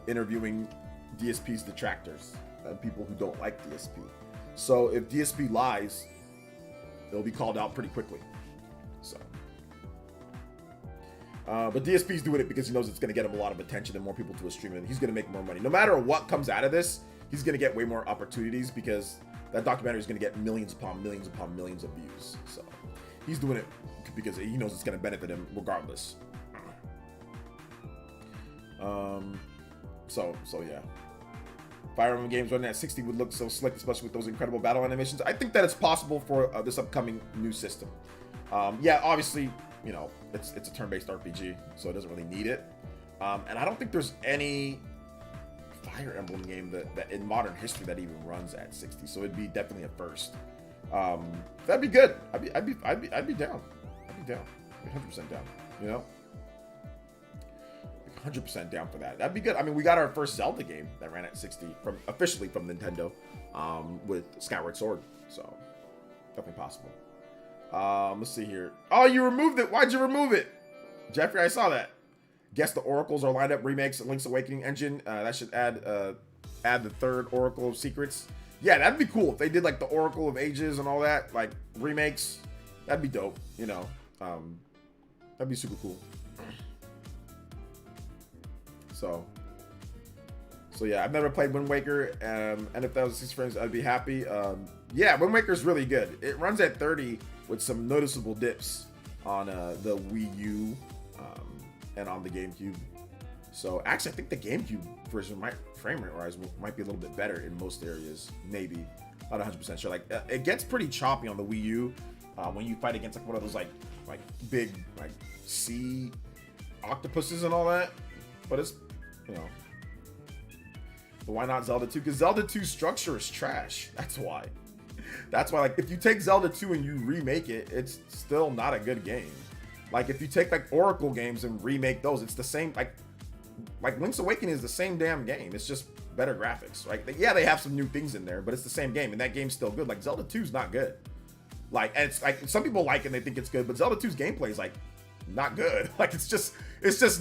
interviewing DSP's detractors and people who don't like DSP. So if DSP lies, it'll be called out pretty quickly. So. But DSP's doing it because he knows it's going to get him a lot of attention and more people to his stream, and he's going to make more money. No matter what comes out of this, he's going to get way more opportunities because that documentary is going to get millions upon millions upon millions of views. So he's doing it because he knows it's going to benefit him regardless. So yeah. Fire Emblem games running at 60 would look so slick, especially with those incredible battle animations. I think that it's possible for this upcoming new system. Yeah, obviously, you know, it's a turn-based RPG, so it doesn't really need it. And I don't think there's any Fire Emblem game that in modern history that even runs at 60, so it'd be definitely a first. That'd be good. I'd be down. I'd be down. I'd be 100% down. You know, 100% down for that. That'd be good. I mean, we got our first Zelda game that ran at 60 officially from Nintendo, with Skyward Sword, so definitely possible. Let's see here. Oh, you removed it. Why'd you remove it? Jeffrey, I saw that. Guess the Oracles are lined up remakes of Link's Awakening engine. That should add the third Oracle of Secrets. Yeah, that'd be cool if they did like the Oracle of Ages and all that, like remakes. That'd be dope, you know. That'd be super cool. So yeah, I've never played Wind Waker, and if that was 60 frames, I'd be happy. Yeah, Wind Waker's really good. It runs at 30 with some noticeable dips on the Wii U and on the GameCube. So actually, I think the GameCube version frame rate wise might be a little bit better in most areas. Maybe, not 100% sure. Like it gets pretty choppy on the Wii U when you fight against like one of those like big like sea octopuses and all that. But it's, you know. But why not Zelda 2? Because Zelda 2's structure is trash. That's why. That's why, like, if you take Zelda 2 and you remake it, it's still not a good game. Like, if you take, like, Oracle games and remake those, it's the same, like Link's Awakening is the same damn game. It's just better graphics, right? Yeah, they have some new things in there, but it's the same game, and that game's still good. Like, Zelda 2's not good. Like, and it's, like, some people like it and they think it's good, but Zelda 2's gameplay is, like, not good. Like, it's just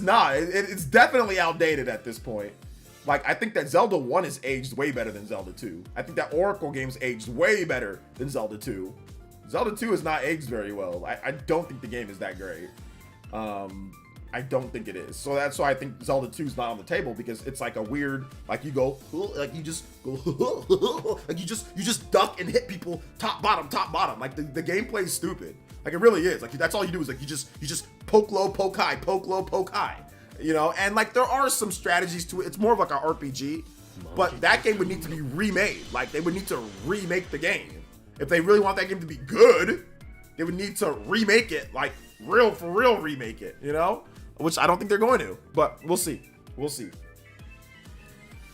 not. It's definitely outdated at this point. Like, I think that Zelda 1 is aged way better than Zelda 2. I think that Oracle game's aged way better than Zelda 2. Zelda 2 is not aged very well. I don't think the game is that great. I don't think it is. So that's why I think Zelda 2 is not on the table, because it's like a weird, like you go, like you just go, like you just duck and hit people top bottom. Like the gameplay is stupid. Like it really is. Like that's all you do is like you just poke low, poke high, poke low, poke high. You know, and like there are some strategies to it. It's more of like an RPG, but that game would need to be remade. Like they would need to remake the game. If they really want that game to be good, they would need to remake it, like for real remake it, you know? Which I don't think they're going to, but we'll see. Let's see.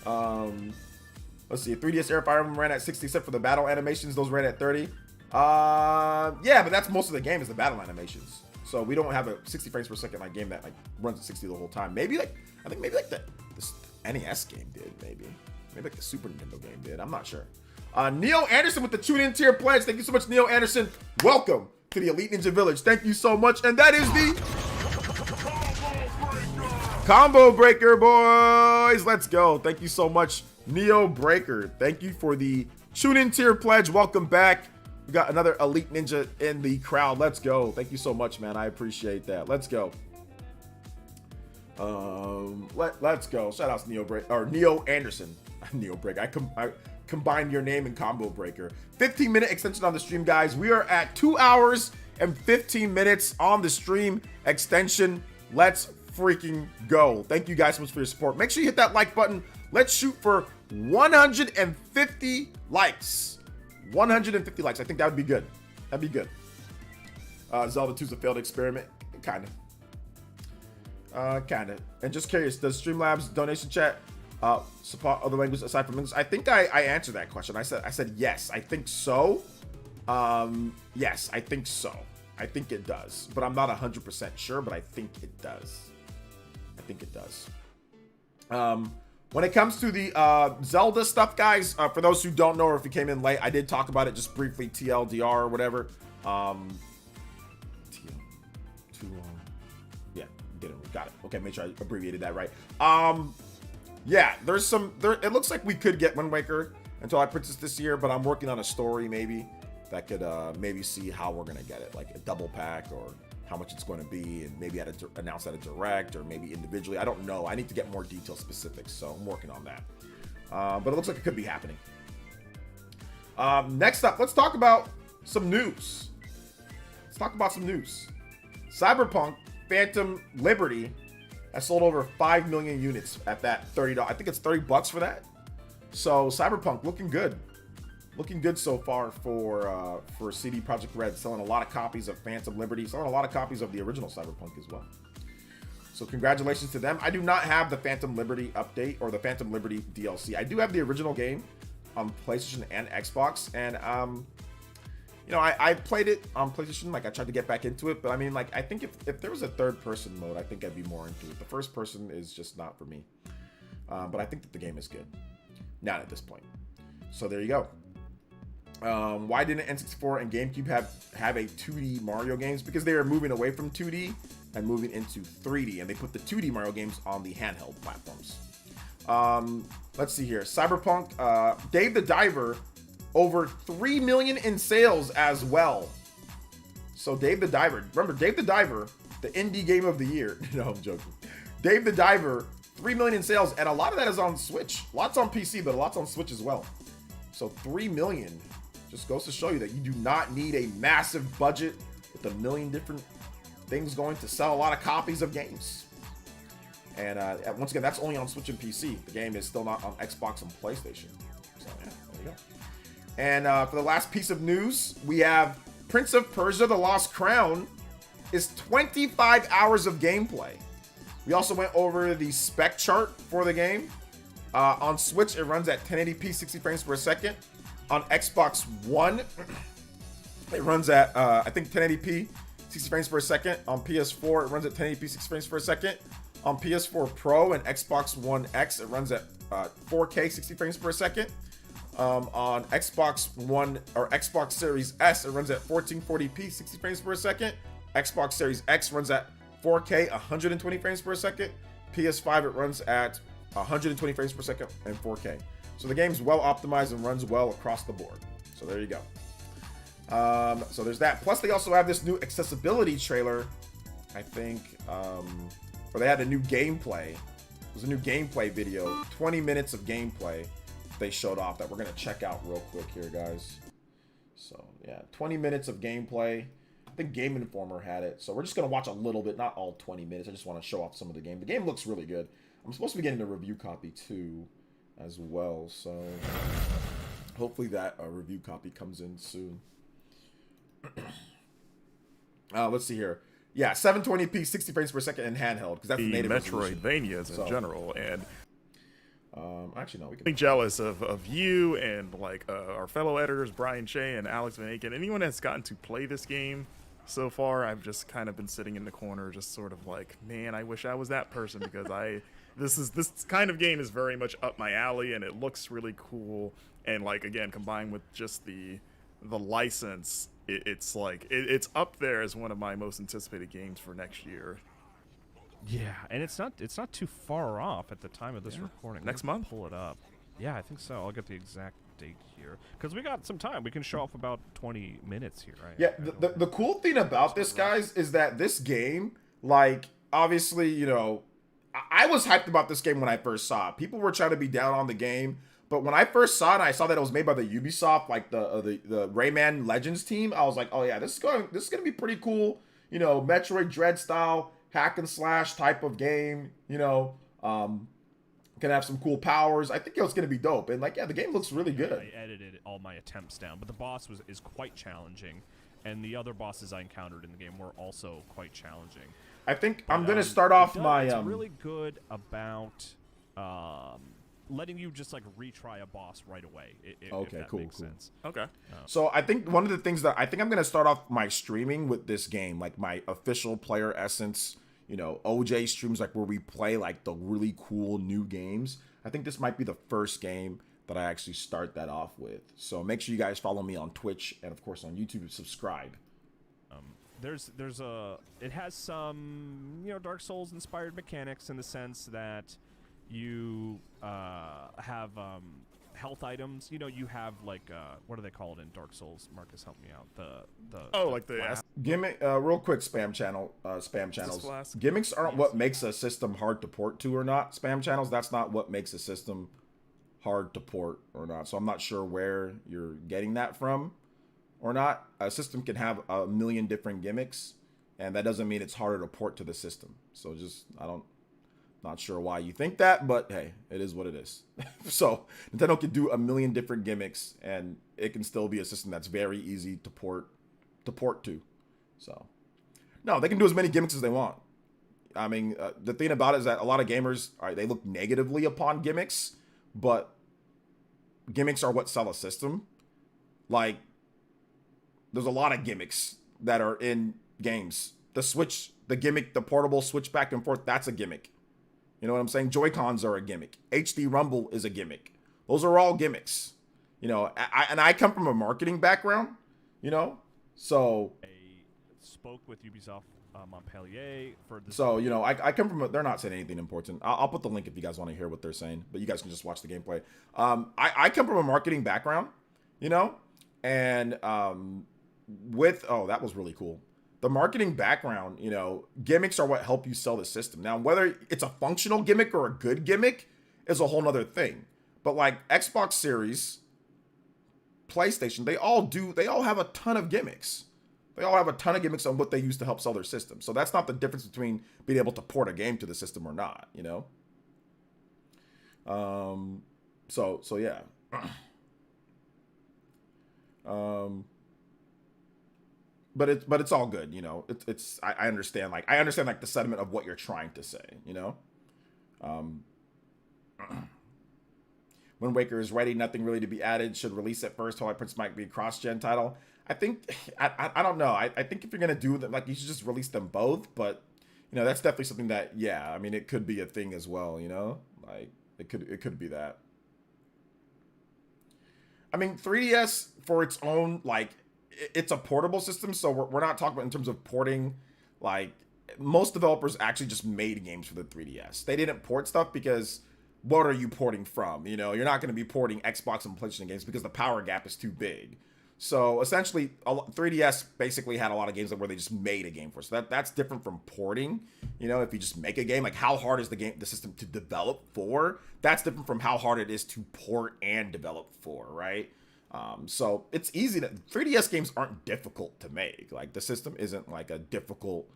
3DS era Fire Emblem ran at 60, except for the battle animations. Those ran at 30. Yeah, but that's most of the game is the battle animations. So we don't have a 60 frames per second like game that like runs at 60 the whole time. Maybe like I think maybe like the NES game did. Maybe like the Super Nintendo game did. I'm not sure. Neo Anderson with the tune-in tier pledge. Thank you so much, Neo Anderson. Welcome to the Elite Ninja Village. Thank you so much. And that is the Combo Breaker, boys. Let's go. Thank you so much, Neo Breaker. Thank you for the tune-in tier pledge. Welcome back. We got another Elite Ninja in the crowd. Let's go. Thank you so much, man. I appreciate that. Let's go. Let's go. Shout out to Neo Anderson. Neo Breaker. I combined your name and Combo Breaker. 15-minute extension on the stream, guys. We are at 2 hours and 15 minutes on the stream extension. Let's freaking go. Thank you guys so much for your support. Make sure you hit that like button. Let's shoot for 150 likes. 150 likes. I think that would be good. That'd be good. Zelda 2's a failed experiment. Kind of. And just curious, does Streamlabs donation chat support other languages aside from English? I think I answered that question. I said yes. I think so. Yes, I think so. I think it does, but I'm not 100% sure, but I think it does. When it comes to the Zelda stuff, guys, for those who don't know or if you came in late, I did talk about it just briefly, TLDR or whatever. Yeah, got it. Okay, make sure I abbreviated that right. Yeah, it looks like we could get Wind Waker and Twilight Princess this year, but I'm working on a story maybe that could maybe see how we're gonna get it, like a double pack or how much it's going to be, and maybe announce at a direct or maybe individually. I don't know. I need to get more detail specifics, so I'm working on that. But it looks like it could be happening. Next up, let's talk about some news. Cyberpunk Phantom Liberty has sold over 5 million units at that $30. I think it's $30 for that. So Cyberpunk looking good so far for CD Projekt Red, selling a lot of copies of Phantom Liberty, selling a lot of copies of the original Cyberpunk as well. So congratulations to them. I do not have the Phantom Liberty update or the Phantom Liberty DLC. I do have the original game on PlayStation and Xbox, and I played it on PlayStation. Like I tried to get back into it, but I mean, like I think if there was a third-person mode, I think I'd be more into it. The first person is just not for me. But I think that the game is good. Not at this point. So there you go. Why didn't N64 and GameCube have a 2D Mario games? Because they are moving away from 2D and moving into 3D, and they put the 2D Mario games on the handheld platforms. Let's see here. Cyberpunk, Dave the Diver, over 3 million in sales as well. So Dave the Diver, remember Dave the Diver, the indie game of the year. No, I'm joking. Dave the Diver, 3 million in sales, and a lot of that is on Switch. Lots on PC, but lots on Switch as well. So 3 million. Just goes to show you that you do not need a massive budget with a million different things going to sell a lot of copies of games. And once again, that's only on Switch and PC. The game is still not on Xbox and PlayStation. So yeah, there you go. And for the last piece of news, we have Prince of Persia: The Lost Crown is 25 hours of gameplay. We also went over the spec chart for the game. On Switch, it runs at 1080p 60 frames per second. On Xbox One, it runs at, I think, 1080p 60 frames per second. On PS4, it runs at 1080p 60 frames per second. On PS4 Pro and Xbox One X, it runs at 4K 60 frames per second. On Xbox One or Xbox Series S, it runs at 1440p 60 frames per second. Xbox Series X runs at 4K 120 frames per second. PS5, it runs at 120 frames per second and 4K. So the game's well optimized and runs well across the board. So there you go. So there's that. Plus they also have this new accessibility trailer, I think, where they had a new gameplay. It was a new gameplay video, 20 minutes of gameplay they showed off that we're gonna check out real quick here, guys. So yeah, 20 minutes of gameplay. I think Game Informer had it. So we're just gonna watch a little bit, not all 20 minutes. I just want to show off some of the game. The game looks really good. I'm supposed to be getting a review copy too, as well, so hopefully that review copy comes in soon. Let's see here. Yeah, 720p 60 frames per second in handheld, because that's the native Metroidvanias in general, and actually no, we can be jealous of you and like our fellow editors Brian Shea and Alex Van Aken. Anyone that's gotten to play this game so far, I've just kind of been sitting in the corner, just sort of like, man, I wish I was that person, because this kind of game is very much up my alley, and it looks really cool. And like, again, combined with just the license, it's like it's up there as one of my most anticipated games for next year. Yeah, and it's not too far off at the time of this recording. Next month? Pull it up. Yeah, I think so. I'll get the exact date here, because we got some time. We can show off about 20 minutes here, right? Yeah, the cool thing about this, guys, is that this game, like, obviously, you know, I was hyped about this game when I first saw it. People were trying to be down on the game, but when I first saw it, I saw that it was made by the Ubisoft, like the Rayman Legends team. I was like, oh yeah, this is gonna be pretty cool. You know, Metroid Dread style hack and slash type of game. You know, gonna have some cool powers. I think it's gonna be dope. And like, yeah, the game looks really good. I edited all my attempts down, but the boss is quite challenging. and the other bosses I encountered in the game were also quite challenging. I think I'm gonna start off It's really good about letting you just like retry a boss right away. If that makes sense. Okay. So I think one of the things that I think I'm gonna start off my streaming with this game, like my official PlayerEssence, OJ streams, like where we play like the really cool new games. I think this might be the first game that I actually start that off with. So make sure you guys follow me on Twitch and of course on YouTube. Subscribe. It has some Dark Souls inspired mechanics in the sense that you have health items. You have like what do they call it in Dark Souls? Marcus, help me out. The Gimmick. Real quick, spam channels. Gimmicks aren't what makes a system hard to port to or not. Spam channels. That's not what makes a system hard to port or not. So I'm not sure where you're getting that from or not. A system can have a million different gimmicks, and that doesn't mean it's harder to port to the system. So not sure why you think that, but hey, it is what it is. So Nintendo can do a million different gimmicks, and it can still be a system that's very easy to port to. So no, they can do as many gimmicks as they want. I mean, the thing about it is that a lot of gamers, they look negatively upon gimmicks, but gimmicks are what sell a system. Like, there's a lot of gimmicks that are in games. The Switch, the gimmick, the portable switch back and forth, that's a gimmick. You know what I'm saying? Joy-Cons are a gimmick. HD Rumble is a gimmick. Those are all gimmicks. I come from a marketing background, so I spoke with Ubisoft Montpellier for this. So, I come from they're not saying anything important. I'll put the link if you guys want to hear what they're saying, but you guys can just watch the gameplay. I come from a marketing background, and that was really cool. The marketing background, gimmicks are what help you sell the system. Now, whether it's a functional gimmick or a good gimmick is a whole nother thing. But like Xbox Series, PlayStation, they all have a ton of gimmicks. They all have a ton of gimmicks on what they use to help sell their system. So that's not the difference between being able to port a game to the system or not, So yeah. But it's all good, I understand the sentiment of what you're trying to say, Wind Waker is ready, nothing really to be added, should release it first. Twilight Princess might be a cross-gen title. I think, I don't know. I think if you're going to do them, you should just release them both. But, that's definitely something that, it could be a thing as well, it could be that. I mean, 3DS for its own, it's a portable system. So we're not talking about in terms of porting. Most developers actually just made games for the 3DS. They didn't port stuff because what are you porting from? You're not going to be porting Xbox and PlayStation games because the power gap is too big. So essentially, 3DS basically had a lot of games where they just made a game for. So that's different from porting. If you just make a game, how hard is the system to develop for? That's different from how hard it is to port and develop for, right? So it's easy 3DS games aren't difficult to make. The system isn't a difficult,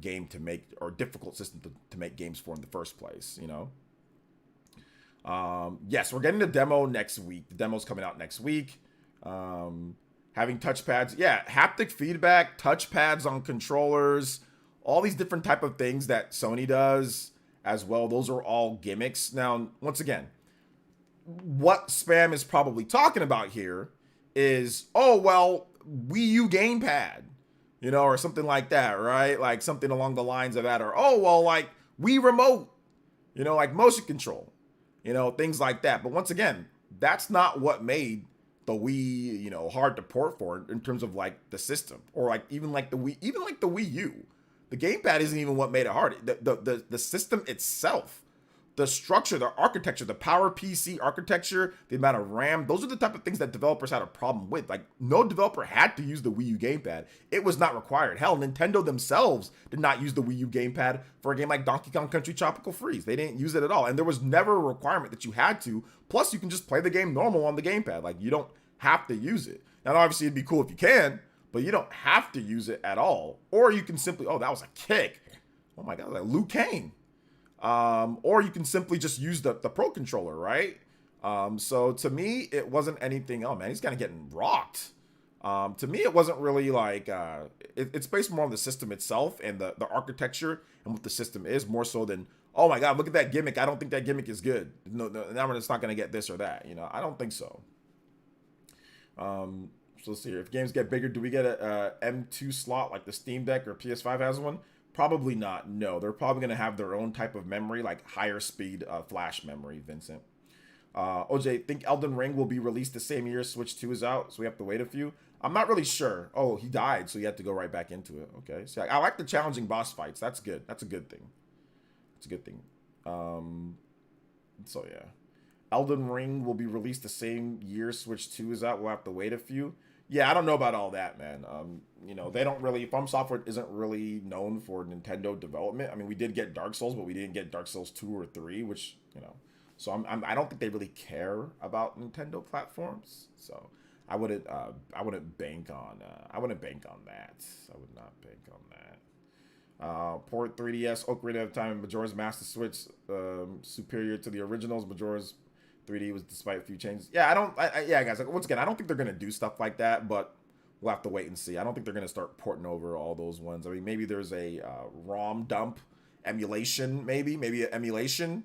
game to make or difficult system to make games for in the first place, Yes, we're getting the demo next week. The demo's coming out next week. Having touchpads, haptic feedback, touchpads on controllers, all these different type of things that Sony does as well. Those are all gimmicks. Now, once again, what Spam is probably talking about here is, Wii U gamepad, or something like that, right? Something along the lines of that, or Wii remote, motion control, things like that. But once again, that's not what made the Wii, hard to port for in terms of the system, or even the Wii U. The gamepad isn't even what made it hard. The system itself, the structure, the architecture, the PowerPC architecture, the amount of RAM, those are the type of things that developers had a problem with. No developer had to use the Wii U gamepad. It was not required. Hell, Nintendo themselves did not use the Wii U gamepad for a game like Donkey Kong Country Tropical Freeze. They didn't use it at all. And there was never a requirement that you had to. Plus, you can just play the game normal on the gamepad. You don't have to use it. Now, obviously, it'd be cool if you can, but you don't have to use it at all. Or you can simply, that was a kick. Oh my God, Liu Kang. Or you can simply just use the Pro Controller, right? So to me, it wasn't anything. Oh man, he's kind of getting rocked. To me, it wasn't really like it's based more on the system itself and the architecture and what the system is, more so than, oh my god, look at that gimmick. I don't think that gimmick is good. No, now we're just not gonna get this or that. You know, I don't think so. So let's see here. If games get bigger, do we get a M2 slot like the Steam Deck or PS5 has one? Probably not. No, they're probably gonna have their own type of memory, like higher speed flash memory. Vincent. OJ, think Elden Ring will be released the same year Switch 2 is out, so we have to wait a few. I'm not really sure. Oh, he died, so you have to go right back into it. Okay, so I like the challenging boss fights. That's good. That's a good thing. It's a good thing. So yeah, Elden Ring will be released the same year Switch 2 is out. We'll have to wait a few. Yeah, I don't know about all that, man. You know, they don't really. From Software isn't really known for Nintendo development. I mean, we did get Dark Souls, but we didn't get Dark Souls 2 or 3, which, you know. So I don't think they really care about Nintendo platforms. So I wouldn't bank on that. I would not bank on that. Port 3DS, Ocarina of Time, and Majora's Master Switch superior to the originals. Majora's 3D was despite a few changes. Yeah, yeah, guys. Like, once again, I don't think they're gonna do stuff like that, but we'll have to wait and see. I don't think they're gonna start porting over all those ones. I mean, maybe there's a ROM dump emulation, maybe an emulation.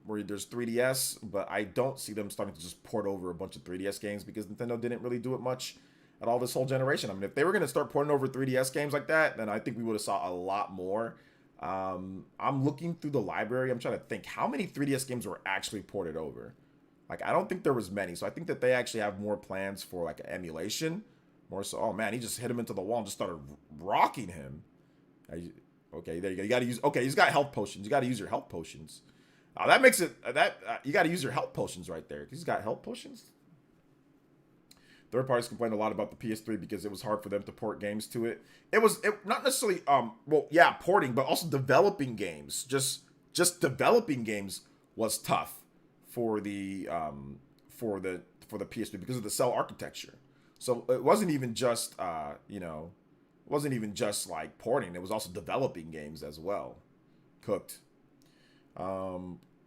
Where there's 3DS, but I don't see them starting to just port over a bunch of 3DS games because Nintendo didn't really do it much at all this whole generation. I mean, if they were going to start porting over 3DS games like that, then I think we would have saw a lot more. I'm looking through the library. I'm trying to think how many 3DS games were actually ported over. Like, I don't think there was many. So I think that they actually have more plans for like an emulation. More so, oh man, he just hit him into the wall and just started rocking him. Okay, there you go. You got to use, okay, he's got health potions. You got to use your health potions. That makes it, you got to use your health potions right there. He's got health potions. Third parties complained a lot about the PS3 because it was hard for them to port games to it. It not necessarily, well, yeah, porting, but also developing games. Just developing games was tough for the PS3 because of the cell architecture. So it wasn't even just, you know, it wasn't even just like porting. It was also developing games as well. Cooked.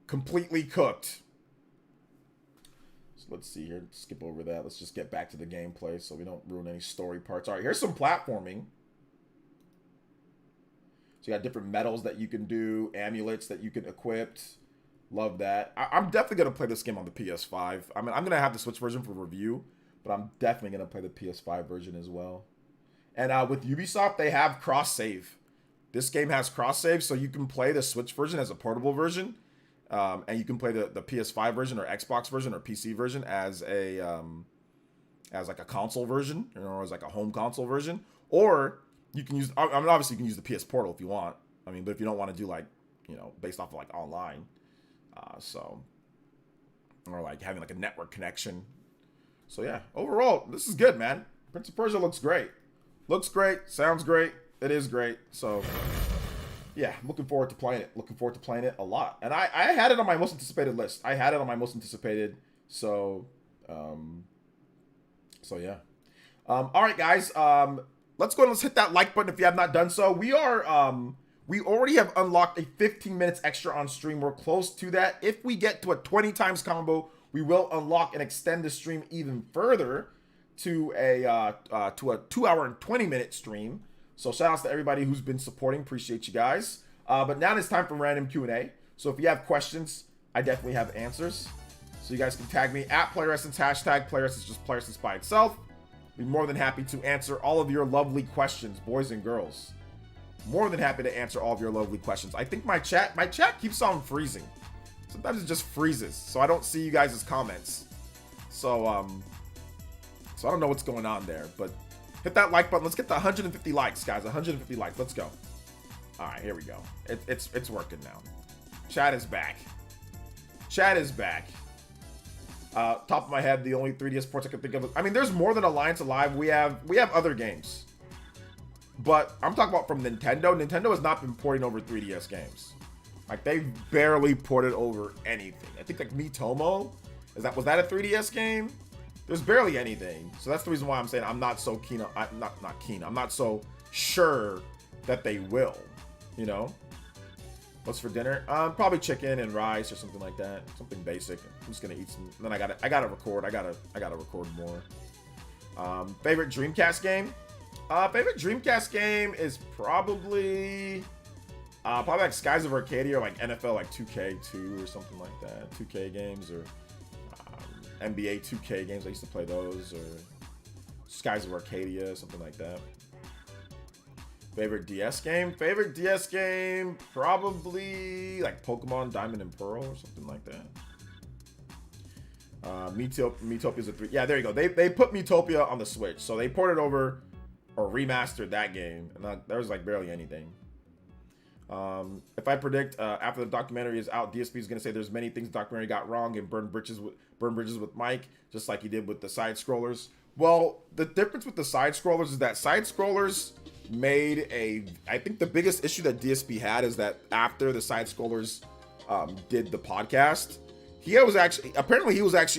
Completely cooked. So let's see here. Skip over that. Let's just get back to the gameplay so we don't ruin any story parts. All right, here's some platforming. So you got different medals that you can do, amulets that you can equip. Love that. I'm definitely going to play this game on the PS5. I mean, I'm going to have the Switch version for review, but I'm definitely going to play the PS5 version as well. And with Ubisoft, they have cross-save. This game has cross-save, so you can play the Switch version as a portable version, and you can play the PS5 version or Xbox version or PC version as like a console version, or as like a home console version. Or you can use, I mean, obviously you can use the PS Portal if you want. I mean, but if you don't want to do like, you know, based off of like online, or like having like a network connection. So yeah, overall, this is good, man. Prince of Persia looks great. Looks great, sounds great. It is great. So yeah, looking forward to playing it. Looking forward to playing it a lot. And I had it on my most anticipated list. So yeah. All right, guys. Let's go and let's hit that like button if you have not done so. We already have unlocked a 15 minutes extra on stream. We're close to that. If we get to a 20 times combo, we will unlock and extend the stream even further to a 2 hour and 20 minute stream. So shout outs to everybody who's been supporting. Appreciate you guys. But now it's time for random Q&A. So if you have questions, I definitely have answers. So you guys can tag me at PlayerEssence, hashtag PlayerEssence, just PlayerEssence by itself. Be more than happy to answer all of your lovely questions, boys and girls. More than happy to answer all of your lovely questions. I think my chat keeps on freezing. Sometimes it just freezes, so I don't see you guys' comments. So I don't know what's going on there, but hit that like button. Let's get to 150 likes, guys. 150 likes. Let's go. All right, here we go. It's working now. Chat is back. Chat is back. Top of my head, the only 3DS ports I can think of. I mean, there's more than Alliance Alive. We have other games, but I'm talking about from Nintendo. Nintendo has not been porting over 3DS games. Like, they barely ported over anything. I think like Miitomo, was that a 3DS game? There's barely anything. So that's the reason why I'm saying I'm not so keen. I'm not so sure that they will. You know. What's for dinner? Probably chicken and rice or something like that. Something basic. I'm just gonna eat some. Then I gotta record. I gotta record more. Favorite Dreamcast game? Favorite Dreamcast game is probably like Skies of Arcadia or like NFL like 2K2 or something like that. 2K games or NBA 2K games. I used to play those, or Skies of Arcadia, something like that. Favorite DS game? Favorite DS game, probably like Pokemon Diamond and Pearl or something like that. Metopia's a 3. Yeah, there you go. They put Metopia on the Switch, so they ported over or remastered that game, and there was like barely anything. If I predict after the documentary is out, DSP is gonna say there's many things the documentary got wrong and burn bridges with Mike, just like he did with the side scrollers. Well, the difference with the side scrollers is that side scrollers made I think the biggest issue that DSP had is that after the side scrollers did the podcast, he was actually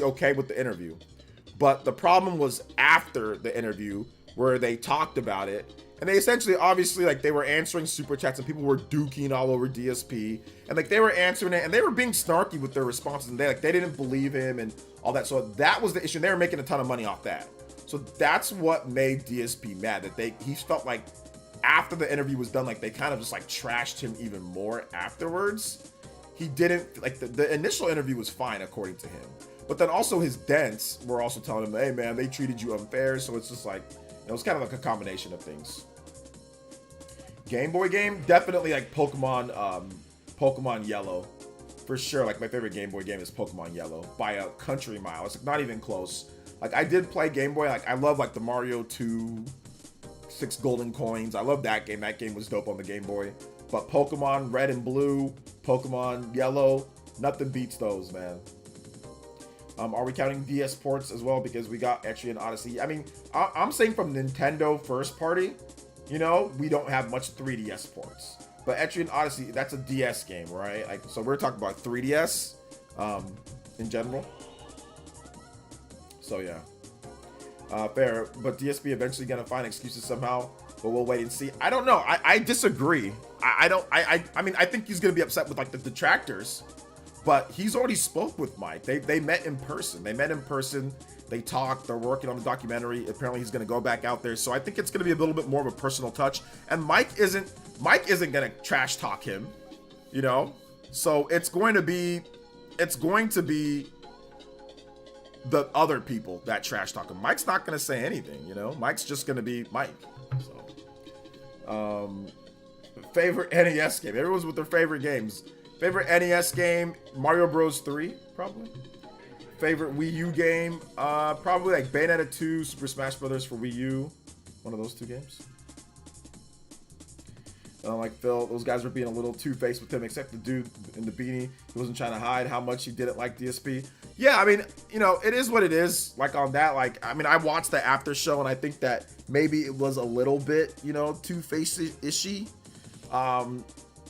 okay with the interview, but the problem was after the interview where they talked about it, and they essentially, obviously, like, they were answering super chats and people were duking all over DSP, and like they were answering it and they were being snarky with their responses, and they didn't believe him and all that. So that was the issue. They were making a ton of money off that. So that's what made DSP mad, that he felt like after the interview was done, like they kind of just like trashed him even more afterwards. He didn't like the initial interview was fine according to him, but then also his dents were also telling him, hey man, they treated you unfair. So it's just like, it was kind of like a combination of things. Game Boy game, definitely like Pokemon Yellow, for sure. Like my favorite Game Boy game is Pokemon Yellow by a country mile. It's like not even close. Like I did play Game Boy. Like I love like the Mario 2, 6 golden coins. I love that game. That game was dope on the Game Boy. But Pokemon Red and Blue, Pokemon Yellow, nothing beats those, man. Are we counting DS ports as well? Because we got Etrian Odyssey. I mean, I'm saying from Nintendo first party, you know, we don't have much 3DS ports. But Etrian Odyssey, that's a DS game, right? Like, so we're talking about 3DS in general. So yeah, fair. But DSP eventually gonna find excuses somehow, but we'll wait and see. I don't know. I disagree. I mean, I think he's gonna be upset with like the detractors, but he's already spoke with Mike. They met in person. They talked. They're working on the documentary. Apparently, he's gonna go back out there. So I think it's gonna be a little bit more of a personal touch. And Mike isn't gonna trash talk him, you know. So it's going to be the other people that trash talk him. Mike's not gonna say anything, you know. Mike's just gonna be Mike. So, favorite NES game. Everyone's with their favorite games. Favorite NES game, Mario Bros. 3, probably. Favorite Wii U game, probably like Bayonetta 2, Super Smash Brothers for Wii U. One of those two games. Like Phil, those guys were being a little two-faced with him, except the dude in the beanie. He wasn't trying to hide how much he didn't like DSP. Yeah, I mean, you know, it is what it is. Like on that, like, I mean, I watched the after show and I think that maybe it was a little bit, you know, two-faced-ishy,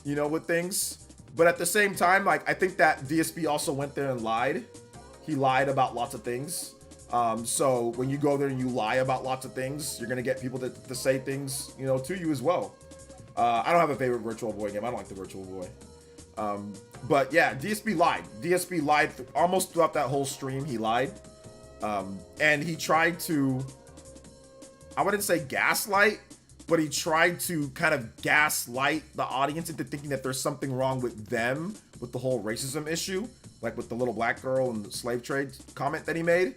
you know, with things. But at the same time, like, I think that DSP also went there and lied. He lied about lots of things. So when you go there and you lie about lots of things, you're going to get people to say things, you know, to you as well. I don't have a favorite Virtual Boy game. I don't like the Virtual Boy. But yeah, DSP lied. DSP lied almost throughout that whole stream. He lied. And he tried to, I wouldn't say gaslight, but he tried to kind of gaslight the audience into thinking that there's something wrong with them, with the whole racism issue, like with the little black girl and the slave trade comment that he made.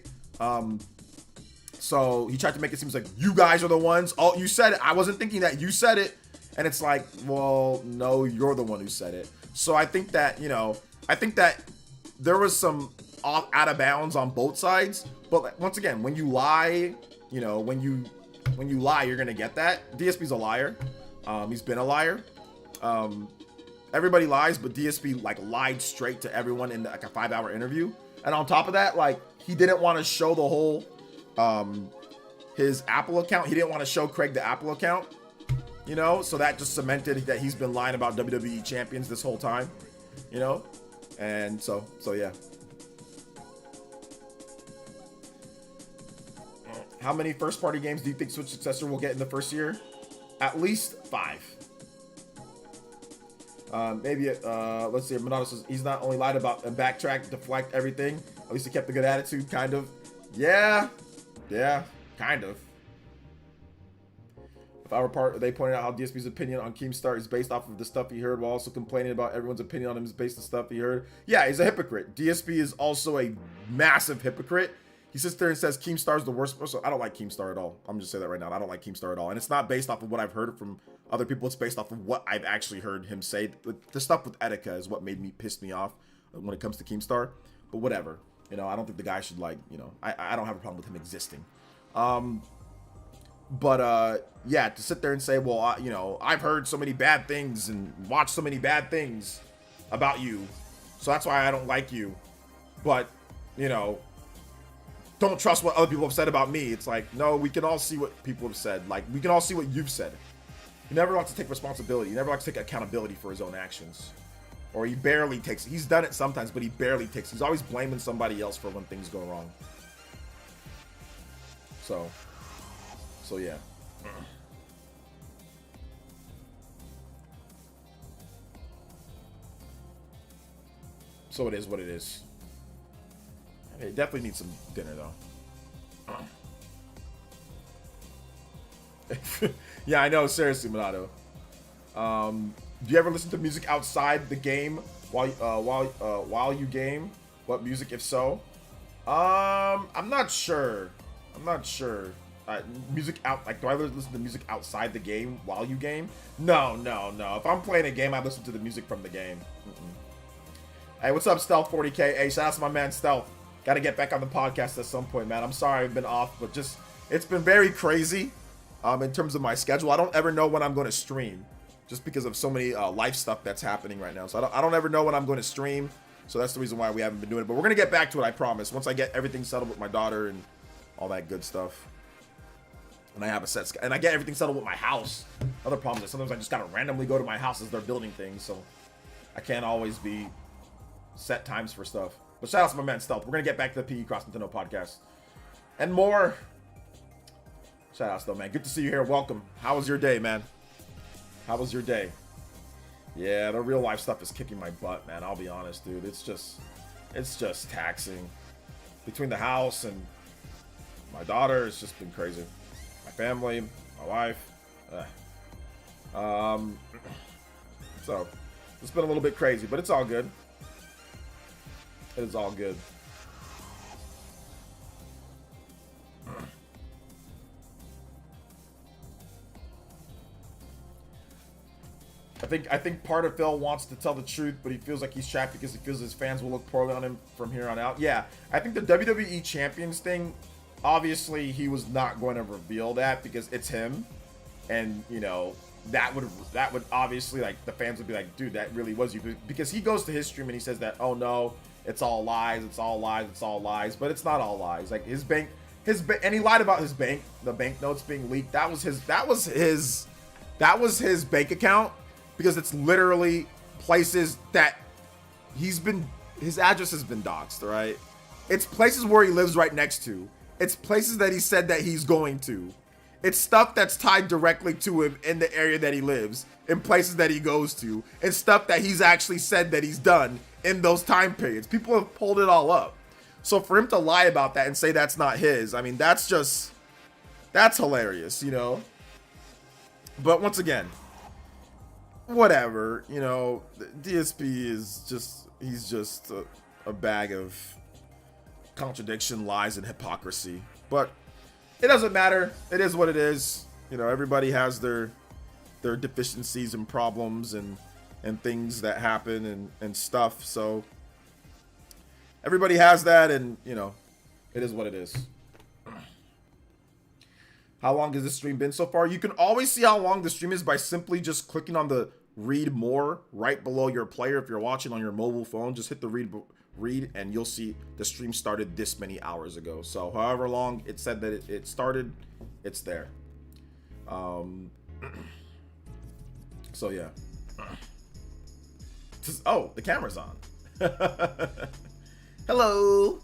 So he tried to make it seem like you guys are the ones. Oh, you said it. I wasn't thinking that. You said it. And it's like, well, no, you're the one who said it. So I think that, you know, there was some out of bounds on both sides. But once again, when you lie, you know, when you lie, you're going to get that. DSP's a liar. He's been a liar. Everybody lies, but DSP like lied straight to everyone in like a 5-hour interview. And on top of that, like he didn't want to show the whole, his Apple account. He didn't want to show Craig the Apple account. You know, so that just cemented that he's been lying about WWE champions this whole time, you know, and so yeah. How many first-party games do you think Switch successor will get in the first year? At least 5. Maybe, let's see, Monado says he's not only lied about and backtracked, deflect everything. At least he kept a good attitude, kind of. Yeah. Kind of. If I were part, they pointed out how DSP's opinion on Keemstar is based off of the stuff he heard, while also complaining about everyone's opinion on him is based on stuff he heard. Yeah, he's a hypocrite. DSP is also a massive hypocrite. He sits there and says Keemstar is the worst person. I don't like Keemstar at all. I'm just saying that right now. I don't like Keemstar at all. And it's not based off of what I've heard from other people. It's based off of what I've actually heard him say. The stuff with Etika is what pissed me off when it comes to Keemstar. But whatever. You know, I don't think the guy should, like, you know, I don't have a problem with him existing. Yeah, to sit there and say, well, you know, I've heard so many bad things and watched so many bad things about you, so that's why I don't like you. But, you know, don't trust what other people have said about me. It's like, no, we can all see what people have said. Like, we can all see what you've said. He never likes to take responsibility. He never likes to take accountability for his own actions. Or he barely takes. He's done it sometimes, but he barely takes. He's always blaming somebody else for when things go wrong. So yeah. So it is what it is. It definitely needs some dinner, though. Yeah, I know. Seriously, Minato. Do you ever listen to music outside the game while you game? What music, if so? I'm not sure. Music out, like, do I listen to music outside the game while you game? No. If I'm playing a game, I listen to the music from the game. Hey, what's up, Stealth 40K? Hey, shout out to my man Stealth. Got to get back on the podcast at some point, man. I'm sorry I've been off, but just, it's been very crazy in terms of my schedule. I don't ever know when I'm going to stream, just because of so many life stuff that's happening right now. So I don't ever know when I'm going to stream. So that's the reason why we haven't been doing it. But we're going to get back to it, I promise. Once I get everything settled with my daughter and all that good stuff. And I have a set, and I get everything settled with my house. Other problem is sometimes I just gotta randomly go to my house as they're building things, so I can't always be set times for stuff. But shout out to my man Stealth. We're gonna get back to the PE Cross Nintendo podcast and more. Shout outs though, man. Good to see you here. Welcome. How was your day, man? How was your day? Yeah, the real life stuff is kicking my butt, man. I'll be honest, dude. It's just taxing. Between the house and my daughter, it's just been crazy. My family, my wife. So it's been a little bit crazy, but it's all good. It is all good. I think part of Phil wants to tell the truth, but he feels like he's trapped because he feels his fans will look poorly on him from here on out. Yeah, I think the WWE Champions thing, obviously he was not going to reveal that because it's him, and you know that would obviously, like, the fans would be like, dude, that really was you, because he goes to his stream and he says that, oh no, it's all lies, but it's not all lies. Like his bank, and he lied about his bank, the bank notes being leaked. That was his bank account, because it's literally places that his address has been doxxed, right? It's places where he lives right next to. It's places that he said that he's going to. It's stuff that's tied directly to him in the area that he lives, in places that he goes to, and stuff that he's actually said that he's done in those time periods. People have pulled it all up. So for him to lie about that and say that's not his, I mean, that's hilarious, you know? But once again, whatever, you know, DSP is he's just a bag of contradiction, lies, and hypocrisy. But it doesn't matter. It is what it is. You know, everybody has their deficiencies and problems and things that happen and stuff. So everybody has that, and you know, it is what it is. How long has this stream been so far? You can always see how long the stream is by simply just clicking on the read more right below your player. If you're watching on your mobile phone, just hit the read and you'll see the stream started this many hours ago. So however long it said that it started, it's there. So yeah. Oh, the camera's on. Hello.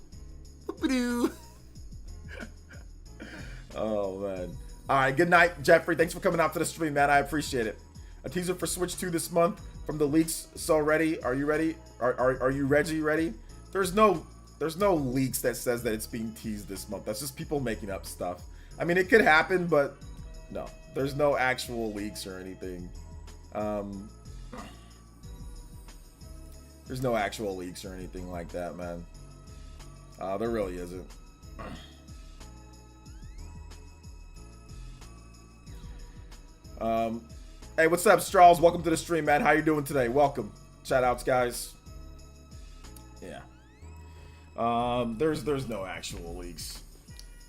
Oh man. All right, good night, Jeffrey. Thanks for coming out to the stream, man. I appreciate it. A teaser for Switch 2 this month from the leaks. So ready? Are you ready? Are you ready? There's no there's no leaks that says that it's being teased this month. That's just people making up stuff. I mean, it could happen, but no, there's no actual leaks or anything. There's no actual leaks or anything like that, man. There really isn't. Hey, what's up, Straws? Welcome to the stream, man. How you doing today? Welcome. Shout outs, guys. Yeah. There's no actual leaks.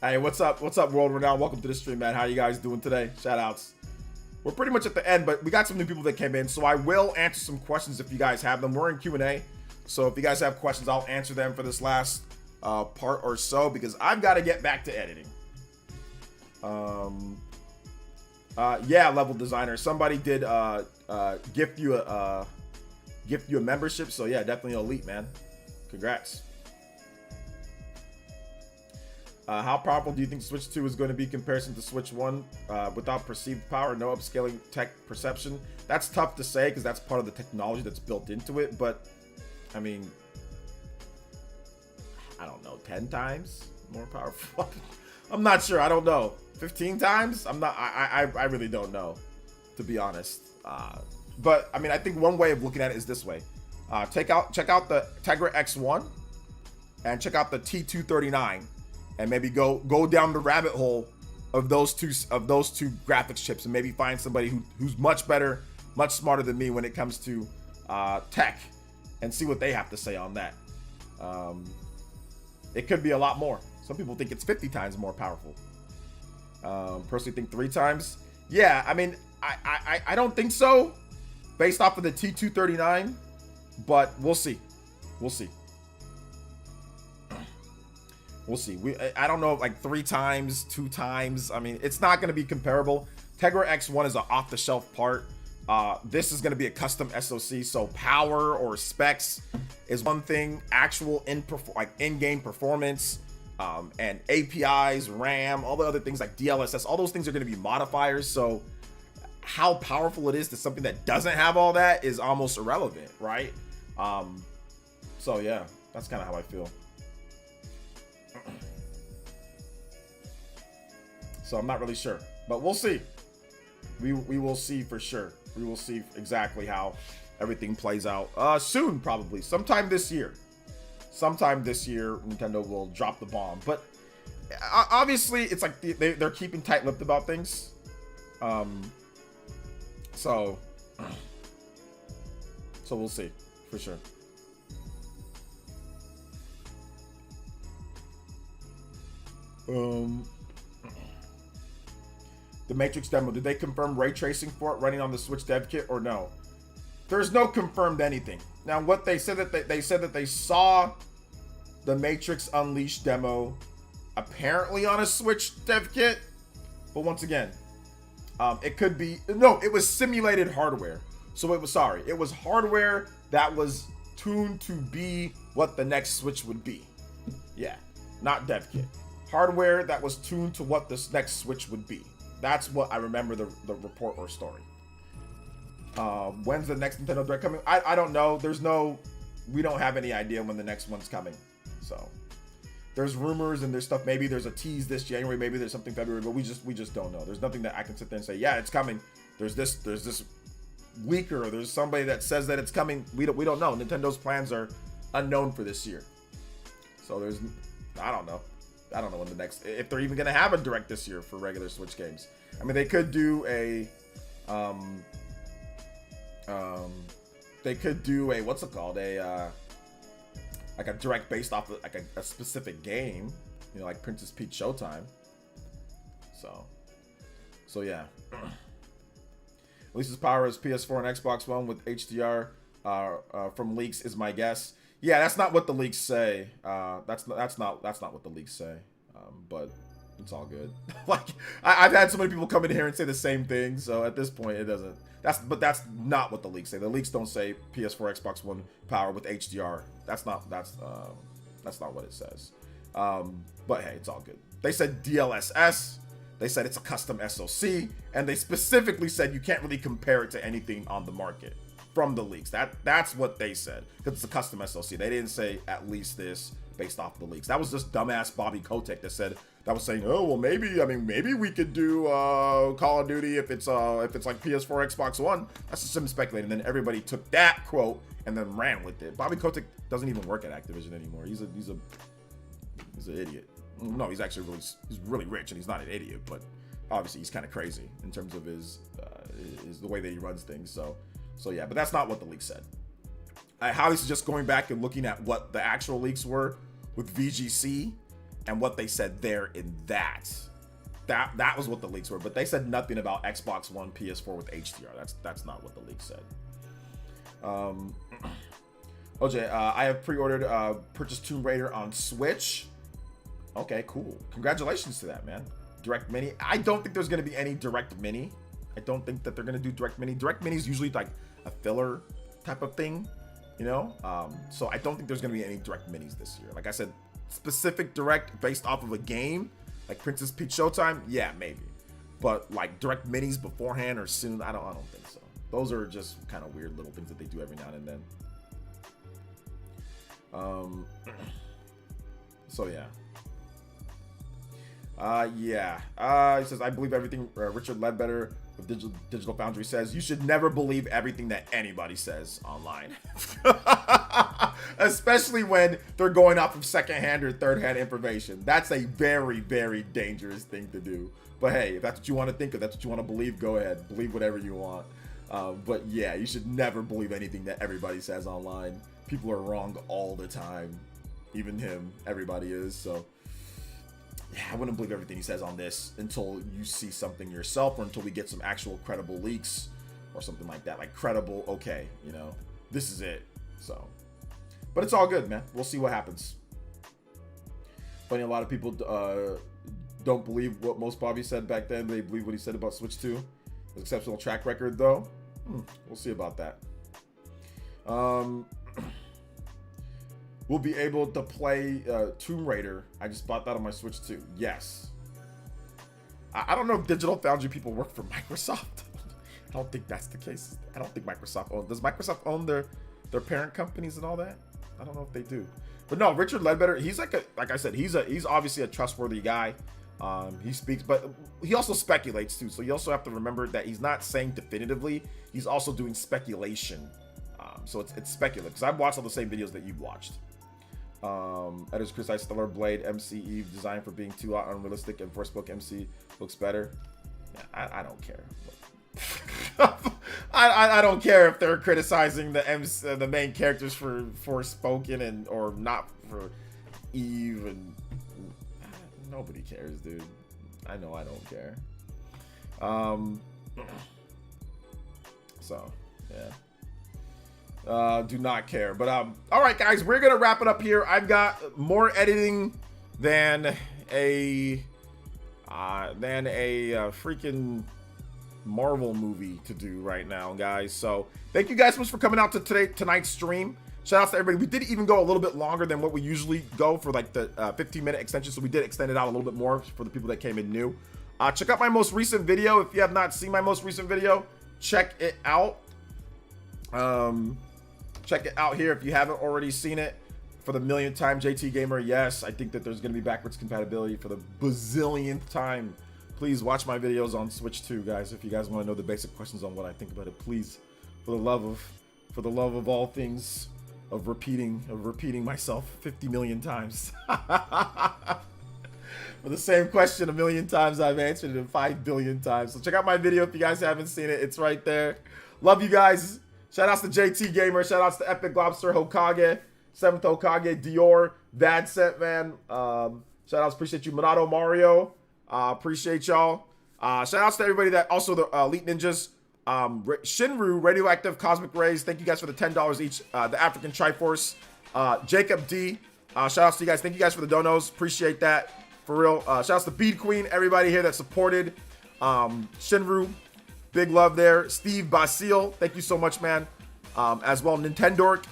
Hey, what's up? What's up, World Renowned? Welcome to the stream, man. How you guys doing today? Shout outs. We're pretty much at the end, but we got some new people that came in, so I will answer some questions if you guys have them. We're in Q&A, so if you guys have questions, I'll answer them for this last part or so, because I've got to get back to editing. Yeah, Level Designer. Somebody did gift you a membership, so yeah, definitely elite, man. Congrats. How powerful do you think Switch 2 is going to be in comparison to Switch 1 without perceived power, no upscaling tech perception? That's tough to say because that's part of the technology that's built into it, but I mean, I don't know, 10 times more powerful? I'm not sure. I don't know. 15 times? I'm not. I really don't know, to be honest. But I mean, I think one way of looking at it is this way: check out the Tegra X1 and check out the T239. And maybe go down the rabbit hole of those two graphics chips, and maybe find somebody who's much better, much smarter than me when it comes to tech, and see what they have to say on that. It could be a lot more. Some people think it's 50 times more powerful. Personally think 3 times. Yeah, I mean, I don't think so, based off of the T239, but we'll see. We'll see. We'll see. I don't know, like 3 times, 2 times. I mean, it's not going to be comparable. Tegra X1 is an off-the-shelf part. This is going to be a custom SoC, so power or specs is one thing. Actual in-game performance and APIs, RAM, all the other things like DLSS, all those things are going to be modifiers. So how powerful it is to something that doesn't have all that is almost irrelevant, right? So yeah, that's kind of how I feel. So I'm not really sure, but we'll see. We will see for sure. We will see exactly how everything plays out soon, probably sometime this year. Sometime this year, Nintendo will drop the bomb. But obviously, it's like they're keeping tight-lipped about things. So we'll see for sure. The Matrix demo, did they confirm ray tracing for it running on the Switch dev kit or no? There's no confirmed anything. Now, what they said that they said that they saw the Matrix Unleashed demo apparently on a Switch dev kit, but once again, it could be it was simulated hardware. So it was hardware that was tuned to be what the next Switch would be. Yeah, not dev kit. Hardware that was tuned to what this next Switch would be. That's what I remember the report or story. When's the next Nintendo Direct coming? I don't know. We don't have any idea when the next one's coming. So there's rumors and there's stuff. Maybe there's a tease this January. Maybe there's something February, but we just don't know. There's nothing that I can sit there and say, yeah, it's coming. There's this leaker, or there's somebody that says that it's coming. We don't know. Nintendo's plans are unknown for this year. So I don't know when the next, if they're even gonna have a direct this year for regular Switch games. I mean, they could do a what's it called, like a direct based off of like a specific game, like Princess Peach Showtime. So yeah. Releases power as PS4 and Xbox One with HDR from leaks is my guess. Yeah, that's not what the leaks say. That's not what the leaks say. But it's all good. Like I've had so many people come in here and say the same thing. So at this point, it doesn't. That's not what the leaks say. The leaks don't say PS4, Xbox One power with HDR. That's not what it says. But hey, it's all good. They said DLSS. They said it's a custom SoC, and they specifically said you can't really compare it to anything on the market from the leaks. That's what they said, because it's a custom SoC. They didn't say at least this, based off the leaks. That was just dumbass Bobby Kotick that was saying, oh well, maybe we could do Call of Duty if it's like PS4, Xbox One. That's just him speculating. And then everybody took that quote and then ran with it. Bobby Kotick doesn't even work at Activision anymore. He's an idiot. No, he's really rich and he's not an idiot, but obviously he's kind of crazy in terms of his the way that he runs things. So yeah, but that's not what the leak said. I highly suggest going back and looking at what the actual leaks were with VGC and what they said there in that. That was what the leaks were, but they said nothing about Xbox One, PS4 with HDR. That's not what the leak said. OJ, I have pre-ordered purchased Tomb Raider on Switch. Okay, cool. Congratulations to that, man. Direct Mini. I don't think there's going to be any Direct Mini. I don't think that they're going to do Direct Mini. Direct Mini is usually like a filler type of thing, you know? So I don't think there's going to be any Direct Minis this year. Like I said, specific Direct based off of a game, like Princess Peach Showtime, yeah, maybe. But like Direct Minis beforehand or soon, I don't think so. Those are just kind of weird little things that they do every now and then. So yeah. He says, I believe everything Richard Ledbetter of Digital Foundry says. You should never believe everything that anybody says online. Especially when they're going off of secondhand or third-hand information. That's a very, very dangerous thing to do. But hey, if that's what you want to think, if that's what you want to believe, go ahead. Believe whatever you want. But yeah, you should never believe anything that everybody says online. People are wrong all the time. Even him, everybody is. So yeah, I wouldn't believe everything he says on this until you see something yourself or until we get some actual credible leaks or something like that. Like credible, okay, you know, this is it. So, but it's all good, man. We'll see what happens. Funny, a lot of people don't believe what most Bobby said back then. They believe what he said about Switch 2. His exceptional track record, though. We'll see about that. We'll be able to play Tomb Raider. I just bought that on my Switch too. Yes. I don't know if Digital Foundry people work for Microsoft. I don't think that's the case. I don't think Microsoft owns. Does Microsoft own their parent companies and all that? I don't know if they do. But no, Richard Ledbetter, he's like I said, he's obviously a trustworthy guy. He speaks, but he also speculates too. So you also have to remember that he's not saying definitively. He's also doing speculation. So it's speculative because I've watched all the same videos that you've watched. Editors criticize Stellar Blade MC Eve design for being too unrealistic and Forspoken MC looks better. Yeah, I don't care. I don't care if they're criticizing the main characters for Forspoken and or not for Eve, and nobody cares, dude. I know I don't care. So yeah. Do not care. But all right, guys, we're gonna wrap it up here. I've got more editing than a freaking Marvel movie to do right now, guys. So thank you guys so much for coming out to tonight's stream. Shout out to everybody. We did even go a little bit longer than what we usually go for, like the 15-minute extension. So we did extend it out a little bit more for the people that came in new. Check out my most recent video. If you have not seen my most recent video, check it out. Check it out here if you haven't already seen it. For the millionth time, JT Gamer, yes, I think that there's going to be backwards compatibility for the bazillionth time. Please watch my videos on Switch 2, guys. If you guys want to know the basic questions on what I think about it, please, for the love of all things, of repeating myself 50 million times. For the same question a million times, I've answered it 5 billion times. So check out my video if you guys haven't seen it. It's right there. Love you guys. Shout outs to JT Gamer. Shout outs to Epic Lobster, Hokage, 7th Hokage, Dior, Bad Set, man. Shout outs, appreciate you, Minato Mario. Appreciate y'all. Shout outs to everybody that also the Elite Ninjas, Shinru, Radioactive, Cosmic Rays. Thank you guys for the $10 each. The African Triforce, Jacob D. Shout outs to you guys. Thank you guys for the donos. Appreciate that. For real. Shout outs to Bead Queen, everybody here that supported Shinru. Big love there. Steve Basile, thank you so much, man. As well, Nintendork.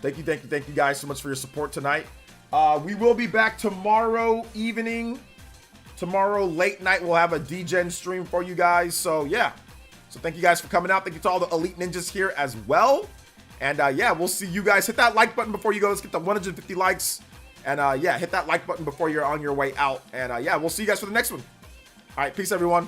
Thank you guys so much for your support tonight. We will be back tomorrow evening. Tomorrow late night, we'll have a DGen stream for you guys. So yeah. So thank you guys for coming out. Thank you to all the Elite Ninjas here as well. And yeah, we'll see you guys. Hit that like button before you go. Let's get the 150 likes. And yeah, hit that like button before you're on your way out. And yeah, we'll see you guys for the next one. All right, peace, everyone.